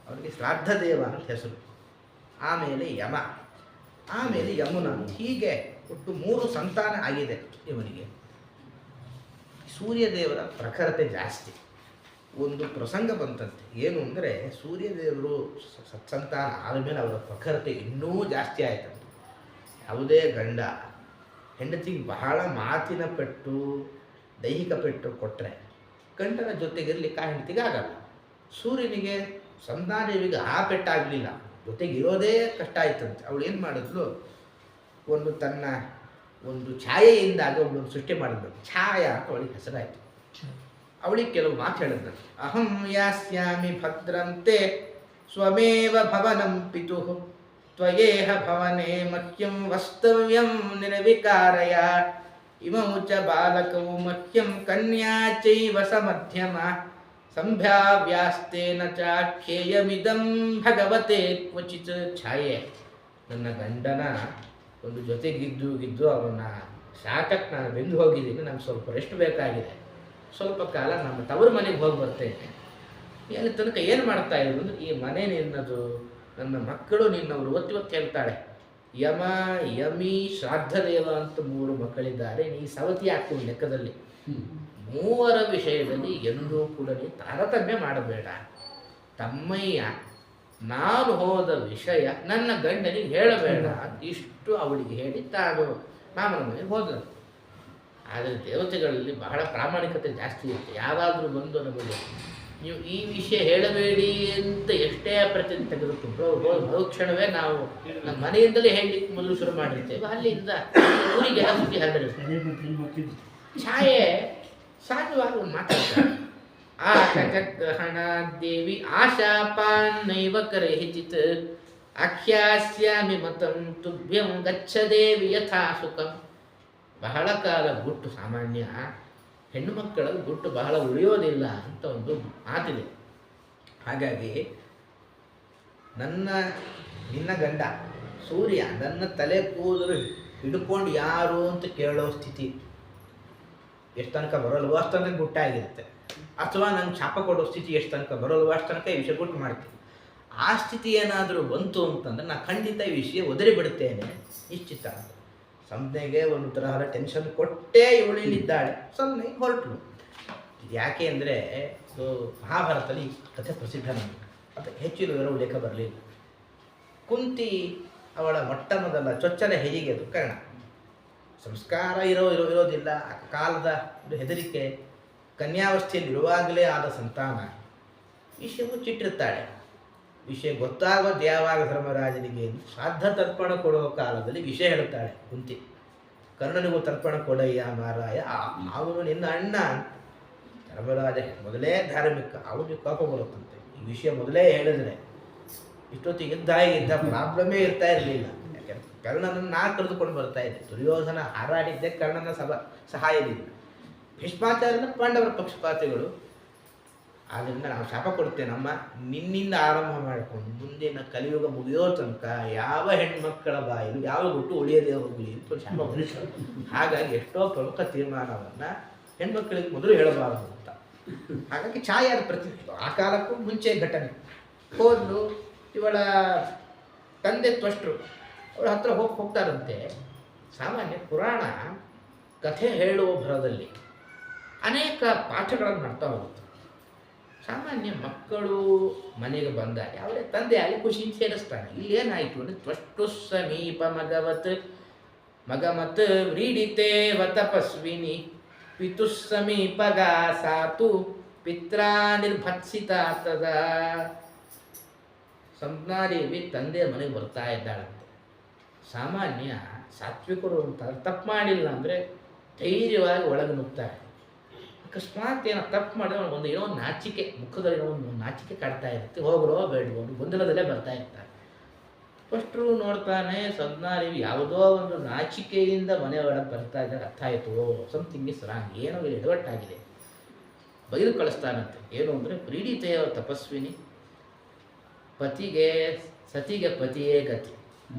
ಅವನಿಗೆ ಶ್ರಾದ್ದದೇವ ಅಂತ ಹೆಸರು, ಆಮೇಲೆ ಯಮ, ಆಮೇಲೆ ಯಮುನಾ. ಹೀಗೆ ಒಟ್ಟು 3 ಸಂತಾನ ಆಗಿದೆ ಇವನಿಗೆ. ಸೂರ್ಯದೇವರ ಪ್ರಖರತೆ ಜಾಸ್ತಿ. ಒಂದು ಪ್ರಸಂಗ ಬಂತಂತೆ. ಏನು ಅಂದರೆ ಸೂರ್ಯದೇವರು ಸತ್ಸಂತಾನ ಆದಮೇಲೆ ಅವರ ಪ್ರಖರತೆ ಇನ್ನೂ ಜಾಸ್ತಿ ಆಯ್ತಂತೆ. ಯಾವುದೇ ಗಂಡ ಹೆಂಡತಿಗೆ ಬಹಳ ಮಾತಿನ ಪೆಟ್ಟು, ದೈಹಿಕ ಪೆಟ್ಟು ಕೊಟ್ಟರೆ ಗಂಡನ ಜೊತೆಗಿರಲಿಕ್ಕೆ ಆ ಹೆಂಡತಿಗೆ ಆಗಲ್ಲ. ಸೂರ್ಯನಿಗೆ ಸಂತಾನದೇವಿಗೆ ಆ ಪೆಟ್ಟಾಗಲಿಲ್ಲ, ಜೊತೆಗಿರೋದೇ ಕಷ್ಟ ಆಯ್ತಂತೆ. ಅವಳು ಏನು ಮಾಡಿದ್ಲು, ತನ್ನ ಒಂದು ಛಾಯೆಯಿಂದಾಗಿ ಒಬ್ಬಳು ಸೃಷ್ಟಿ ಮಾಡಿದ್ಳು. ಛಾಯಾ ಅಂತ ಅವಳಿಗೆ ಹೆಸರಾಯಿತು. ಅವಳಿಗೆ ಕೆಲವು ಮಾತು ಹೇಳಿದ್ಳು. ಅಹಂ ಯಾಸ್ಯಾಮಿ ಭದ್ರಂತೆ ಸ್ವಮೇವ ಭವನಂ ಪಿತುಃ ತ್ವಯೇಹ ಭವನೆ ಮಹ್ಯಂ ವಸ್ತವ್ಯಂ ನಿರ್ವಿಕಾರಯ ಇಮೌ ಚ ಬಾಲಕೌ ಮಹ್ಯಂ ಕನ್ಯಾ ಚೈವ ಸಮಧ್ಯಮ ಸಂಭಾವ್ಯಾಸ್ತೇನ ಚಾಖ್ಯೇಯಮಿದಂ ಭಗವತೆ ಕ್ವಚಿತ್. ಛಾಯೆ, ನನ್ನ ಗಂಡನ ಒಂದು ಜೊತೆಗಿದ್ದು ಅವನ ಶಾಖಕ್ಕೆ ನಾನು ಬೆಂದು ಹೋಗಿದ್ದೀನಿ. ನನಗೆ ಸ್ವಲ್ಪ ರೆಸ್ಟ್ ಬೇಕಾಗಿದೆ, ಸ್ವಲ್ಪ ಕಾಲ ನಮ್ಮ ತವರು ಮನೆಗೆ ಹೋಗಿ ಬರ್ತೇನೆ. ಎಲ್ಲಿ ತನಕ ಏನು ಮಾಡ್ತಾ ಇದ್ರು ಅಂದರೆ, ಈ ಮನೆ ನಿನ್ನದು, ನನ್ನ ಮಕ್ಕಳು ನಿನ್ನವರು. ಒತ್ತು ಹೇಳ್ತಾಳೆ. ಯಮ, ಯಮಿ, ಶ್ರಾದ್ದದೇವ ಅಂತ 3 ಮಕ್ಕಳಿದ್ದಾರೆ. ನೀ ಸವತಿ ಹಾಕುವ ಲೆಕ್ಕದಲ್ಲಿ 3 ವಿಷಯದಲ್ಲಿ ಎಂದೂ ಕೂಡ ನೀ ತಾರತಮ್ಯ ಮಾಡಬೇಡ. ತಮ್ಮಯ್ಯ, ನಾನು ಹೋದ ವಿಷಯ ನನ್ನ ಗಂಡನಿಗೆ ಹೇಳಬೇಡ ಅಂತ ಇಷ್ಟು ಅವಳಿಗೆ ಹೇಳಿ ತಾನು ಮಾಮನ ಮನೆಗೆ ಹೋದನು. ಆದರೆ ದೇವತೆಗಳಲ್ಲಿ ಬಹಳ ಪ್ರಾಮಾಣಿಕತೆ ಜಾಸ್ತಿ ಇರುತ್ತೆ. ಯಾರಾದರೂ ಬಂದು ನಮಗೆ ನೀವು ಈ ವಿಷಯ ಹೇಳಬೇಡಿ ಅಂತ ಎಷ್ಟೇ ಪ್ರತಿಜ್ಞೆ ತೆಗೆದುಕೊಂಡು ಮರುಕ್ಷಣವೇ ನಾವು ನಮ್ಮ ಮನೆಯಿಂದಲೇ ಹೇಳಲಿಕ್ಕೆ ಮೊದಲು ಶುರು ಮಾಡಿರ್ತೇವೆ. ಅಲ್ಲಿಂದ ಊರಿಗೆಲ್ಲ ಸುದ್ದಿ ಹರಡಿರುತ್ತೆ. ಛಾಯೆ ಸಹಜವಾಗಿ ಒಂದು ಮಾತಾಡ್ತಾರೆ. ಆಕಗ್ರಹಣ ದೇವಿ ಆಶಾಪಾನ್ನೈವ ಕರೇಚಿತ್ ಆಖ್ಯಾಸ್ಯಾಮಿ ಮತಂ ತುಭ್ಯಂ ಗಚ್ಚ ದೇವಿ ಯಥಾ ಸುಖಂ. ಬಹಳ ಕಾಲ ಗುಟ್ಟು, ಸಾಮಾನ್ಯ ಹೆಣ್ಣು ಮಕ್ಕಳಲ್ಲಿ ಗುಟ್ಟು ಬಹಳ ಉಳಿಯೋದಿಲ್ಲ ಅಂತ ಒಂದು ಮಾತಿದೆ. ಹಾಗಾಗಿ ನಿನ್ನ ಗಂಡ ಸೂರ್ಯ ನನ್ನ ತಲೆ ಕೂದಲು ಹಿಡ್ಕೊಂಡು ಯಾರು ಅಂತ ಕೇಳೋ ಸ್ಥಿತಿ ಎಷ್ಟು ತನಕ ಬರೋಲ್ವೋ ಅಷ್ಟು ತನಕ ಗುಟ್ಟಾಗಿರುತ್ತೆ. ಅಥವಾ ನಂಗೆ ಶಾಪ ಕೊಡೋ ಸ್ಥಿತಿ ಎಷ್ಟು ತನಕ ಬರೋಲ್ವೋ ಅಷ್ಟು ತನಕ ಈ ವಿಷಯ ಗುಟ್ಟು ಮಾಡ್ತೀನಿ. ಆ ಸ್ಥಿತಿ ಏನಾದರೂ ಬಂತು ಅಂತಂದರೆ ನಾನು ಖಂಡಿತ ಈ ವಿಷಯ ಒದರಿ ಬಿಡುತ್ತೇನೆ ನಿಶ್ಚಿತ. ಸಂಜ್ಞೆಗೆ ಒಂದು ತರಹದ ಟೆನ್ಷನ್ ಕೊಟ್ಟೇ ಇವಳಿದ್ದಾಳೆ. ಸೊನ್ನೆ ಹೊರಟಳು. ಇದು ಯಾಕೆ ಅಂದರೆ ಮಹಾಭಾರತದಲ್ಲಿ ಕಥೆ ಪ್ರಸಿದ್ಧ ನಮಗೆ. ಅದಕ್ಕೆ ಹೆಚ್ಚಿನ ವಿವರ ಉಲ್ಲೇಖ ಬರಲಿಲ್ಲ. ಕುಂತಿ ಅವಳ ಮೊಟ್ಟ ಮೊದಲ ಚೊಚ್ಚಲ ಹೆರಿಗೆ ಅದು ಕಾರಣ. ಸಂಸ್ಕಾರ ಇರೋದಿಲ್ಲ. ಕಾಲದ ಹೆದರಿಕೆ, ಕನ್ಯಾವಸ್ಥೆಯಲ್ಲಿರುವಾಗಲೇ ಆದ ಸಂತಾನ. ವಿಷಯ ಮುಚ್ಚಿಟ್ಟಿರ್ತಾಳೆ. ವಿಷಯ ಗೊತ್ತಾಗೋದು ಯಾವಾಗ ಧರ್ಮರಾಜನಿಗೆ ಎಂದು ಶ್ರಾದ್ದ ತರ್ಪಣ ಕೊಡೋ ಕಾಲದಲ್ಲಿ ವಿಷಯ ಹೇಳ್ತಾಳೆ ಕುಂತಿ. ಕರ್ಣನಿಗೂ ತರ್ಪಣ ಕೊಡಯ್ಯ ಮಾರಾಯ, ಅವನು ನಿನ್ನ ಅಣ್ಣ. ಧರ್ಮರಾಜ ಮೊದಲೇ ಧಾರ್ಮಿಕ, ಅವನಿಗೆ ಕೋಪ ಬರುತ್ತಂತೆ. ಈ ವಿಷಯ ಮೊದಲೇ ಹೇಳಿದ್ರೆ ಇಷ್ಟೊತ್ತಿಗೆ ಇದ್ದ ಪ್ರಾಬ್ಲಮೇ ಇರ್ತಾ ಇರಲಿಲ್ಲ. ಯಾಕೆಂದ್ರೆ ಕರ್ಣನನ್ನು ನಾ ಕರೆದುಕೊಂಡು ಬರ್ತಾ ಇದ್ದೆ, ದುರ್ಯೋಧನ ಹಾರಾಡಿದ್ದೆ ಕರ್ಣನ ಸಹಾಯದಿಂದ. ಭೀಷ್ಮಾಚಾರ್ಯನ ಪಾಂಡವರ ಪಕ್ಷಪಾತಿಗಳು. ಆದ್ದರಿಂದ ನಾವು ಶಾಪ ಕೊಡ್ತೇನಮ್ಮ, ನಿನ್ನಿಂದ ಆರಂಭ ಮಾಡಿಕೊಂಡು ಮುಂದಿನ ಕಲಿಯುಗ ಮುಗಿಯೋ ತನಕ ಯಾವ ಹೆಣ್ಮಕ್ಕಳ ಬಾಯಿಲು ಯಾವ ಗುಟ್ಟು ಉಳಿಯದೇ ಹೋಗಲಿ ಅಂತ ಶಾಪ ಕೊಡ್ತಾರೆ. ಹಾಗಾಗಿ ಎಷ್ಟೋ ಪ್ರಮುಖ ತೀರ್ಮಾನವನ್ನು ಹೆಣ್ಮಕ್ಕಳಿಗೆ ಮೊದಲು ಹೇಳಬಾರದು ಅಂತ. ಹಾಗಾಗಿ ಛಾಯಾದ ಪ್ರತಿ ಆ ಕಾಲಕ್ಕೂ ಮುಂಚೆ ಘಟನೆ. ಹೋದ್ಲು, ಇವಳ ತಂದೆ ತ್ವಷ್ಟರು ಅವಳ ಹತ್ರ ಹೋಗ್ತಾರಂತೆ. ಸಾಮಾನ್ಯ ಪುರಾಣ ಕಥೆ ಹೇಳುವ ಭರದಲ್ಲಿ ಅನೇಕ ಪಾಠಗಳನ್ನು ಮಾಡ್ತಾ ಹೋಗುತ್ತೆ. ಸಾಮಾನ್ಯ ಮಕ್ಕಳು ಮನೆಗೆ ಬಂದಾಗ ಯಾವುದೇ ತಂದೆ ಅಲ್ಲಿ ಖುಷಿ ಸೇರಿಸ್ತಾನೆ. ಇಲ್ಲೇನಾಯಿತು ಅಂದರೆ ತ್ವಷ್ಟು ಸಮೀಪ ಮಗಮತ್ ವ್ರೀಡಿತೆ ವತಪಸ್ವಿನಿ ಪಿತು ಸಮೀಪಗ ಸಾತು ಪಿತ್ರಾ ನಿರ್ಭತ್ಸಿತ ತದ. ಸಂಜ್ಞಾದೇವಿ ತಂದೆಯ ಮನೆಗೆ ಬರ್ತಾ ಇದ್ದಾಳಂತೆ. ಸಾಮಾನ್ಯ ಸಾತ್ವಿಕರು ಅಂತಾರೆ ತಪ್ಪು ಮಾಡಿಲ್ಲ ಅಂದರೆ ಧೈರ್ಯವಾಗಿ ಒಳಗೆ ನುಗ್ತಾರೆ. ಅಕಸ್ಮಾತ್ ಏನೋ ತಪ್ಪು ಮಾಡಿದ್ರೆ ಒಂದು ಏನೋ ಒಂದು ನಾಚಿಕೆ, ಮುಖದಲ್ಲಿ ಏನೋ ಒಂದು ನಾಚಿಕೆ ಕಾಡ್ತಾ ಇರುತ್ತೆ. ಹೋಗ್ರೋ ಬೇಡವೋ ಒಂದು ಗೊಂದಲದಲ್ಲೇ ಬರ್ತಾ ಇರ್ತಾರೆ. ಫಸ್ಟ್ರು ನೋಡ್ತಾನೆ ಸಂಜ್ಞಾದೇವಿ ಯಾವುದೋ ಒಂದು ನಾಚಿಕೆಯಿಂದ ಮನೆ ಒಳಗೆ ಬರ್ತಾ ಇದ್ದಾರೆ. ಅರ್ಥ ಆಯಿತು, ಸಮಥಿಂಗ್ ಇಸ್ ರಾಂಗ್, ಏನೋ ಇಲ್ಲಿ ಎಡವಟ್ಟಾಗಿದೆ. ಬೈದು ಕಳಿಸ್ತಾನಂತೆ. ಏನು ಅಂದರೆ ಪ್ರೀಡಿತೆಯ ತಪಸ್ವಿನಿ, ಸತಿಗೆ ಪತಿಯೇ ಗತಿ.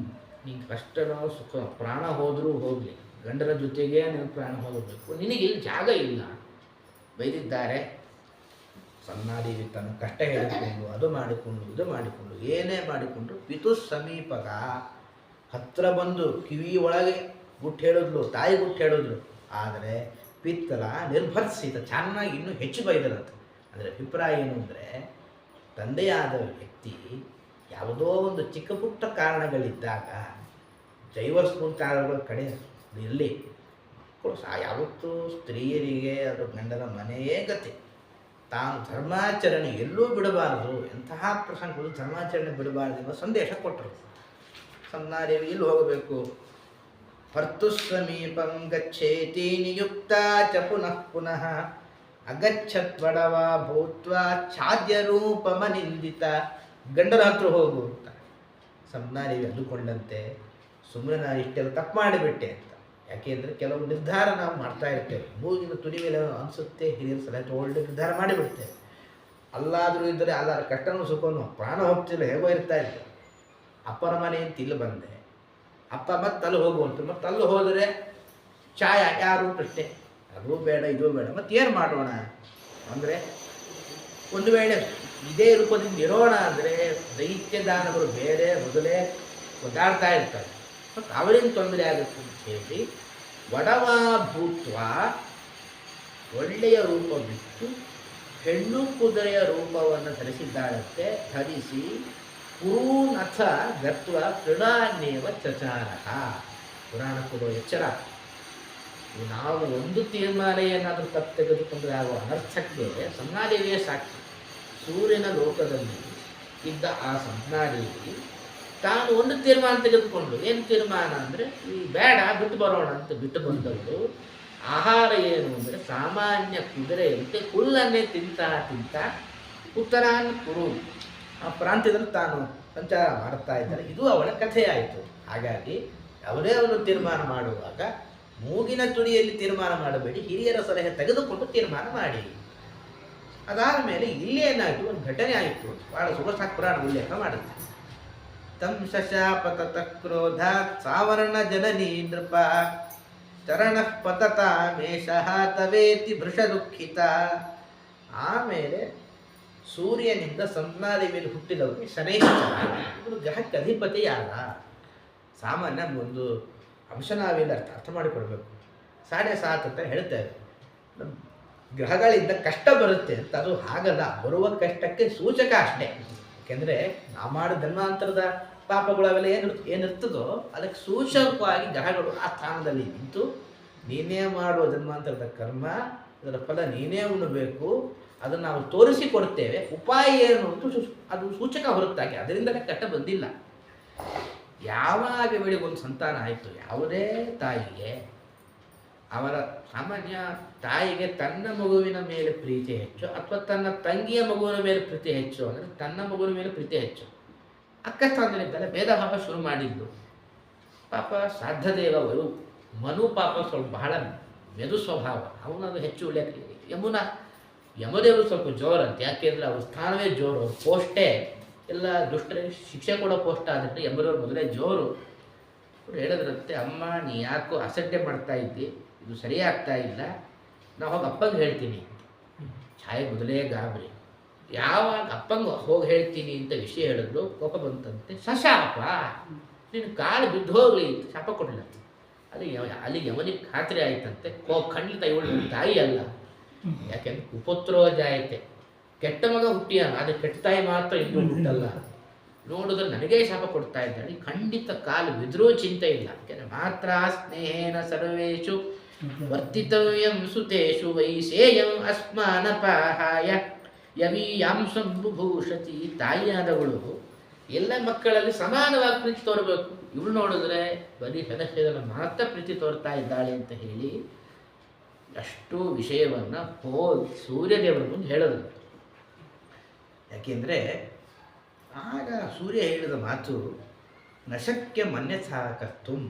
ನಿಂಗೆ ಕಷ್ಟನೋ ಸುಖ ಪ್ರಾಣ ಹೋದರೂ ಹೋಗಲಿ, ಗಂಡನ ಜೊತೆಗೆ ನೀನು ಪ್ರಾಣ ಹೋಗಬೇಕು, ನಿನಗೆ ಇಲ್ಲಿ ಜಾಗ ಇಲ್ಲ. ಬೈದಿದ್ದಾರೆ. ಸನ್ನಾದೇವಿ ತನ್ನ ಕಷ್ಟ ಹೇಳಿಕೊಂಡು ಅದು ಮಾಡಿಕೊಂಡು ಇದು ಮಾಡಿಕೊಂಡು ಏನೇ ಮಾಡಿಕೊಂಡು ಪಿತು ಸಮೀಪಗ ಹತ್ರ ಬಂದು ಕಿವಿ ಒಳಗೆ ಗುಟ್ಟು ಹೇಳಿದ್ಲು, ತಾಯಿ ಗುಟ್ಟು ಹೇಳಿದ್ಲು. ಆದರೆ ಪಿತ್ತಲ ನಿರ್ಭರ್ಸಿತ ಚೆನ್ನಾಗಿ ಇನ್ನೂ ಹೆಚ್ಚು ಬೈದರಂತೆ. ಅಂದರೆ ಅಭಿಪ್ರಾಯ ಏನು ಅಂದರೆ ತಂದೆಯಾದ ವ್ಯಕ್ತಿ ಯಾವುದೋ ಒಂದು ಚಿಕ್ಕ ಪುಟ್ಟ ಕಾರಣಗಳಿದ್ದಾಗ ಜೈವರ್ಸ್ಪೂನ್ ಕಾರಣಗಳ ಕಡೆ ಇರಲಿ. ಯಾವತ್ತೂ ಸ್ತ್ರೀಯರಿಗೆ ಅದು ಗಂಡನ ಮನೆಯೇ ಗತಿ. ತಾನು ಧರ್ಮಾಚರಣೆ ಎಲ್ಲೂ ಬಿಡಬಾರದು, ಎಂತಹ ಪ್ರಸಂಗಗಳು ಧರ್ಮಾಚರಣೆ ಬಿಡಬಾರದು ಎಂಬ ಸಂದೇಶ ಕೊಟ್ಟರು. ಸಂಜ್ಞಾದೇವಿ ಇಲ್ಲಿ ಹೋಗಬೇಕು. ಭರ್ತು ಸಮೀಪಂ ಗಚ್ಚೇತಿ ನಿಯುಕ್ತ ಚ ಪುನಃ ಪುನಃ ಅಗಚ್ಚತ್ ಬಡವ ಭೂತ್ವ ಛಾದ್ಯ ರೂಪಮ ನಿಂದಿತ. ಗಂಡನ ಹತ್ರ ಹೋಗು ಅಂತ ಸಂಜ್ಞಾದೇವಿ ಅಂದುಕೊಂಡಂತೆ ಸುಮ್ಮನೆ ನಾನು ಇಷ್ಟೆಲ್ಲ ತಪ್ಪು ಮಾಡಿಬಿಟ್ಟೆ ಅಂತ. ಯಾಕೆಂದರೆ ಕೆಲವು ನಿರ್ಧಾರ ನಾವು ಮಾಡ್ತಾ ಇರ್ತೇವೆ, ಮೂಗಿನ ತುದಿ ಮೇಲೆ ಅನಿಸುತ್ತೆ, ಹಿರಿಯರ ಸಲಹೆ ಒಳ್ಳೆ ನಿರ್ಧಾರ ಮಾಡಿಬಿಡ್ತೇವೆ. ಅಲ್ಲಾದರೂ ಇದ್ದರೆ ಅಲ್ಲಾರ ಕಷ್ಟನೂ ಸುಖನೂ ಪ್ರಾಣ ಹೋಗ್ತಿಲ್ಲ, ಹೇಗೋ ಇರ್ತಾ ಇರ್ತೇವೆ. ಅಪ್ಪನ ಮನೆ ಅಂತ ಇಲ್ಲಿ ಬಂದೆ, ಅಪ್ಪ ಮತ್ತೆ ಅಲ್ಲಿ ಹೋಗುವಂತ, ಮತ್ತು ಅಲ್ಲಿ ಹೋದರೆ ಛಾಯ ಯಾರು ಪ್ರಶ್ನೆ, ಅದು ಬೇಡ ಇದು ಬೇಡ, ಮತ್ತು ಏನು ಮಾಡೋಣ ಅಂದರೆ ಒಂದು ವೇಳೆ ಇದೇ ರೂಪದಿಂದ ಇರೋಣ ಅಂದರೆ ದೈತ್ಯ ದಾನವರು ಬೇರೆ ಮೊದಲೇ ಒದ್ದಾಡ್ತಾ ಇರ್ತಾರೆ, ಮತ್ತು ಅವರಿಂದ ತೊಂದರೆ ಆಗುತ್ತೆ ಅಂತ ಹೇಳಿ ಒಡವ ಭೂತ್ವ ಒಳ್ಳೆಯ ರೂಪ ಬಿಟ್ಟು ಹೆಣ್ಣು ಕುದುರೆಯ ರೂಪವನ್ನು ಧರಿಸಿದ್ದಾಳಂತೆ. ಧರಿಸಿ ಕುರುನಥ ಗತ್ವ ಕ್ರೀಡಾನ್ಯವ ಚಚಾರಃ. ಪುರಾಣ ಕೊಡುವ ಎಚ್ಚರ. ನಾವು ಒಂದು ತೀರ್ಮಾನ ಏನಾದರೂ ತಪ್ಪು ತೆಗೆದುಕೊಂಡ್ರೆ ಆಗುವ ಅನರ್ಥಕ್ಕೆ ಸಂಜ್ಞಾದೇವಿಯೇ ಸಾಕ್ಷಿ. ಸೂರ್ಯನ ಲೋಕದಲ್ಲಿ ಇದ್ದ ಆ ಸಂಜ್ಞಾದೇವಿ ತಾನು ಒಂದು ತೀರ್ಮಾನ ತೆಗೆದುಕೊಂಡು, ಏನು ತೀರ್ಮಾನ ಅಂದರೆ ಈ ಬೇಡ ಬಿಟ್ಟು ಬರೋಣ ಅಂತ ಬಿಟ್ಟು ಬಂದವರು. ಆಹಾರ ಏನು ಅಂದರೆ ಸಾಮಾನ್ಯ ಕುದುರೆಯಂತೆ ಹುಲ್ಲನ್ನೇ ತಿಂತಾ ಉತ್ತರಾನ್ ಕುರು ಆ ಪ್ರಾಂತ್ಯದಲ್ಲಿ ತಾನು ಸಂಚಾರ ಮಾಡ್ತಾ ಇದ್ದಾರೆ. ಇದು ಅವಳ ಕಥೆಯಾಯಿತು. ಹಾಗಾಗಿ ಯಾವುದೇ ಒಂದು ತೀರ್ಮಾನ ಮಾಡುವಾಗ ಮೂಗಿನ ತುದಿಯಲ್ಲಿ ತೀರ್ಮಾನ ಮಾಡಬೇಡಿ, ಹಿರಿಯರ ಸಲಹೆ ತೆಗೆದುಕೊಂಡು ತೀರ್ಮಾನ ಮಾಡಿ. ಅದಾದ ಮೇಲೆ ಇಲ್ಲಿ ಏನಾಯಿತು, ಒಂದು ಘಟನೆ ಆಯಿತು, ಭಾಳ ಸುಖ ಪುರಾಣ ಉಲ್ಲೇಖ ಮಾಡುತ್ತೆ. ತಂ ಶಶಾಪತತ ಕ್ರೋಧ ಸಾವರ್ಣ ಜನನೀ ನೃಪ ಚರಣ ಪತತ ಮೇಷಃ ತವೇತಿ ಭೃಷ ದುಃಖಿತ. ಆಮೇಲೆ ಸೂರ್ಯನಿಂದ ಸಂಜ್ಞಾದೇವಿಯಲ್ಲಿ ಹುಟ್ಟಿದವರಿಗೆ ಶನೈಶ್ಚರ, ಇವರು ಗ್ರಹಕ್ಕೆ ಅಧಿಪತಿ ಯಾರ? ಸಾಮಾನ್ಯ ಒಂದು ಅಂಶ ನಾವಿಲ್ಲ ಅರ್ಥ ಮಾಡಿಕೊಡ್ಬೇಕು. 7.5 ಅಂತ ಹೇಳ್ತಾರೆ, ಗ್ರಹಗಳಿಂದ ಕಷ್ಟ ಬರುತ್ತೆ ಅಂತ. ಅದು ಹಾಗಲ್ಲ, ಬರುವ ಕಷ್ಟಕ್ಕೆ ಸೂಚಕ ಅಷ್ಟೇ. ಯಾಕೆಂದರೆ ನಾವು ಮಾಡೋ ಜನ್ಮಾಂತರದ ಪಾಪಗಳು ಅವೆಲ್ಲ ಏನಿರ್ತದೋ ಅದಕ್ಕೆ ಸೂಚಕವಾಗಿ ಗ್ರಹಗಳು ಆ ಸ್ಥಾನದಲ್ಲಿ ನಿಂತು ನೀನೇ ಮಾಡುವ ಜನ್ಮಾಂತರದ ಕರ್ಮ, ಅದರ ಫಲ ನೀನೇ ಉಣ್ಣಬೇಕು, ಅದನ್ನು ನಾವು ತೋರಿಸಿಕೊಡ್ತೇವೆ. ಉಪಾಯ ಏನು ಅಂತ ಅದು ಸೂಚಕ ಹೊರತಾಗಿ ಅದರಿಂದಲೇ ಕಟ್ಟ ಬಂದಿಲ್ಲ. ಯಾವಾಗ ಒಂದು ಸಂತಾನ ಆಯಿತು, ಯಾವುದೇ ತಾಯಿಗೆ ಅವರ ಸಾಮಾನ್ಯ ತಾಯಿಗೆ ತನ್ನ ಮಗುವಿನ ಮೇಲೆ ಪ್ರೀತಿ ಹೆಚ್ಚು ಅಥವಾ ತನ್ನ ತಂಗಿಯ ಮಗುವಿನ ಮೇಲೆ ಪ್ರೀತಿ ಹೆಚ್ಚು ಅಂದರೆ ತನ್ನ ಮಗುವಿನ ಮೇಲೆ ಪ್ರೀತಿ ಹೆಚ್ಚು. ಅಕ್ಕಸ್ಥಾನದಲ್ಲಿದ್ದಲ್ಲ ಭೇದ ಭಾವ ಶುರು ಮಾಡಿದ್ದು. ಪಾಪ ಸಾಧ್ಯದೇವ ಮನು ಪಾಪ ಸ್ವಲ್ಪ ಬಹಳ ಮೆದು ಸ್ವಭಾವ, ಅವನದು ಹೆಚ್ಚು ಉಲ್ಲೇಖ. ಯಮದೇವರು ಸ್ವಲ್ಪ ಜೋರಂತೆ, ಯಾಕೆಂದರೆ ಅವ್ರ ಸ್ಥಾನವೇ ಜೋರು, ಅವ್ರ ಪೋಸ್ಟೇ ಎಲ್ಲ ದುಷ್ಟರಿಗೆ ಶಿಕ್ಷೆ ಕೊಡೋ ಪೋಸ್ಟ್ ಆದರೆ ಯಮದೇವರು ಮೊದಲೇ ಜೋರು. ಅವ್ರು ಹೇಳಿದ್ರಂತೆ, ಅಮ್ಮ ನೀ ಯಾಕೋ ಅಸಡ್ಡೆ ಮಾಡ್ತಾ ಇದ್ದಿ, ಇದು ಸರಿಯಾಗ್ತಾ ಇಲ್ಲ, ನಾವು ಹೋಗಿ ಅಪ್ಪಂಗೆ ಹೇಳ್ತೀನಿ. ಛಾಯೆ ಮೊದಲೇ ಗಾಬರಿ. ಯಾವಾಗ ಅಪ್ಪಂಗೆ ಹೋಗಿ ಹೇಳ್ತೀನಿ ಅಂತ ವಿಷಯ ಹೇಳಿದ್ರು ಕೋಪ ಬಂತಂತೆ. ಸಶಾಪ, ನೀನು ಕಾಲು ಬಿದ್ದು ಹೋಗಲಿ ಶಾಪ ಕೊಡಲಿಲ್ಲ. ಅಲ್ಲಿ ಯಮನಿಗೆ ಖಾತ್ರಿ ಆಯ್ತಂತೆ, ಖಂಡಿತ ಇವಳು ತಾಯಿ ಅಲ್ಲ, ಯಾಕೆಂದ್ರೆ ಕುಪುತ್ರೋ ಜಾಯತೆ, ಕೆಟ್ಟ ಮಗ ಹುಟ್ಟಿಯಾನ, ಆದರೆ ಕೆಟ್ಟ ತಾಯಿ ಮಾತ್ರ ಇನ್ನೂ ಹುಟ್ಟಲ್ಲ. ನೋಡಿದ್ರೆ ನನಗೇ ಶಾಪ ಕೊಡ್ತಾ ಇದ್ದಾಳೆ, ಖಂಡಿತ ಕಾಲು ಬಿದ್ದರೂ ಚಿಂತೆ ಇಲ್ಲ. ಯಾಕೆಂದರೆ ಮಾತ್ರ ಸ್ನೇಹೇನ ಸರ್ವೇಷು ವರ್ತಿತವ್ಯಂ ಸುತೇಷು ವೈಸೇಯಂ ಅಸ್ಮಾನಪಾಹಾಯ ಯವೀಯಾಂ ಸಂಭೂಷತಿ. ತಾಯಿಯಾದವಳು ಎಲ್ಲ ಮಕ್ಕಳಲ್ಲಿ ಸಮಾನವಾಗಿ ಪ್ರೀತಿ ತೋರಬೇಕು. ಇವಳು ನೋಡಿದ್ರೆ ಬರೀ ಹೆದರ್ಷದಲ್ಲಿ ಮಾತ್ರ ಪ್ರೀತಿ ತೋರ್ತಾ ಇದ್ದಾಳೆ ಅಂತ ಹೇಳಿ ಅಷ್ಟು ವಿಷಯವನ್ನು ಸೂರ್ಯದೇವರ ಮುಂದೆ ಹೇಳಿದ್ರು. ಯಾಕೆಂದರೆ ಆಗ ಸೂರ್ಯ ಹೇಳಿದ ಮಾತು, ನಶಕ್ಯ ಮನ್ಯಥಾ ಕರ್ತುಂ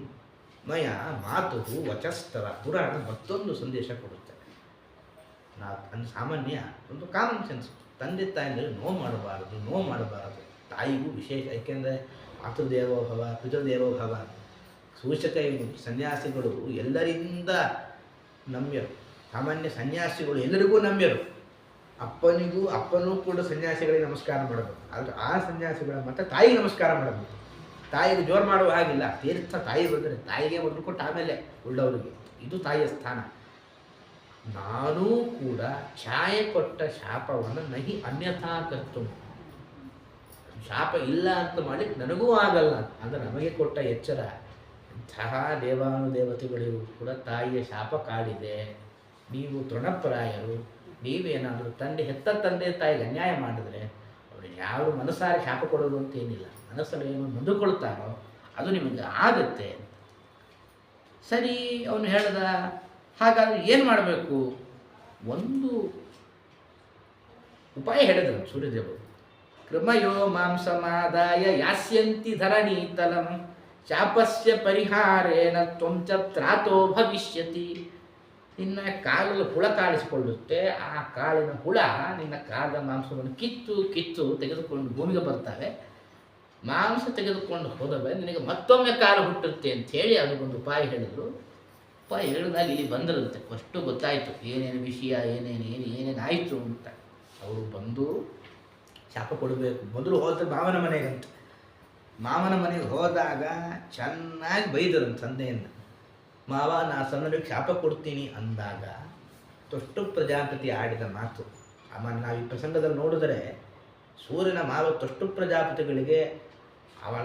ಮಯ ಮಾತು ವಚಸ್ತರ. ಪುರಾಣ ಮತ್ತೊಂದು ಸಂದೇಶ ಕೊಡುತ್ತೆ. ಸಾಮಾನ್ಯ ಒಂದು ಕಾಮನ್ ಸೆನ್ಸ್, ತಂದೆ ತಾಯಿಯಲ್ಲಿ ನೋವು ಮಾಡಬಾರದು. ತಾಯಿಗೂ ವಿಶೇಷ, ಯಾಕೆಂದರೆ ಮಾತೃದೇವೋಭವ ಪಿತೃದೇವೋಭವ ಸೂಚಕ. ಸನ್ಯಾಸಿಗಳು ಎಲ್ಲರಿಂದ ನಮ್ಯರು, ಸಾಮಾನ್ಯ ಸನ್ಯಾಸಿಗಳು ಎಲ್ಲರಿಗೂ ನಮ್ಯರು. ಅಪ್ಪನೂ ಕೂಡ ಸನ್ಯಾಸಿಗಳಿಗೆ ನಮಸ್ಕಾರ ಮಾಡಬೇಕು, ಆದರೆ ಆ ಸನ್ಯಾಸಿಗಳ ಮತ್ತು ತಾಯಿಗೆ ನಮಸ್ಕಾರ ಮಾಡಬೇಕು. ತಾಯಿಗೆ ಜೋರು ಮಾಡುವ ಹಾಗಿಲ್ಲ. ತೀರ್ಥ ತಾಯಿ ಬಂದರೆ ತಾಯಿಗೆ ಮೊದಲು ಕೊಟ್ಟು ಆಮೇಲೆ ಉಳ್ಳವರಿಗೆ, ಇದು ತಾಯಿಯ ಸ್ಥಾನ. ನಾನೂ ಕೂಡ ಛಾಯೆ ಕೊಟ್ಟ ಶಾಪವನ್ನು ನಹಿ ಅನ್ಯಥಾ ಕರ್ತು, ಶಾಪ ಇಲ್ಲ ಅಂತ ಮಾಡಿ ನನಗೂ ಆಗಲ್ಲ. ಅಂದರೆ ನಮಗೆ ಕೊಟ್ಟ ಎಚ್ಚರ. ಇಂತಹ ದೇವಾನುದೇವತೆಗಳಿಗೂ ಕೂಡ ತಾಯಿಯ ಶಾಪ ಕಾಡಿದೆ, ನೀವು ತೃಣಪ್ರಾಯರು, ನೀವೇನಾದರೂ ಹೆತ್ತ ತಂದೆ ತಾಯಿಗೆ ಅನ್ಯಾಯ ಮಾಡಿದ್ರೆ ಅವ್ರಿಗೆ ಯಾರು ಮನಸ್ಸಾರೆ ಶಾಪ ಕೊಡೋದು ಅಂತ ಏನಿಲ್ಲ. ಮನಸ್ಸಲ್ಲಿ ಏನು ನೊಂದುಕೊಳ್ತಾರೋ ಅದು ನಿಮಗೆ ಆಗುತ್ತೆ. ಸರಿ, ಅವನು ಹೇಳ್ದ, ಹಾಗಾದರೆ ಏನು ಮಾಡಬೇಕು? ಒಂದು ಉಪಾಯ ಹೇಳಿದರು ಸೂರ್ಯದೇವರು. ಕೃಮಯೋ ಮಾಂಸಮಾದಾಯ ಯಾಸ್ಯಂತಿ ಧರಣೀತಲಂ ಶಾಪಸ್ಯ ಪರಿಹಾರೇಣ ತ್ವಂಚ ತ್ರಾತೋ ಭವಿಷ್ಯತಿ. ನಿನ್ನ ಕಾಲಲ್ಲಿ ಹುಳ ಕಾಣಿಸಿಕೊಳ್ಳುತ್ತೆ, ಆ ಕಾಳಿನ ಹುಳ ನಿನ್ನ ಕಾಲದ ಮಾಂಸವನ್ನು ಕಿತ್ತು ತೆಗೆದುಕೊಂಡು ಭೂಮಿಗೆ ಬರ್ತವೆ. ಮಾಂಸ ತೆಗೆದುಕೊಂಡು ಹೋದವೆ ನಿನಗೆ ಮತ್ತೊಮ್ಮೆ ಕಾಲು ಹುಟ್ಟುತ್ತೆ ಅಂಥೇಳಿ ಅದಕ್ಕೊಂದು ಉಪಾಯ ಹೇಳಿದರು. ಉಪಾಯ ಹೇಳಿದಾಗ ಇಲ್ಲಿ ಬಂದಿರುತ್ತೆ. ಫಸ್ಟು ಗೊತ್ತಾಯಿತು ಏನೇನು ವಿಷಯ, ಏನೇನು ಆಯಿತು ಅಂತ. ಅವರು ಬಂದು ಶಾಪ ಕೊಡಬೇಕು. ಮೊದಲು ಹೋದ್ರೆ ಮಾವನ ಮನೆಗಂತ. ಮಾವನ ಮನೆಗೆ ಹೋದಾಗ ಚೆನ್ನಾಗಿ ಬೈದರು ತಂದೆಯನ್ನು. ಮಾವ, ನಾ ಸಣ್ಣನಿಗೆ ಶಾಪ ಕೊಡ್ತೀನಿ ಅಂದಾಗ ತೊಷ್ಟು ಪ್ರಜಾಪತಿ ಆಡಿದ ಮಾತು. ನಾವು ಈ ಪ್ರಸಂಗದಲ್ಲಿ ನೋಡಿದರೆ ಸೂರ್ಯನ ಮಾವ ತೊಷ್ಟು ಪ್ರಜಾಪತಿಗಳಿಗೆ ಅವಳ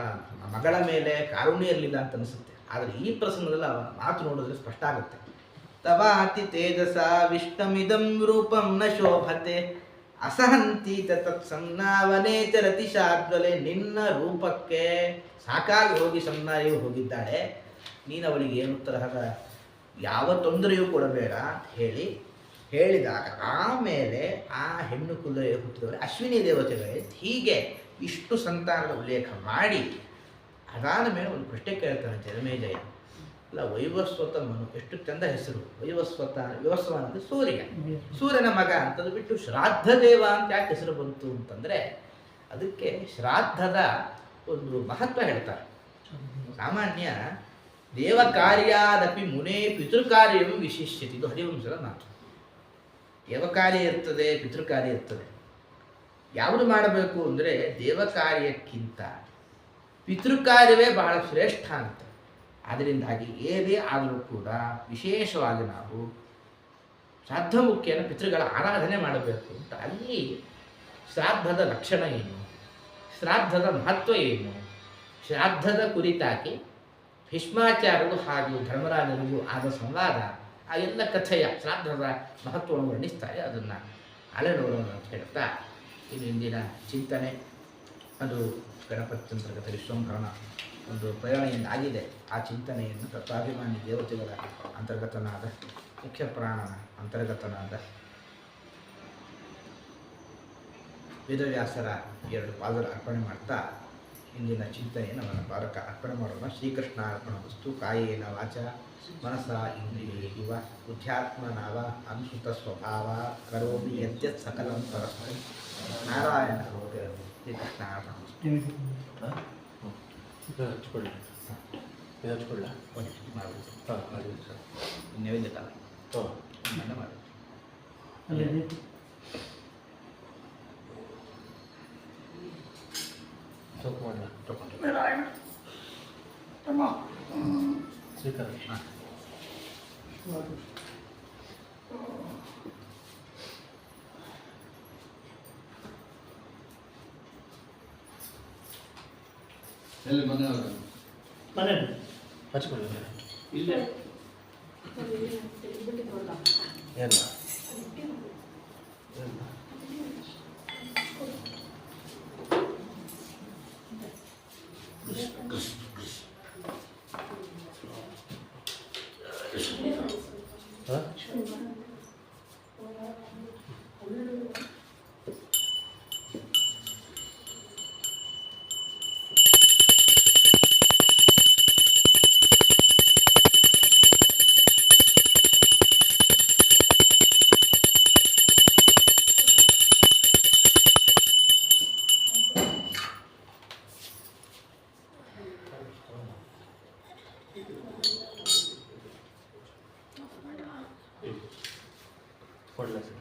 ಮಗಳ ಮೇಲೆ ಕಾರುಣ್ಯ ಇರಲಿಲ್ಲ ಅಂತ ಅನಿಸುತ್ತೆ. ಆದರೆ ಈ ಪ್ರಸಂಗದಲ್ಲಿ ಅವನ ಮಾತು ನೋಡಿದ್ರೆ ಸ್ಪಷ್ಟ ಆಗುತ್ತೆ. ತವಾತಿ ತೇಜಸ ವಿಷ್ಣುಮಿದಂ ರೂಪಂ ನ ಶೋಭತೆ ಅಸಹಂತಿ ತತ್ಸನ್ನಾವನೇ ಚರತಿ ಶಾದ್ವಲೆ. ನಿನ್ನ ರೂಪಕ್ಕೆ ಸಾಕಾಗಿ ಹೋಗಿ ಸನ್ನಾರಿಯು ಹೋಗಿದ್ದಾಳೆ, ನೀನು ಅವಳಿಗೆ ಏನು ತರಹದ ಯಾವ ತೊಂದರೆಯೂ ಕೊಡಬೇಡ ಹೇಳಿದಾಗ ಆಮೇಲೆ ಆ ಹೆಣ್ಣು ಕುದುರೆ ಹುಟ್ಟಿದವರೆ ಅಶ್ವಿನಿ ದೇವತೆಗಳೇ ಹೀಗೆ ಇಷ್ಟು ಸಂತಾನದ ಉಲ್ಲೇಖ ಮಾಡಿ ಅದಾದ ಮೇಲೆ ಒಂದು ಪ್ರಶ್ನೆ ಕೇಳ್ತಾನೆ ಜನಮೇಜಯ. ಅಲ್ಲ, ವೈವಸ್ವತ ಮನು, ಎಷ್ಟು ಚಂದ ಹೆಸರು. ವಿವಸ್ವ ಅಂದರೆ ಸೂರ್ಯನ ಮಗ ಅಂತಂದು ಬಿಟ್ಟು ಶ್ರಾದ್ದ ದೇವ ಅಂತ ಯಾಕೆ ಹೆಸರು ಬಂತು ಅಂತಂದರೆ ಅದಕ್ಕೆ ಶ್ರಾದ್ದದ ಒಂದು ಮಹತ್ವ ಹೇಳ್ತಾರೆ. ಸಾಮಾನ್ಯ ದೇವ ಕಾರ್ಯಾದಪಿ ಮುನೇ ಪಿತೃಕಾರ್ಯವು ವಿಶಿಷ್ಯತೆ. ಇದು ಹರಿವಂಶದ ಮಾತು. ದೇವಕಾರ್ಯ ಇರ್ತದೆ, ಪಿತೃಕಾರ್ಯ ಇರ್ತದೆ. ಯಾವುದು ಮಾಡಬೇಕು ಅಂದರೆ ದೇವಕಾರ್ಯಕ್ಕಿಂತ ಪಿತೃಕಾರ್ಯವೇ ಬಹಳ ಶ್ರೇಷ್ಠ ಅಂತ. ಅದರಿಂದಾಗಿ ಏನೇ ಆದರೂ ಕೂಡ ವಿಶೇಷವಾಗಿ ನಾವು ಶ್ರಾದ್ದ ಮುಖ್ಯನ ಪಿತೃಗಳ ಆರಾಧನೆ ಮಾಡಬೇಕು ಅಂತ. ಅಲ್ಲಿ ಶ್ರಾದ್ದದ ಲಕ್ಷಣ ಏನು, ಶ್ರಾದ್ದದ ಮಹತ್ವ ಏನು, ಶ್ರಾದ್ದದ ಕುರಿತಾಗಿ ಭೀಷ್ಮಾಚಾರ್ಯರು ಹಾಗೂ ಧರ್ಮರಾಜನಿಗೂ ಆದ ಸಂವಾದ, ಆ ಎಲ್ಲ ಕಥೆಯ ಶ್ರಾದ್ದದ ಮಹತ್ವವನ್ನು ವರ್ಣಿಸ್ತಾರೆ. ಅದನ್ನು ಅಲೆನೋರೋಣ ಅಂತ ಹೇಳ್ತಾ ಇನ್ನು ಇಂದಿನ ಚಿಂತನೆ ಅದು ಗಣಪತಿ ಅಂತರ್ಗತ ವಿಶ್ವಂಭರಣ ಒಂದು ಪ್ರೇರಣೆಯಿಂದ ಆಗಿದೆ. ಆ ಚಿಂತನೆಯನ್ನು ತತ್ವಾಭಿಮಾನಿ ದೇವತೆಗಳ ಅಂತರ್ಗತನಾದ ಮುಖ್ಯ ಪ್ರಾಣನ ಅಂತರ್ಗತನಾದ ವೇದವ್ಯಾಸರ 2 ಪಾದರ ಅರ್ಪಣೆ ಮಾಡ್ತಾ ಇಂದಿನ ಚಿಂತನೆಯನ್ನು ಅವನ ಪಾದಕ ಅರ್ಪಣೆ ಮಾಡೋಣ. ಶ್ರೀಕೃಷ್ಣ ಅರ್ಪಣ ವಸ್ತು ಕಾಯೇನ ವಾಚ ಮನಸ ಇಂದ್ರಿಯೇವ ಬುದ್ಧ್ಯಾತ್ಮನಾವ ಅನುಸೃತ ಸ್ವಭಾವ ಕರೋಮಿ ಯದ್ಯತ್ ಸಕಲಂ ಪರಸ್ಮೈ ನಾರಾಯಣ ಶ್ರೀಕೃಷ್ಣ ಅರ್ಪಣ ವಸ್ತು. ಹಚ್ಕೊಳ್ಳಿ ಹಚ್ಕೊಳ್ಳ ಮಾಡಬಹುದು ಹಾಂ ಮಾಡಿ ಸರ್. ನೈವೇದ್ಯ ಕಾಲ ಹಾಂ ಮಾಡಿ ಅಲ್ಲೇ ಚೌಕ್ ಮಾಡಲ ತಗೊಂಡು ಸ್ವೀಕಾರ. ಹಾಂ ಎಲ್ಲಿ ಮನೆ ಮನೇಲಿ ಹಚ್ಕೊಳ್ಳಿ ಇಲ್ಲೇ ಏನು ಹಾಂ ಕೊಡಲ ಸರ್.